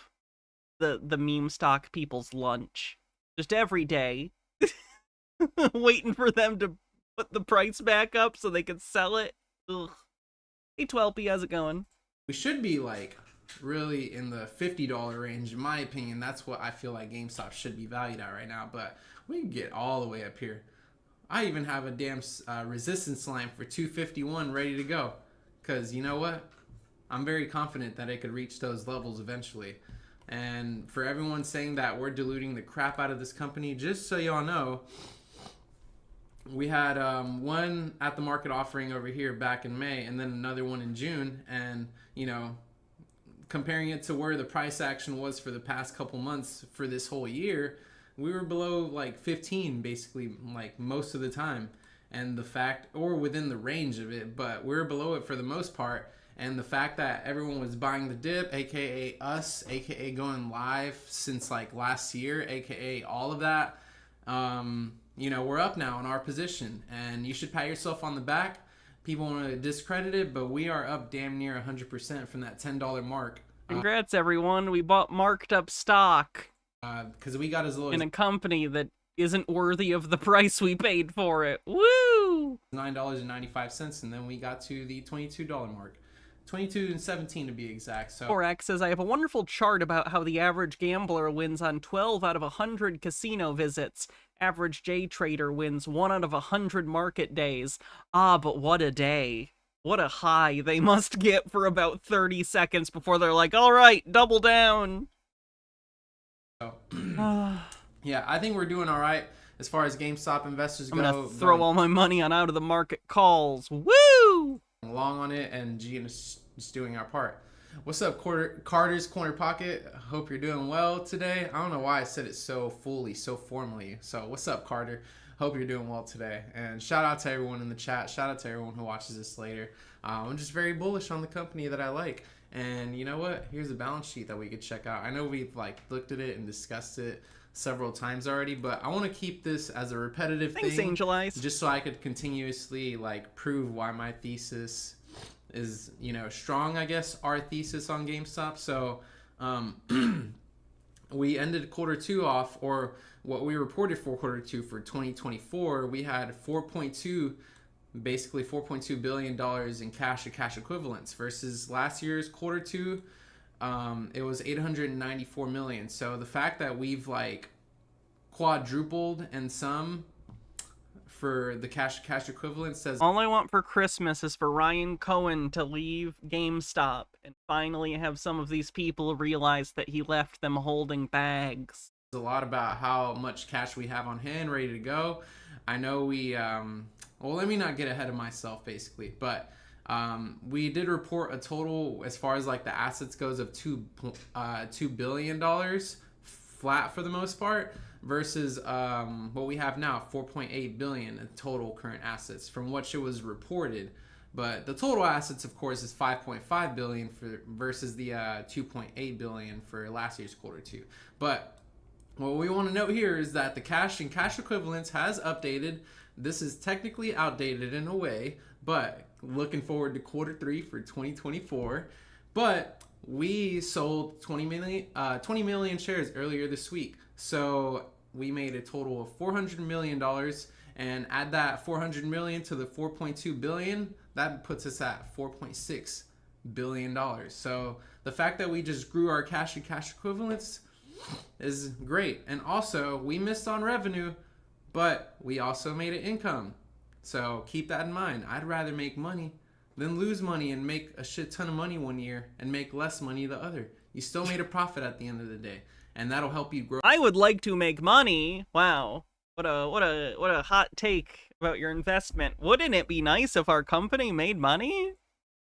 the meme stock people's lunch. Just every day. Waiting for them to put the price back up so they can sell it. Ugh. Hey, 12p, how's it going? We should be like really in the $50 range, in my opinion. That's what I feel like GameStop should be valued at right now, but we can get all the way up here. I even have a damn resistance line for 251 ready to go, because you know what? I'm very confident that it could reach those levels eventually. And for everyone saying that we're diluting the crap out of this company, just so y'all know, we had one at the market offering over here back in May, and then another one in June. And, you know, comparing it to where the price action was for the past couple months for this whole year, we were below like 15 basically, like most of the time. And the fact, or within the range of it, but we're below it for the most part. And the fact that everyone was buying the dip, aka us, aka going live since like last year, aka all of that, you know, we're up now in our position, and you should pat yourself on the back. People want to discredit it, but we are up damn near 100% from that $10 mark. Congrats, everyone. We bought marked up stock. Because we got as low as in a company that isn't worthy of the price we paid for it. Woo! $9.95, and then we got to the $22 mark. 22.17 to be exact. So Forex says, I have a wonderful chart about how the average gambler wins on 12 out of 100 casino visits. Average J trader wins 1 out of 100 market days. Ah, but what a day. What a high they must get for about 30 seconds before they're like, all right, double down. Yeah, I think we're doing all right as far as GameStop investors go. I'm gonna throw all my money on out of the market calls. Woo! Along on it, and G is just doing our part. What's up, Carter's Corner Pocket? Hope you're doing well today. I don't know why I said it so fully, so formally. So what's up, Carter? Hope you're doing well today. And shout out to everyone in the chat. Shout out to everyone who watches this later. I'm just very bullish on the company that I like. And you know what? Here's a balance sheet that we could check out. I know we've like looked at it and discussed it several times already, but I want to keep this as a repetitive thing, Angel Eyes, just so I could continuously like prove why my thesis is, you know, strong, I guess, our thesis on GameStop. So we ended quarter two off, or what we reported for quarter two for 2024, we had basically $4.2 billion in cash and cash equivalents versus last year's quarter two, it was 894 million. So the fact that we've like quadrupled and some for the cash equivalent says all I want for Christmas is for Ryan Cohen to leave GameStop and finally have some of these people realize that he left them holding bags. a lot about how much cash we have on hand ready to go. I know we well, let me not get ahead of myself basically, but we did report a total as far as like the assets goes of $2 billion flat for the most part versus what we have now, 4.8 billion in total current assets from what it was reported. But the total assets, of course, is 5.5 billion versus the 2.8 billion for last year's quarter two. But what we want to note here is that the cash and cash equivalents has updated. This is technically outdated in a way, but looking forward to quarter three for 2024. But we sold 20 million shares earlier this week. So we made a total of $400 million, and add that 400 million to the 4.2 billion, that puts us at $4.6 billion. So the fact that we just grew our cash and cash equivalents is great. And also, we missed on revenue, but we also made an income. So keep that in mind. I'd rather make money than lose money and make a shit ton of money one year and make less money the other. You still made a profit at the end of the day, and that'll help you grow. I would like to make money. Wow. What a hot take about your investment. Wouldn't it be nice if our company made money?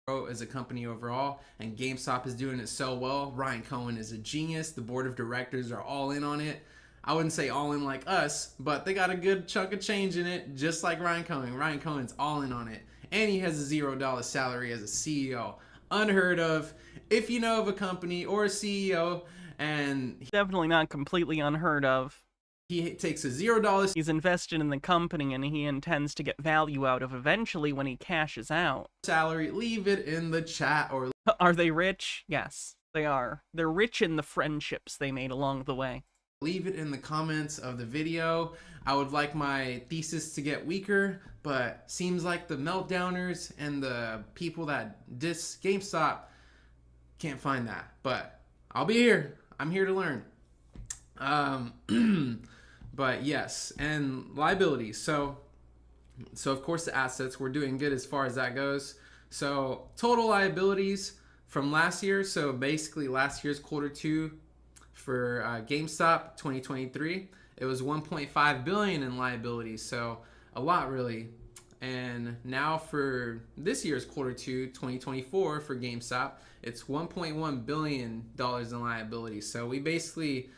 As a company overall, and GameStop is doing it so well. Ryan Cohen is a genius. The board of directors are all in on it. I wouldn't say all in like us, but they got a good chunk of change in it, just like Ryan Cohen. Ryan Cohen's all in on it. And he has a $0 salary as a CEO. Unheard of. If you know of a company or a CEO, and definitely not completely unheard of. He takes a $0. He's invested in the company and he intends to get value out of eventually when he cashes out. Salary, leave it in the chat. Or are they rich? Yes, they are. They're rich in the friendships they made along the way. Leave it in the comments of the video. I would like my thesis to get weaker, but seems like the Meltdowners and the people that diss GameStop can't find that. But I'll be here. I'm here to learn. But yes, and liabilities. So of course the assets, we're doing good as far as that goes. So total liabilities from last year. So basically last year's quarter two for GameStop 2023, it was 1.5 billion in liabilities. So a lot really. And now for this year's quarter two 2024 for GameStop, it's $1.1 billion in liabilities. So we basically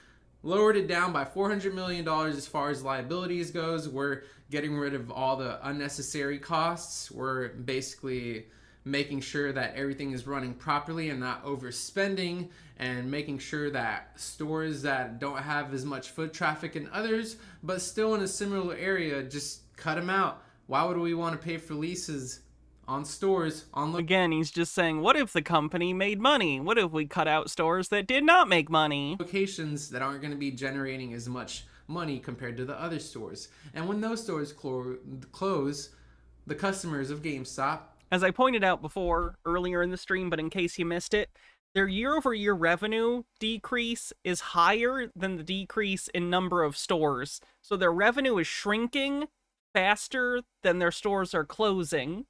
lowered it down by $400 million as far as liabilities goes. We're getting rid of all the unnecessary costs. We're basically making sure that everything is running properly and not overspending, and making sure that stores that don't have as much foot traffic in others, but still in a similar area, just cut them out. Why would we want to pay for leases on stores? Again, he's just saying, what if the company made money? What if we cut out stores that did not make money? Locations that aren't going to be generating as much money compared to the other stores. And when those stores close, the customers of GameStop... As I pointed out before, earlier in the stream, but in case you missed it, their year-over-year revenue decrease is higher than the decrease in number of stores. So their revenue is shrinking faster than their stores are closing.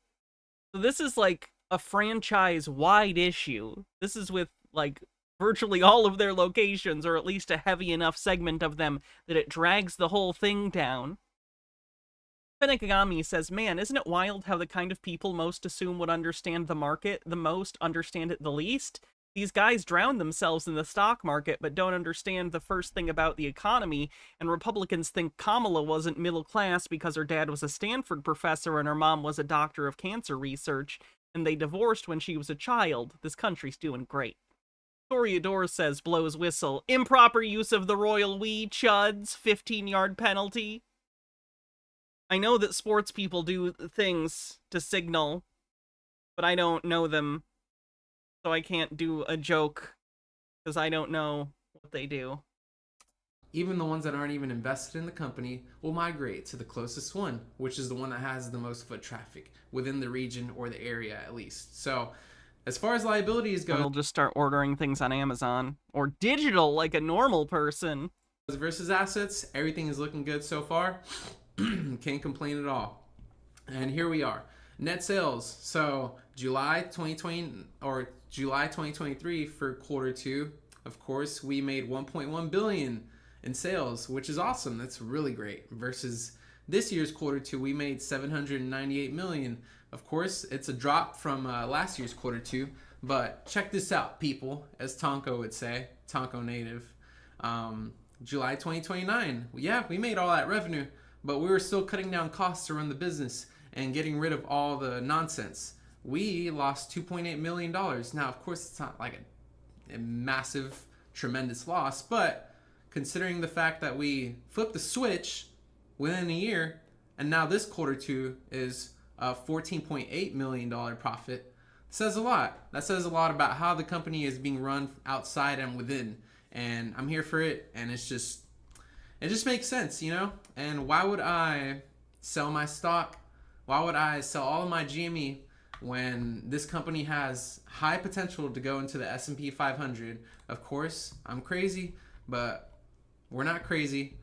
So this is like a franchise-wide issue. This is with like virtually all of their locations, or at least a heavy enough segment of them that it drags the whole thing down. Benekagami says, man, isn't it wild how the kind of people most assume would understand the market the most understand it the least? These guys drown themselves in the stock market but don't understand the first thing about the economy, and Republicans think Kamala wasn't middle class because her dad was a Stanford professor and her mom was a doctor of cancer research, and they divorced when she was a child. This country's doing great. Toreador says, blows whistle, improper use of the royal we, chuds, 15-yard penalty. I know that sports people do things to signal, but I don't know them, so I can't do a joke, because I don't know what they do. Even the ones that aren't even invested in the company will migrate to the closest one, which is the one that has the most foot traffic within the region or the area at least. So as far as liabilities go, And they'll just start ordering things on Amazon or digital like a normal person. versus assets, everything is looking good so far. Can't complain at all. And here we are. Net sales. So July 2020 or July 2023 for quarter two, of course, we made 1.1 billion in sales, which is awesome. That's really great. Versus this year's quarter two, we made 798 million. Of course, it's a drop from last year's quarter two, but check this out, people, as Tonko would say, Tonko native. July 2029, yeah, we made all that revenue, but we were still cutting down costs to run the business and getting rid of all the nonsense. We lost $2.8 million. Now, of course, it's not like a massive, tremendous loss, but considering the fact that we flipped the switch within a year, and now this quarter two is a $14.8 million profit, says a lot. That says a lot about how the company is being run outside and within. And I'm here for it, and it just makes sense, you know? And why would I sell my stock? Why would I sell all of my GME when this company has high potential to go into the S&P 500? Of course, I'm crazy, but we're not crazy.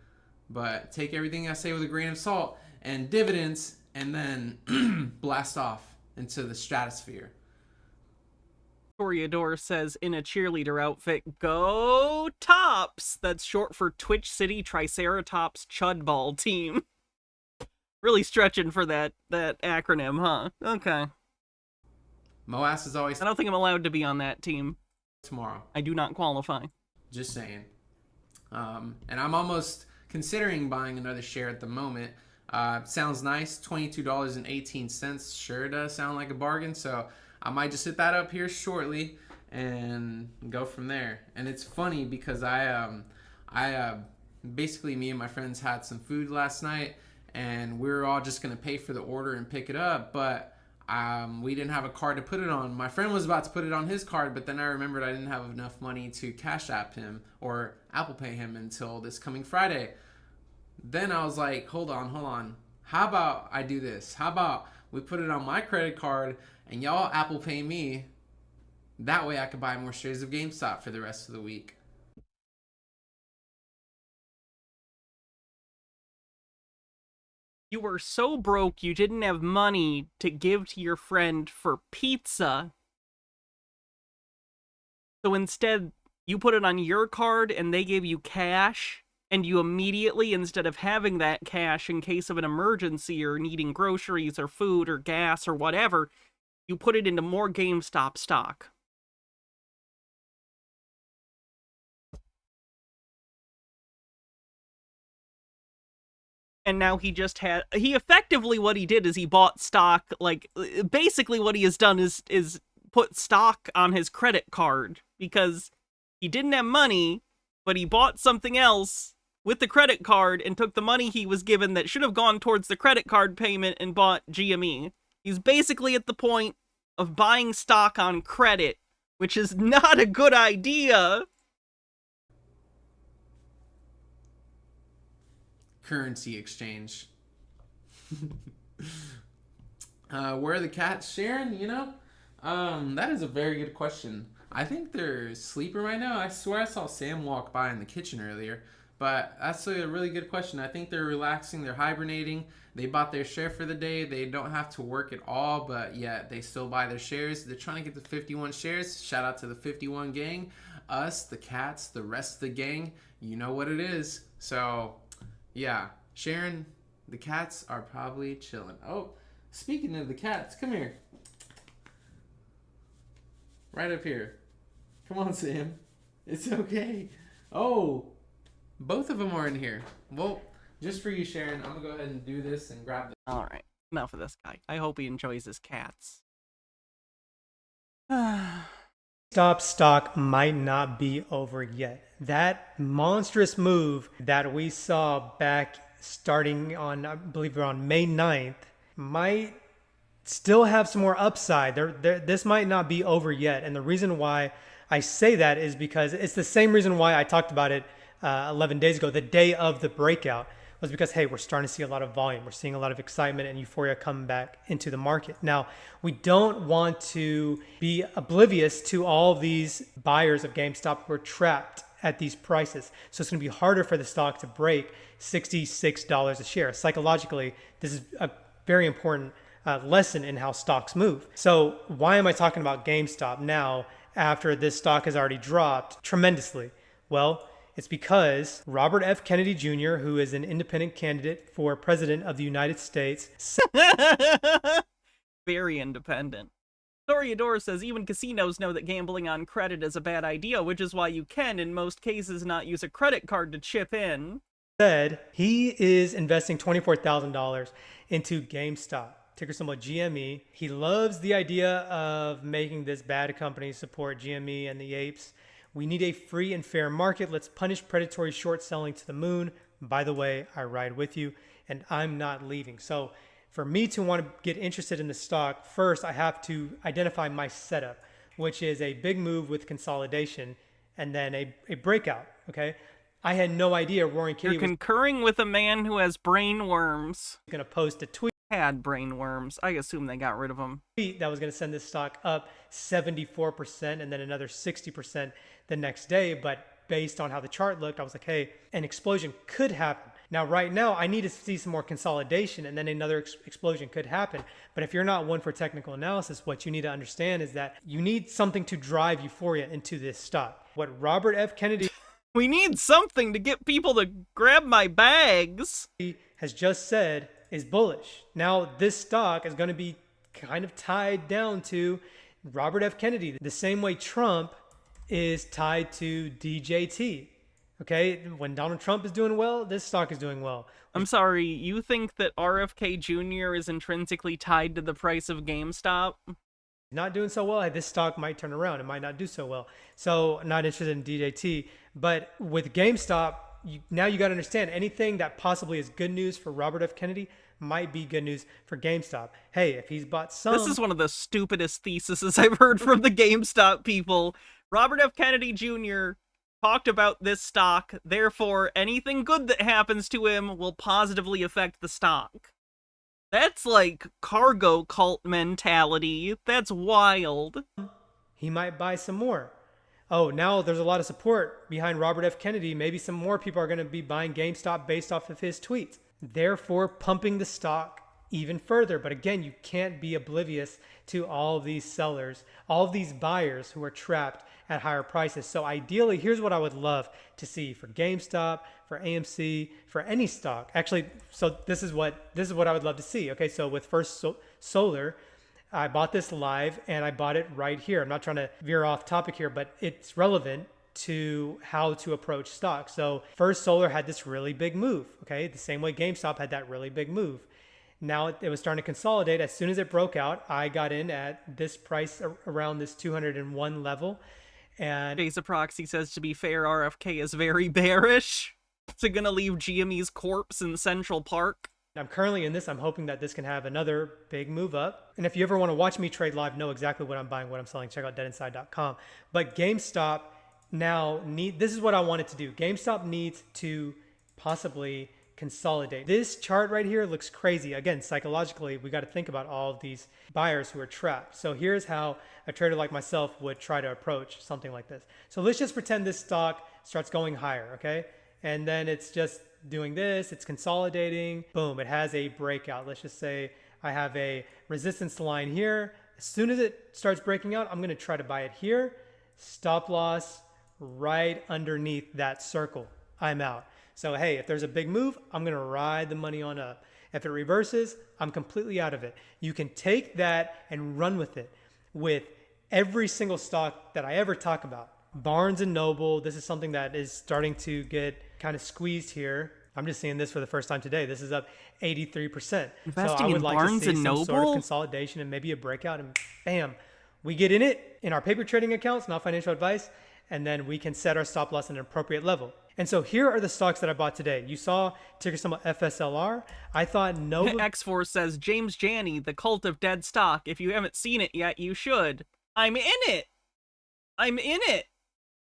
But take everything I say with a grain of salt and dividends, and then blast off into the stratosphere. Toreador says, in a cheerleader outfit, go Tops! That's short for Twitch City Triceratops Chudball Team. Really stretching for that acronym, huh? Okay. MOASS is always... I don't think I'm allowed to be on that team. Tomorrow. I do not qualify. Just saying. And I'm almost considering buying another share at the moment. Sounds nice, $22.18. Sure does sound like a bargain, so I might just hit that up here shortly and go from there. And it's funny because I basically, me and my friends had some food last night, and we were all just gonna pay for the order and pick it up, but we didn't have a card to put it on. My friend was about to put it on his card, but then I remembered I didn't have enough money to Cash App him or Apple Pay him until this coming Friday. Then I was like, hold on. How about I do this? How about we put it on my credit card and y'all Apple Pay me? That way I could buy more shares of GameStop for the rest of the week. You were so broke you didn't have money to give to your friend for pizza. So instead, you put it on your card and they gave you cash, and you immediately, instead of having that cash in case of an emergency or needing groceries or food or gas or whatever, you put it into more GameStop stock. And now he effectively, what he did is he bought stock, like, basically what he has done is put stock on his credit card, because he didn't have money, but he bought something else with the credit card and took the money he was given that should have gone towards the credit card payment and bought GME. He's basically at the point of buying stock on credit, which is not a good idea. Currency exchange. Where are the cats, Sharon? You know? That is a very good question. I think they're sleeping right now. I swear I saw Sam walk by in the kitchen earlier. But that's a really good question. I think they're relaxing, they're hibernating. They bought their share for the day. They don't have to work at all, but yet they still buy their shares. They're trying to get the 51 shares. Shout out to the 51 gang. Us, the cats, the rest of the gang. You know what it is. So, yeah. Sharon, the cats are probably chilling. Oh, speaking of the cats, come here. Right up here. Come on, Sam. It's okay. Oh, both of them are in here. Well, just for you, Sharon, I'm going to go ahead and do this and grab the... All right. Enough of this guy. I hope he enjoys his cats. Stop stock might not be over yet. That monstrous move that we saw back starting on, I believe around May 9th, might still have some more upside. This might not be over yet. And the reason why I say that is because it's the same reason why I talked about it 11 days ago, the day of the breakout, was because, hey, we're starting to see a lot of volume. We're seeing a lot of excitement and euphoria come back into the market. Now, we don't want to be oblivious to all of these buyers of GameStop who are trapped at these prices. So it's going to be harder for the stock to break $66 a share. Psychologically, this is a very important lesson in how stocks move. So why am I talking about GameStop now after this stock has already dropped tremendously? Well, it's because Robert F. Kennedy Jr., who is an independent candidate for president of the United States. Very independent. Doriador says even casinos know that gambling on credit is a bad idea, which is why you can, in most cases, not use a credit card to chip in. Said he is investing $24,000 into GameStop, ticker symbol GME. He loves the idea of making this bad company support GME and the apes. We need a free and fair market. Let's punish predatory short selling to the moon. By the way, I ride with you and I'm not leaving. So for me to want to get interested in the stock, first I have to identify my setup, which is a big move with consolidation and then a breakout, okay? I had no idea Roaring Kitty You're concurring with a man who has brain worms. Going to post a tweet. Had brain worms. I assume they got rid of them. That was going to send this stock up 74% and then another 60% the next day. But based on how the chart looked, I was like, hey, an explosion could happen. Now, right now, I need to see some more consolidation and then another explosion could happen. But if you're not one for technical analysis, what you need to understand is that you need something to drive euphoria into this stock. What Robert F. Kennedy... We need something to get people to grab my bags. He has just said is bullish. Now, this stock is going to be kind of tied down to Robert F. Kennedy, the same way Trump is tied to DJT. Okay, when Donald Trump is doing well, this stock is doing well. I'm sorry, you think that RFK Jr. is intrinsically tied to the price of GameStop? Not doing so well, this stock might turn around. It might not do so well. So, not interested in DJT. But with GameStop, now you got to understand anything that possibly is good news for Robert F. Kennedy might be good news for GameStop. Hey, if he's bought some... This is one of the stupidest theses I've heard from the GameStop people. Robert F. Kennedy Jr. talked about this stock, therefore anything good that happens to him will positively affect the stock. That's like cargo cult mentality. That's wild. He might buy some more. Oh, now there's a lot of support behind Robert F. Kennedy. Maybe some more people are going to be buying GameStop based off of his tweets, therefore pumping the stock even further. But again, you can't be oblivious to all of these sellers, all of these buyers who are trapped at higher prices. So ideally, here's what I would love to see for GameStop, for AMC, for any stock. Actually, so this is what I would love to see. Okay, so with First Solar, I bought this live and I bought it right here. I'm not trying to veer off topic here, but it's relevant to how to approach stock. So First Solar had this really big move, okay? The same way GameStop had that really big move. Now it was starting to consolidate. As soon as it broke out, I got in at this price around this 201 level. And Jason Proxy says, to be fair, RFK is very bearish. Is it gonna leave GME's corpse in Central Park? I'm currently in this. I'm hoping that this can have another big move up. And if you ever want to watch me trade live, know exactly what I'm buying, what I'm selling, check out deadinside.com. But GameStop now this is what I wanted to do. GameStop needs to possibly consolidate. This chart right here looks crazy. Again, psychologically, we got to think about all of these buyers who are trapped. So here's how a trader like myself would try to approach something like this. So let's just pretend this stock starts going higher, okay? And then it's just doing this, it's consolidating, boom, it has a breakout. Let's just say I have a resistance line here. As soon as it starts breaking out, I'm going to try to buy it here. Stop loss right underneath that circle. I'm out. So, hey, if there's a big move, I'm going to ride the money on up. If it reverses, I'm completely out of it. You can take that and run with it with every single stock that I ever talk about. Barnes & Noble, this is something that is starting to get kind of squeezed here. I'm just seeing this for the first time today. This is up 83%. Investing so I would in like Barnes to see & some sort of Noble? consolidation and maybe a breakout, and bam, we get in it in our paper trading accounts, not financial advice, and then we can set our stop loss at an appropriate level. And so here are the stocks that I bought today. You saw ticker symbol FSLR. I thought Nova... X4 says, James Janney, The Cult of Dead Stock. If you haven't seen it yet, you should. I'm in it. I'm in it.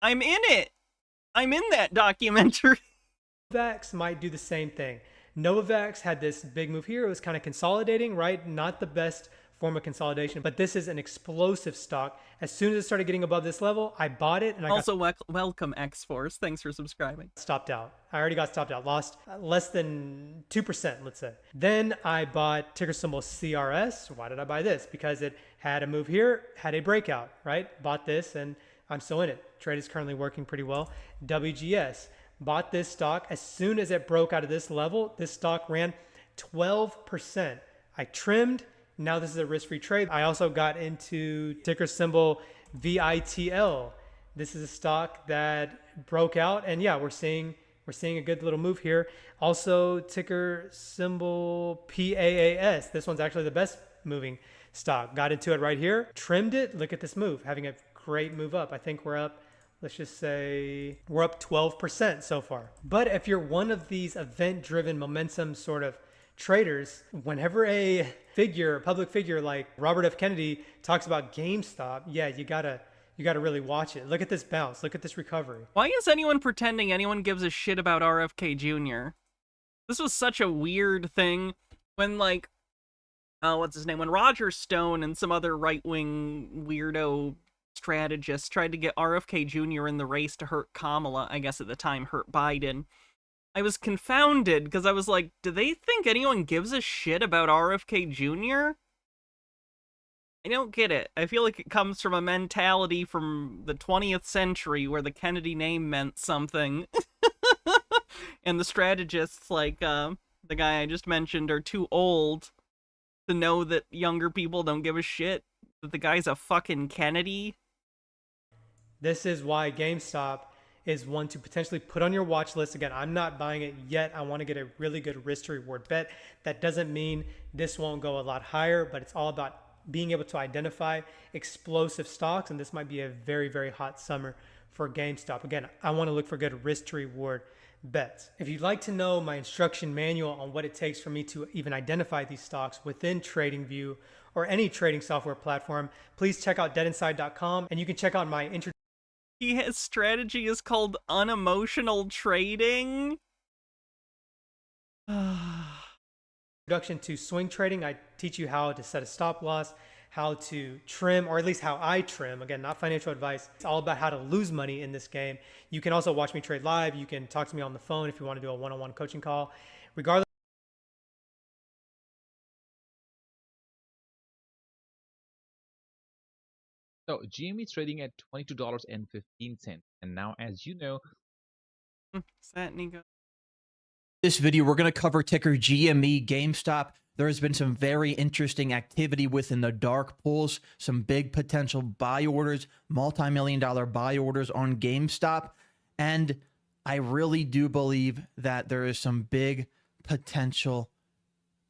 I'm in it. I'm in that documentary. Novavax might do the same thing. Novavax had this big move here. It was kind of consolidating, right? Not the best form of consolidation, but this is an explosive stock. As soon as it started getting above this level, I bought it, and I also welcome X-Force. Thanks for subscribing. Stopped out. I already got stopped out. Lost less than 2%, let's say. Then I bought ticker symbol CRS. Why did I buy this? Because it had a move here, had a breakout, right? Bought this, and I'm still in it. Trade is currently working pretty well. WGS. Bought this stock. As soon as it broke out of this level, this stock ran 12%. I trimmed. Now this is a risk-free trade. I also got into ticker symbol VITL. This is a stock that broke out, and yeah, we're seeing a good little move here. Also ticker symbol PAAS. This one's actually the best moving stock. Got into it right here, trimmed it. Look at this move, having a great move up. I think we're up, let's just say we're up 12% so far. But if you're one of these event-driven momentum sort of traders, whenever a public figure like Robert F. Kennedy talks about GameStop, yeah, you gotta really watch it. Look at this bounce. Look at this recovery. Why is anyone pretending anyone gives a shit about RFK Jr.? This was such a weird thing when, like, what's his name? When Roger Stone and some other right-wing weirdo strategists tried to get RFK Jr. in the race to hurt Kamala, I guess at the time hurt Biden. I was confounded because I was like, do they think anyone gives a shit about RFK Jr.? I don't get it. I feel like it comes from a mentality from the 20th century where the Kennedy name meant something. And the strategists, like the guy I just mentioned, are too old to know that younger people don't give a shit that the guy's a fucking Kennedy. This is why GameStop is one to potentially put on your watch list. Again, I'm not buying it yet. I want to get a really good risk to reward bet. That doesn't mean this won't go a lot higher, but it's all about being able to identify explosive stocks, and this might be a very, very hot summer for GameStop. Again, I want to look for good risk to reward bets. If you'd like to know my instruction manual on what it takes for me to even identify these stocks within TradingView or any trading software platform, please check out deadinside.com, and you can check out my His strategy is called unemotional trading. introduction to swing trading. I teach you how to set a stop loss, how to trim, or at least how I trim. Again, not financial advice. It's all about how to lose money in this game. You can also watch me trade live. You can talk to me on the phone if you want to do a one-on-one coaching call. Regardless. So GME is trading at $22.15, and now, as you know, This video, we're going to cover ticker GME GameStop. There has been some very interesting activity within the dark pools, some big potential buy orders, multi-million-dollar buy orders on GameStop, and I really do believe that there is some big potential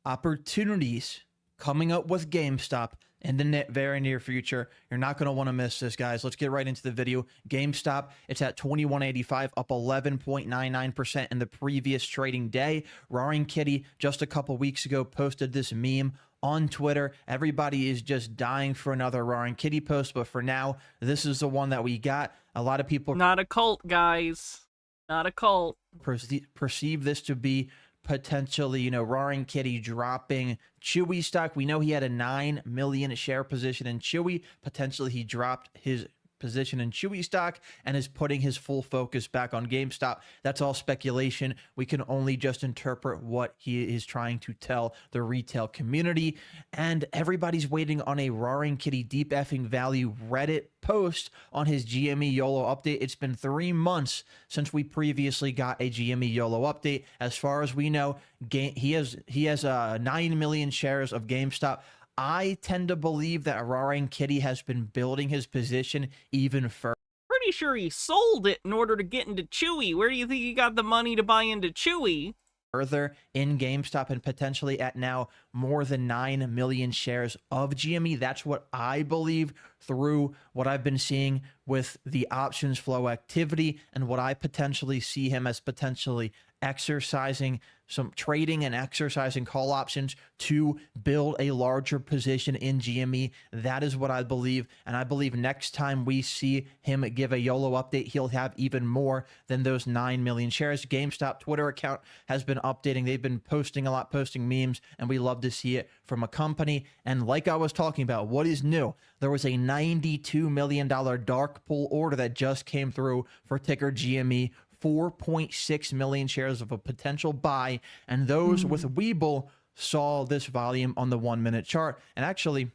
opportunities coming up with GameStop in the very near future. You're not going to want to miss this, guys. Let's get right into the video. GameStop, it's at $21.85, up 11.99% in the previous trading day. Roaring Kitty, just a couple weeks ago, posted this meme on Twitter. Everybody is just dying for another Roaring Kitty post, but for now, this is the one that we got. A lot of people... Not a cult, guys. Not a cult. Perceive this to be potentially, Roaring Kitty dropping Chewy stock. We know he had a 9 million share position in Chewy. Potentially he dropped his position in Chewy stock and is putting his full focus back on GameStop. That's all speculation. We can only just interpret what he is trying to tell the retail community. And everybody's waiting on a Roaring Kitty deep effing value Reddit post on his GME YOLO update. It's been 3 months since we previously got a GME YOLO update. As far as we know, he has 9 million shares of GameStop. I tend to believe that Roaring Kitty has been building his position even further. Pretty sure he sold it in order to get into Chewy. Where do you think he got the money to buy into Chewy? Further in GameStop and potentially at now more than 9 million shares of GME. That's what I believe through what I've been seeing with the options flow activity and what I potentially see him as potentially exercising some trading and exercising call options to build a larger position in GME. That is what I believe. And I believe next time we see him give a YOLO update, he'll have even more than those 9 million shares. GameStop Twitter account has been updating. They've been posting a lot, posting memes, and we love to see it from a company. And like I was talking about, what is new? There was a $92 million dark pool order that just came through for ticker GME, 4.6 million shares of a potential buy, and those with Webull saw this volume on the 1 minute chart. And actually,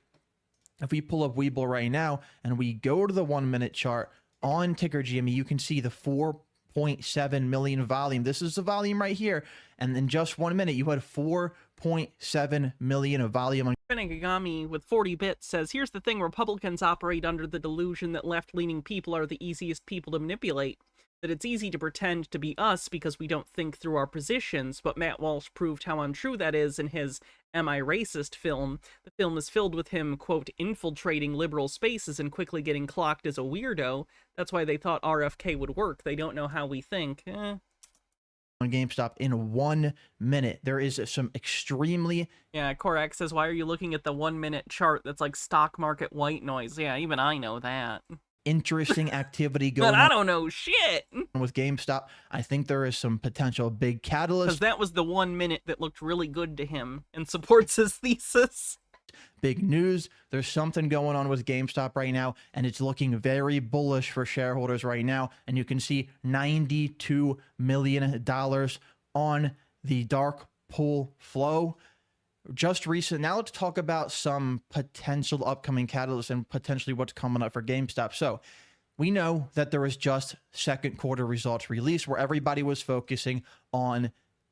if we pull up Webull right now and we go to the 1 minute chart on ticker GME, you can see the 4.7 million volume. This is the volume right here, and in just 1 minute you had 4.7 million of volume. Benegami with 40 bits says, here's the thing, Republicans operate under the delusion that left-leaning people are the easiest people to manipulate. That it's easy to pretend to be us because we don't think through our positions, but Matt Walsh proved how untrue that is in his Am I Racist film. The film is filled with him, quote, infiltrating liberal spaces and quickly getting clocked as a weirdo. That's why they thought RFK would work. They don't know how we think. On GameStop in 1 minute. There is some extremely... Yeah, Korak says, why are you looking at the 1 minute chart that's like stock market white noise? Yeah, even I know that. Interesting activity going on. But I don't know shit. With GameStop, I think there is some potential big catalyst. Because that was the 1 minute that looked really good to him and supports his thesis. Big news. There's something going on with GameStop right now, and it's looking very bullish for shareholders right now. And you can see $92 million on the dark pool flow. Just recent. Now let's talk about some potential upcoming catalysts and potentially what's coming up for GameStop. So we know that there was just second quarter results released where everybody was focusing on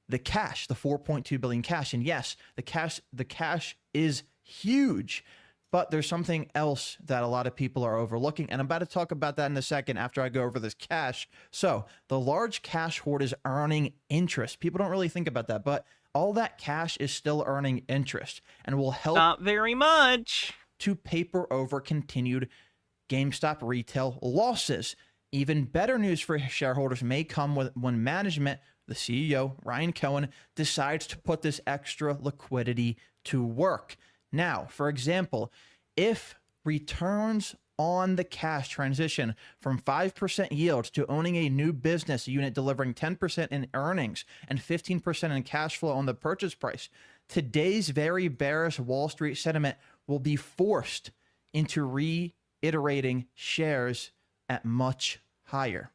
the cash, the 4.2 billion cash. And yes, the cash is huge, but there's something else that a lot of people are overlooking. And I'm about to talk about that in a second after I go over this cash. So the large cash hoard is earning interest. People don't really think about that, but all that cash is still earning interest and will help not very much to paper over continued GameStop retail losses. Even better news for shareholders may come when management, the CEO, Ryan Cohen, decides to put this extra liquidity to work. Now, for example, if returns on the cash transition from 5% yield to owning a new business unit delivering 10% in earnings and 15% in cash flow on the purchase price, today's very bearish Wall Street sentiment will be forced into reiterating shares at much higher.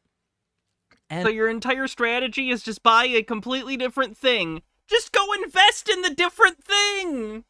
And so your entire strategy is just buy a completely different thing. Just go invest in the different thing.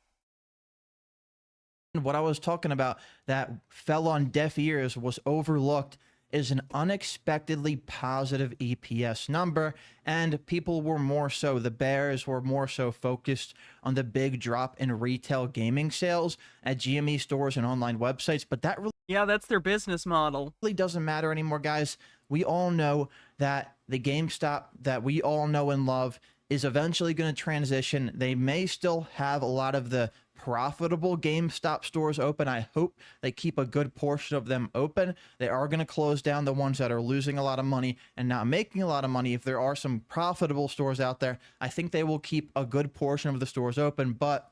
What I was talking about that fell on deaf ears, was overlooked, is an unexpectedly positive EPS number, and people were more so, the bears were more so focused on the big drop in retail gaming sales at GME stores and online websites, but that really... Yeah, that's their business model. Really doesn't matter anymore, guys. We all know that the GameStop that we all know and love is eventually going to transition. They may still have a lot of the profitable GameStop stores open. I hope they keep a good portion of them open. They are going to close down the ones that are losing a lot of money and not making a lot of money. If there are some profitable stores out there, I think they will keep a good portion of the stores open, but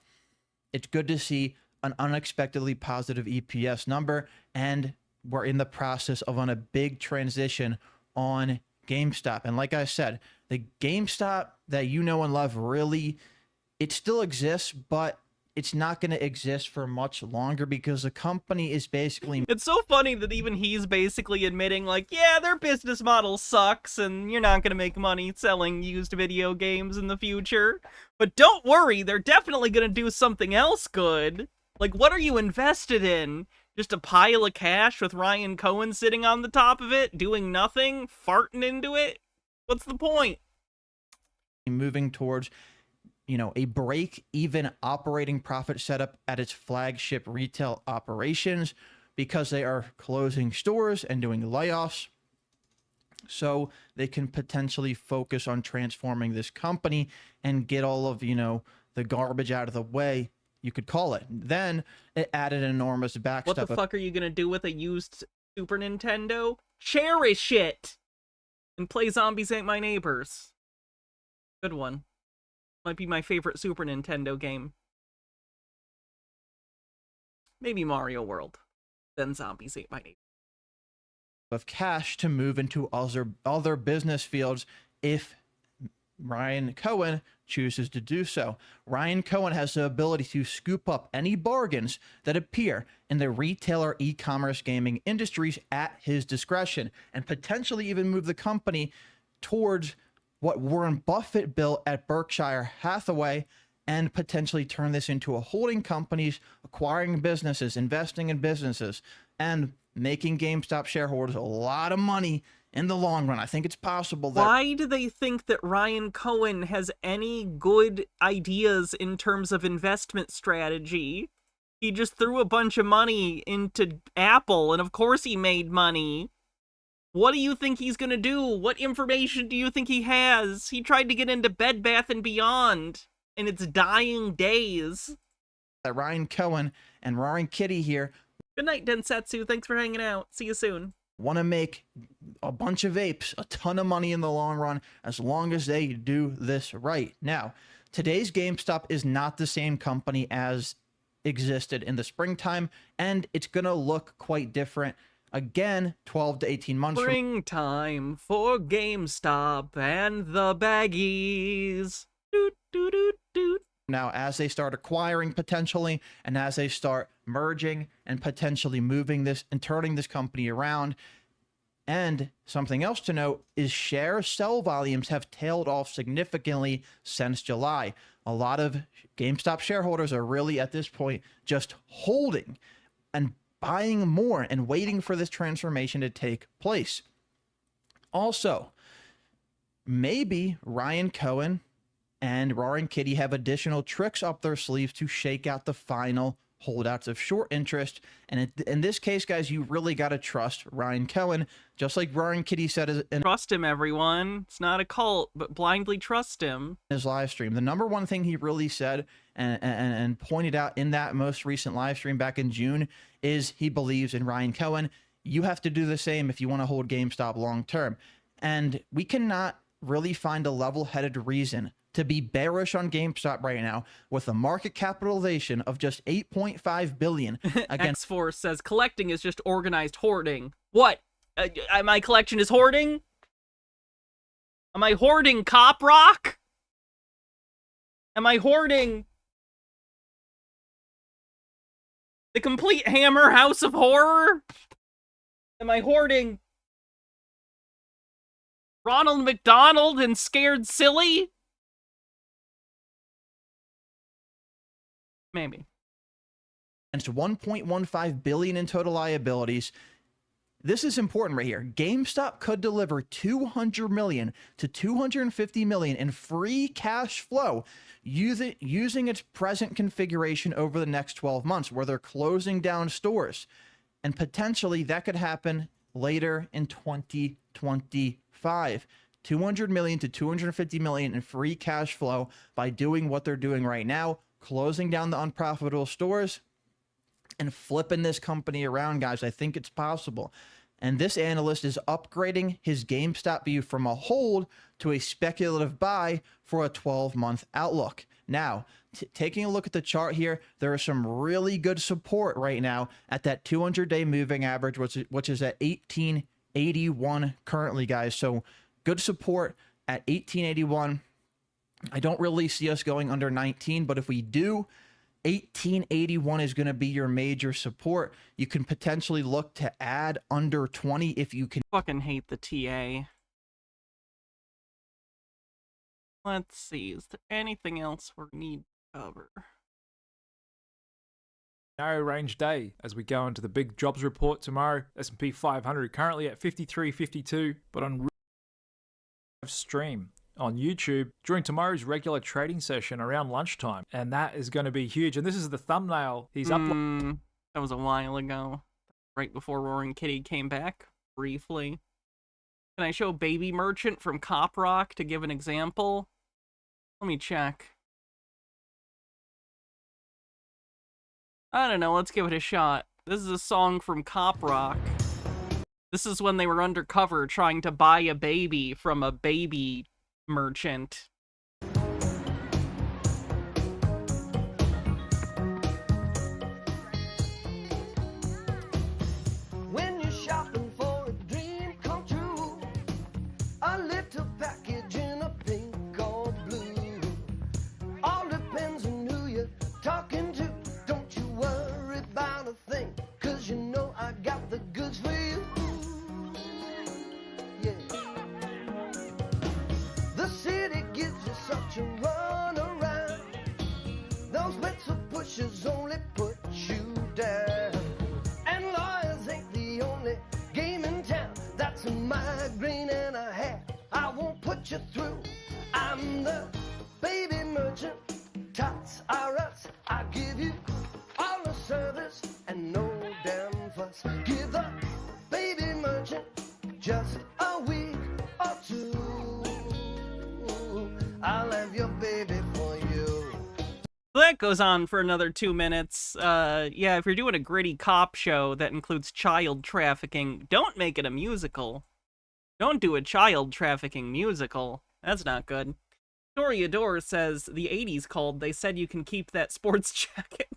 it's good to see an unexpectedly positive EPS number, and we're in the process of on a big transition on GameStop. And like I said, the GameStop that you know and love, really, it still exists, but it's not going to exist for much longer because the company is basically... It's so funny that even he's basically admitting, like, yeah, their business model sucks and you're not going to make money selling used video games in the future. But don't worry, they're definitely going to do something else good. Like, what are you invested in? Just a pile of cash with Ryan Cohen sitting on the top of it, doing nothing, farting into it? What's the point? Moving towards, you know, a break-even operating profit setup at its flagship retail operations because they are closing stores and doing layoffs. So they can potentially focus on transforming this company and get all of, you know, the garbage out of the way, you could call it. Then it added an enormous backstop. What the fuck are you gonna do with a used Super Nintendo? Cherish it! And play Zombies Ain't My Neighbors. Good one. Might be my favorite Super Nintendo game. Maybe Mario World. Then Zombies Ate My Neighbor. Of cash to move into other business fields if Ryan Cohen chooses to do so. Ryan Cohen has the ability to scoop up any bargains that appear in the retailer e-commerce gaming industries at his discretion, and potentially even move the company towards what Warren Buffett built at Berkshire Hathaway, and potentially turn this into a holding companies, acquiring businesses, investing in businesses, and making GameStop shareholders a lot of money in the long run. I think it's possible that... Why do they think that Ryan Cohen has any good ideas in terms of investment strategy? He just threw a bunch of money into Apple, and of course he made money. What do you think he's gonna do? What information do you think he has? He tried to get into Bed Bath & Beyond in its dying days. Ryan Cohen and Roaring Kitty here. Good night, Densetsu. Thanks for hanging out. See you soon. Want to make a bunch of apes a ton of money in the long run, as long as they do this right. Now, today's GameStop is not the same company as existed in the springtime, and it's going to look quite different again 12 to 18 months from... Springtime for GameStop and the baggies. Doot, doot, doot, doot. Now, as they start acquiring potentially, and as they start merging and potentially moving this and turning this company around. And something else to note is share sell volumes have tailed off significantly since July. A lot of GameStop shareholders are really at this point just holding and buying more and waiting for this transformation to take place. Also, maybe Ryan Cohen and Roaring Kitty have additional tricks up their sleeves to shake out the final holdouts of short interest. And in this case, guys, you really got to trust Ryan Cohen, just like Roaring Kitty said. Trust him, everyone. It's not a cult, but blindly trust him. His live stream. The number one thing he really said and pointed out in that most recent live stream back in June is he believes in Ryan Cohen. You have to do the same if you want to hold GameStop long term. And we cannot really find a level-headed reason to be bearish on GameStop right now with a market capitalization of just $8.5 billion. Again, X-Force says collecting is just organized hoarding. What? My collection is hoarding? Am I hoarding Cop Rock? Am I hoarding the complete Hammer House of Horror? Am I hoarding Ronald McDonald and Scared Silly? Maybe. It's $1.15 billion in total liabilities. This is important right here. GameStop could deliver $200 million to $250 million in free cash flow using its present configuration over the next 12 months, where they're closing down stores. And potentially that could happen later in 2025. $200 million to $250 million in free cash flow by doing what they're doing right now, closing down the unprofitable stores and flipping this company around, guys. I think it's possible. And this analyst is upgrading his GameStop view from a hold to a speculative buy for a 12-month outlook. Now, taking a look at the chart here, there is some really good support right now at that 200-day moving average, which is at 1881 currently, guys. So good support at 1881. I don't really see us going under 19, but if we do, 1881 is going to be your major support. You can potentially look to add under 20 if you can. Fucking hate the TA. Let's see, is there anything else we need to cover? Narrow range day as we go into the big jobs report tomorrow. S&P 500 currently at 53.52, but on live stream on YouTube during tomorrow's regular trading session around lunchtime, and that is going to be huge. And this is the thumbnail he's uploaded. That was a while ago, right before Roaring Kitty came back briefly. Can I show Baby Merchant from Cop Rock to give an example? Let me check. I don't know, let's give it a shot. This is a song from Cop Rock. This is when they were undercover trying to buy a baby from a baby merchant. nuts are us. I give you all the service and no damn fuss. Give the baby merchant just a week or two. I'll have your baby for you. That goes on for another 2 minutes. Yeah, if you're doing a gritty cop show that includes child trafficking, don't make it a musical. Don't do a child trafficking musical. That's not good. Doriador says the 80s called. They said you can keep that sports jacket.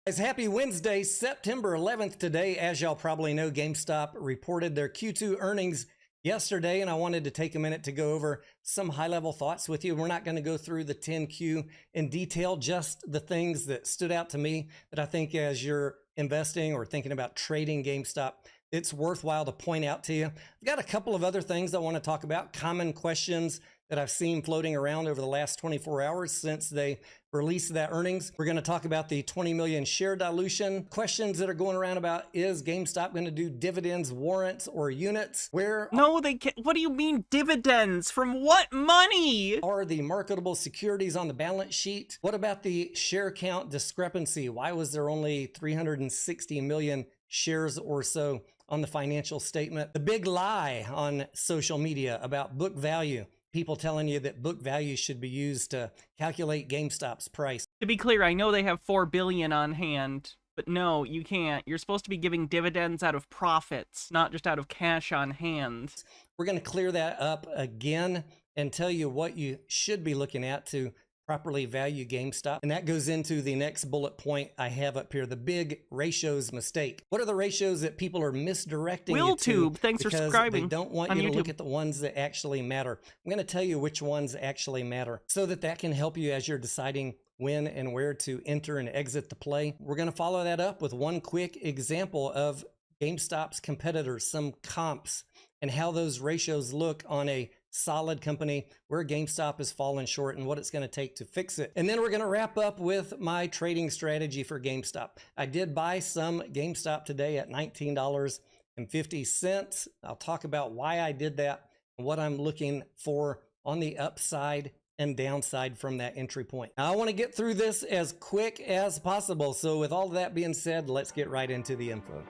Guys, happy Wednesday, September 11th today. As y'all probably know, GameStop reported their Q2 earnings yesterday, and I wanted to take a minute to go over some high-level thoughts with you. We're not going to go through the 10Q in detail, just the things that stood out to me that I think as you're investing or thinking about trading GameStop, it's worthwhile to point out to you. I've got a couple of other things I want to talk about, common questions that I've seen floating around over the last 24 hours since they released that earnings. We're going to talk about the 20 million share dilution, questions that are going around about, is GameStop going to do dividends, warrants, or units? Where No, they can't. What do you mean dividends? From what money? Are the marketable securities on the balance sheet? What about the share count discrepancy? Why was there only 360 million shares or so on the financial statement? The big lie on social media about book value. People telling you that book value should be used to calculate GameStop's price. To be clear, I know they have $4 billion on hand, but no, you can't. You're supposed to be giving dividends out of profits, not just out of cash on hand. We're going to clear that up again and tell you what you should be looking at to properly value GameStop. And that goes into the next bullet point I have up here, the big ratios mistake. What are the ratios that people are misdirecting you to? Thanks for because subscribing. they don't want on you to YouTube. look at the ones that actually matter. I'm going to tell you which ones actually matter so that can help you as you're deciding when and where to enter and exit the play. We're going to follow that up with one quick example of GameStop's competitors, some comps, and how those ratios look on a solid company, where GameStop has fallen short and what it's going to take to fix it. And then we're going to wrap up with my trading strategy for GameStop. I did buy some GameStop today at $19.50. I'll talk about why I did that and what I'm looking for on the upside and downside from that entry point. Now, I want to get through this as quick as possible. So with all of that being said, let's get right into the info.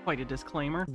Quite a disclaimer.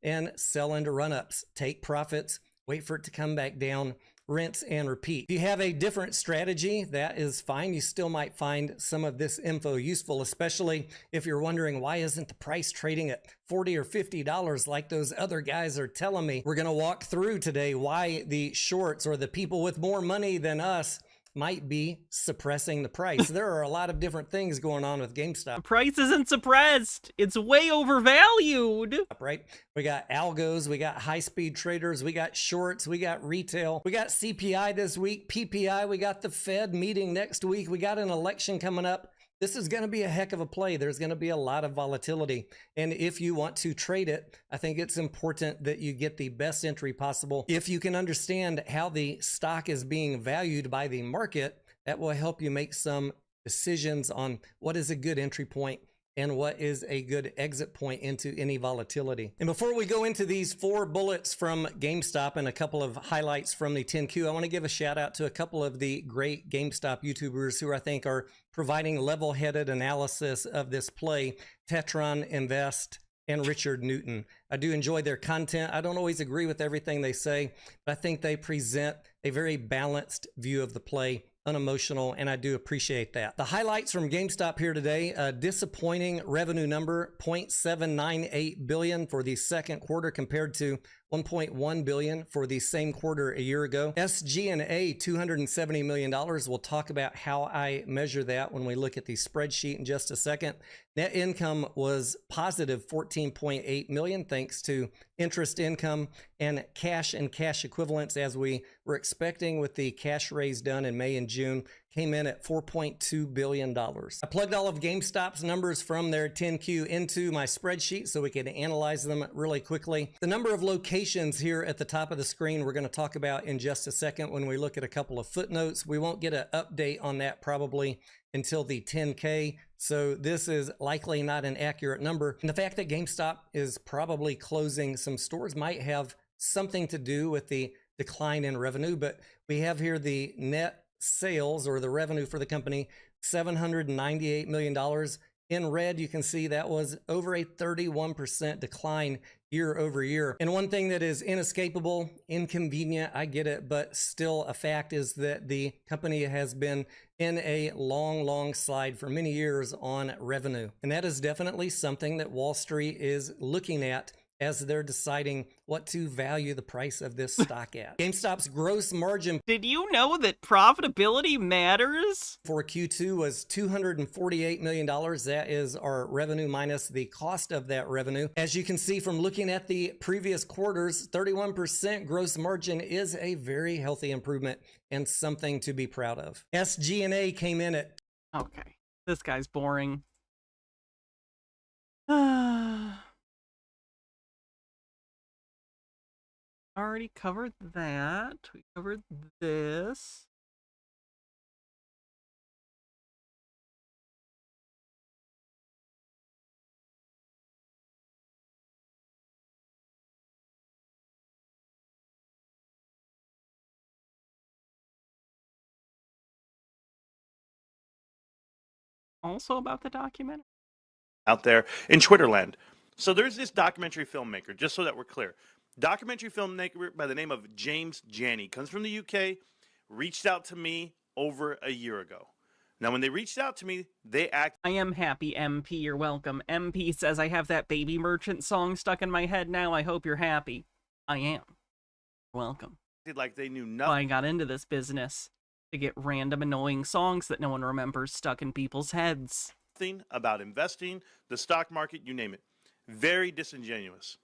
And sell into run-ups, take profits, wait for it to come back down, rinse and repeat. If you have a different strategy, that is fine. You still might find some of this info useful, especially if you're wondering, why isn't the price trading at $40 or $50 like those other guys are telling me? We're going to walk through today why the shorts or the people with more money than us might be suppressing the price. There are a lot of different things going on with GameStop. The price isn't suppressed. It's way overvalued. Right? We got algos, we got high-speed traders, we got shorts, we got retail, we got CPI this week, PPI, we got the Fed meeting next week, we got an election coming up. This is going to be a heck of a play. There's going to be a lot of volatility. And if you want to trade it, I think it's important that you get the best entry possible. If you can understand how the stock is being valued by the market, that will help you make some decisions on what is a good entry point and what is a good exit point into any volatility. And before we go into these 4 bullets from GameStop and a couple of highlights from the 10Q, I want to give a shout out to a couple of the great GameStop YouTubers who I think are providing level-headed analysis of this play, Tetron Invest and Richard Newton. I do enjoy their content. I don't always agree with everything they say, but I think they present a very balanced view of the play, unemotional, and I do appreciate that. The highlights from GameStop here today, a disappointing revenue number, $0.798 billion for the second quarter compared to $1.1 billion for the same quarter a year ago. SG&A, $270 million. We'll talk about how I measure that when we look at the spreadsheet in just a second. Net income was positive $14.8 million thanks to interest income and cash equivalents, as we were expecting with the cash raise done in May and June, came in at $4.2 billion. I plugged all of GameStop's numbers from their 10Q into my spreadsheet so we could analyze them really quickly. The number of locations here at the top of the screen we're going to talk about in just a second when we look at a couple of footnotes. We won't get an update on that probably until the 10K, so this is likely not an accurate number. And the fact that GameStop is probably closing some stores might have something to do with the decline in revenue, but we have here the net sales or the revenue for the company, $798 million. In red, you can see that was over a 31% decline year over year. And one thing that is inescapable, inconvenient, I get it, but still a fact, is that the company has been in a long slide for many years on revenue. And that is definitely something that Wall Street is looking at as they're deciding what to value the price of this stock at. GameStop's gross margin. Did you know that profitability matters? For Q2 was $248 million. That is our revenue minus the cost of that revenue. As you can see from looking at the previous quarters, 31% gross margin is a very healthy improvement and something to be proud of. SG&A came in at... Okay, this guy's boring. Already covered that. We covered this. Also about the documentary. Out there in Twitterland. So there's this documentary filmmaker, just so that we're clear. Documentary filmmaker by the name of James Janney, comes from the UK, reached out to me over a year ago. Now, when they reached out to me, they I am happy, MP. You're welcome. MP says, I have that Baby Merchant song stuck in my head now. I hope you're happy. I am. Welcome. like they knew nothing. I got into this business to get random annoying songs that no one remembers stuck in people's heads. About investing, the stock market, you name it. Very disingenuous.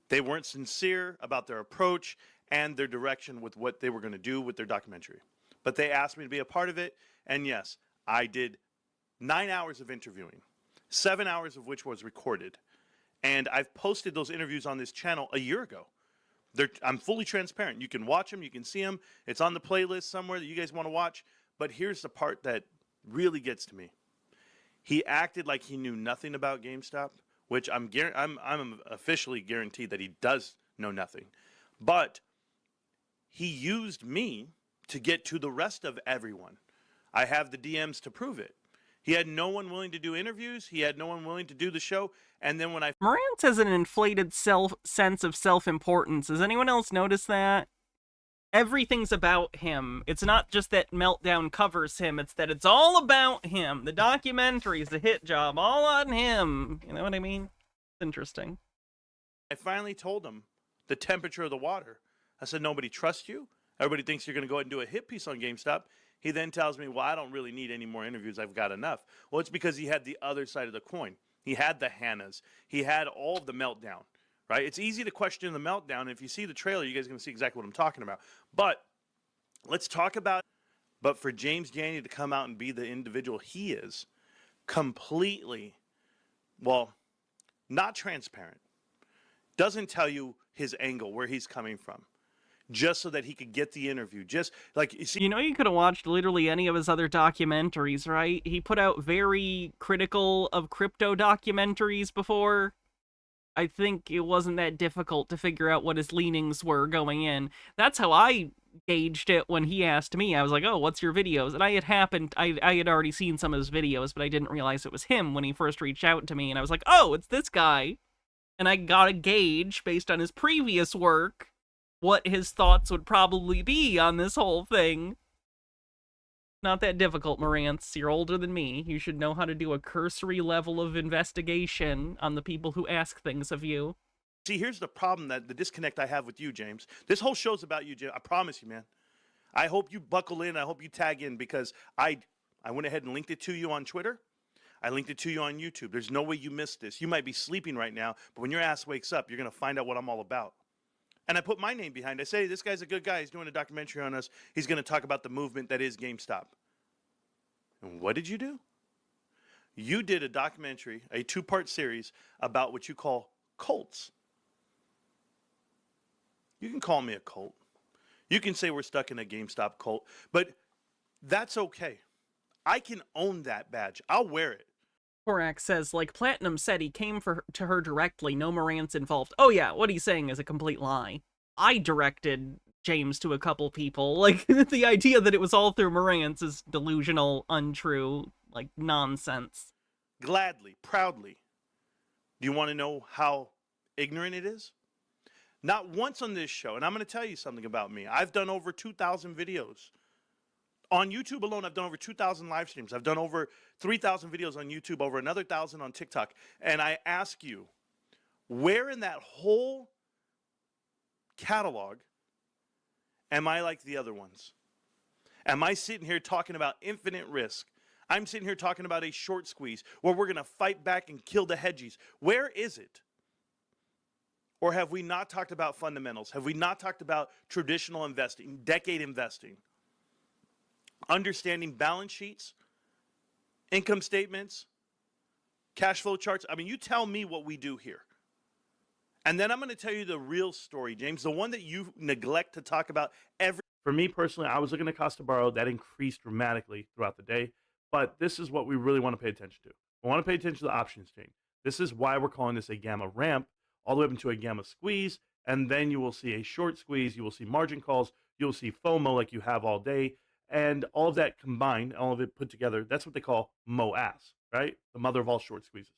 They weren't sincere about their approach and their direction with what they were going to do with their documentary. But they asked me to be a part of it, and yes, I did 9 hours of interviewing, 7 hours of which was recorded. And I've posted those interviews on this channel a year ago. I'm fully transparent. You can watch them, you can see them. It's on the playlist somewhere that you guys want to watch. But here's the part that really gets to me. He acted like he knew nothing about GameStop, which I'm officially guaranteed that he does know nothing. But he used me to get to the rest of everyone. I have the DMs to prove it. He had no one willing to do interviews. He had no one willing to do the show. And then when Morantz has an inflated sense of self-importance. Has anyone else noticed that? Everything's about him. It's not just that Meltdown covers him. It's that it's all about him. The documentary's the hit job, all on him. You know what I mean? It's interesting. I finally told him the temperature of the water. I said, nobody trusts you. Everybody thinks you're going to go ahead and do a hit piece on GameStop. He then tells me, well, I don't really need any more interviews. I've got enough. Well, it's because he had the other side of the coin. He had the Hannahs. He had all of the Meltdown, right? It's easy to question the Meltdown. If you see the trailer, you guys are going to see exactly what I'm talking about. But let's talk about, but for James Janney to come out and be the individual he is, completely, well, not transparent, doesn't tell you his angle, where he's coming from, just so that he could get the interview. Just like, you see, you know, you could have watched literally any of his other documentaries, right? He put out very critical of crypto documentaries before. I think it wasn't that difficult to figure out what his leanings were going in. That's how I gauged it when he asked me. I was like, oh, what's your videos? And I had already seen some of his videos, but I didn't realize it was him when he first reached out to me. And I was like, oh, it's this guy. And I got a gauge based on his previous work what his thoughts would probably be on this whole thing. Not that difficult, Morantz. You're older than me. You should know how to do a cursory level of investigation on the people who ask things of you. see, here's the problem, that the disconnect I have with you, James. This whole show's about you, James. I promise you, man. I hope you buckle in. I hope you tag in, because I went ahead and linked it to you on Twitter. I linked it to you on YouTube. There's no way you missed this. You might be sleeping right now, but when your ass wakes up, you're going to find out what I'm all about. And I put my name behind it. I say, this guy's a good guy. He's doing a documentary on us. He's going to talk about the movement that is GameStop. And what did you do? You did a documentary, a 2-part series about what you call cults. You can call me a cult. You can say we're stuck in a GameStop cult, but that's okay. I can own that badge. I'll wear it. Korak says, like Platinum said, he came to her directly, no Morantz involved. Oh yeah, what he's saying is a complete lie. I directed James to a couple people. Like, the idea that it was all through Marantz is delusional, untrue, like, nonsense. Gladly, proudly. Do you want to know how ignorant it is? Not once on this show, and I'm going to tell you something about me. I've done over 2,000 videos. On YouTube alone, I've done over 2,000 live streams. I've done over 3,000 videos on YouTube, over another 1,000 on TikTok. And I ask you, where in that whole catalog am I like the other ones? Am I sitting here talking about infinite risk? I'm sitting here talking about a short squeeze where we're going to fight back and kill the hedgies. Where is it? Or have we not talked about fundamentals? Have we not talked about traditional investing, decade investing? Understanding balance sheets, income statements, cash flow charts. I mean, you tell me what we do here. And then I'm going to tell you the real story, James, the one that you neglect to talk about every. For me personally, I was looking at cost to borrow. That increased dramatically throughout the day. But this is what we really want to pay attention to. We want to pay attention to the options chain. This is why we're calling this a gamma ramp, all the way up into a gamma squeeze. And then you will see a short squeeze. You will see margin calls. You'll see FOMO like you have all day. And all of that combined, all of it put together, that's what they call MOASS, right? The mother of all short squeezes.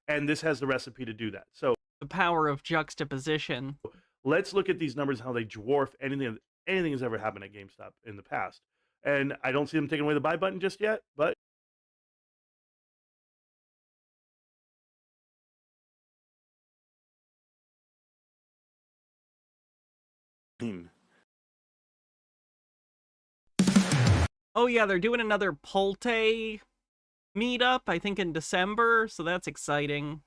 And this has the recipe to do that. So the power of juxtaposition. Let's look at these numbers, how they dwarf anything that's ever happened at GameStop in the past. And I don't see them taking away the buy button just yet, but oh yeah, they're doing another Pulte meetup, I think in December, so that's exciting.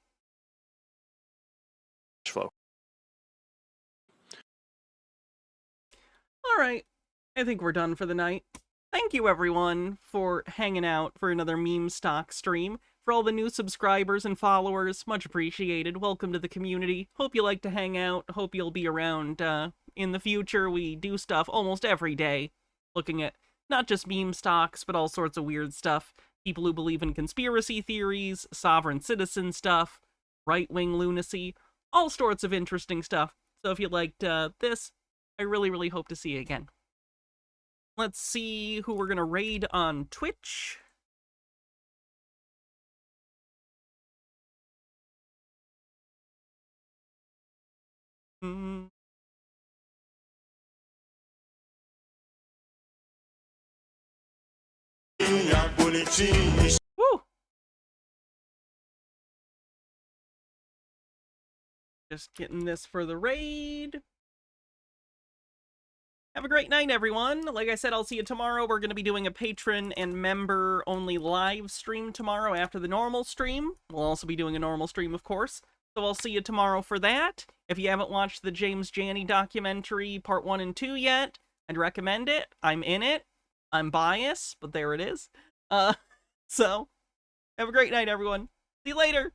Flow. All right, I think we're done for the night. Thank you everyone for hanging out for another meme stock stream. For all the new subscribers and followers, much appreciated. Welcome to the community. Hope you like to hang out. Hope you'll be around in the future. We do stuff almost every day, looking at not just meme stocks, but all sorts of weird stuff. People who believe in conspiracy theories, sovereign citizen stuff, right-wing lunacy, all sorts of interesting stuff. So if you liked this, I really, really hope to see you again. Let's see who we're going to raid on Twitch. Woo! Just getting this for the raid. Have a great night, everyone. Like I said, I'll see you tomorrow. We're going to be doing a patron and member-only live stream tomorrow after the normal stream. We'll also be doing a normal stream, of course. So I'll see you tomorrow for that. If you haven't watched the James Janney documentary Part 1 and 2 yet, I'd recommend it. I'm in it. I'm biased, but there it is. So, have a great night, everyone. See you later.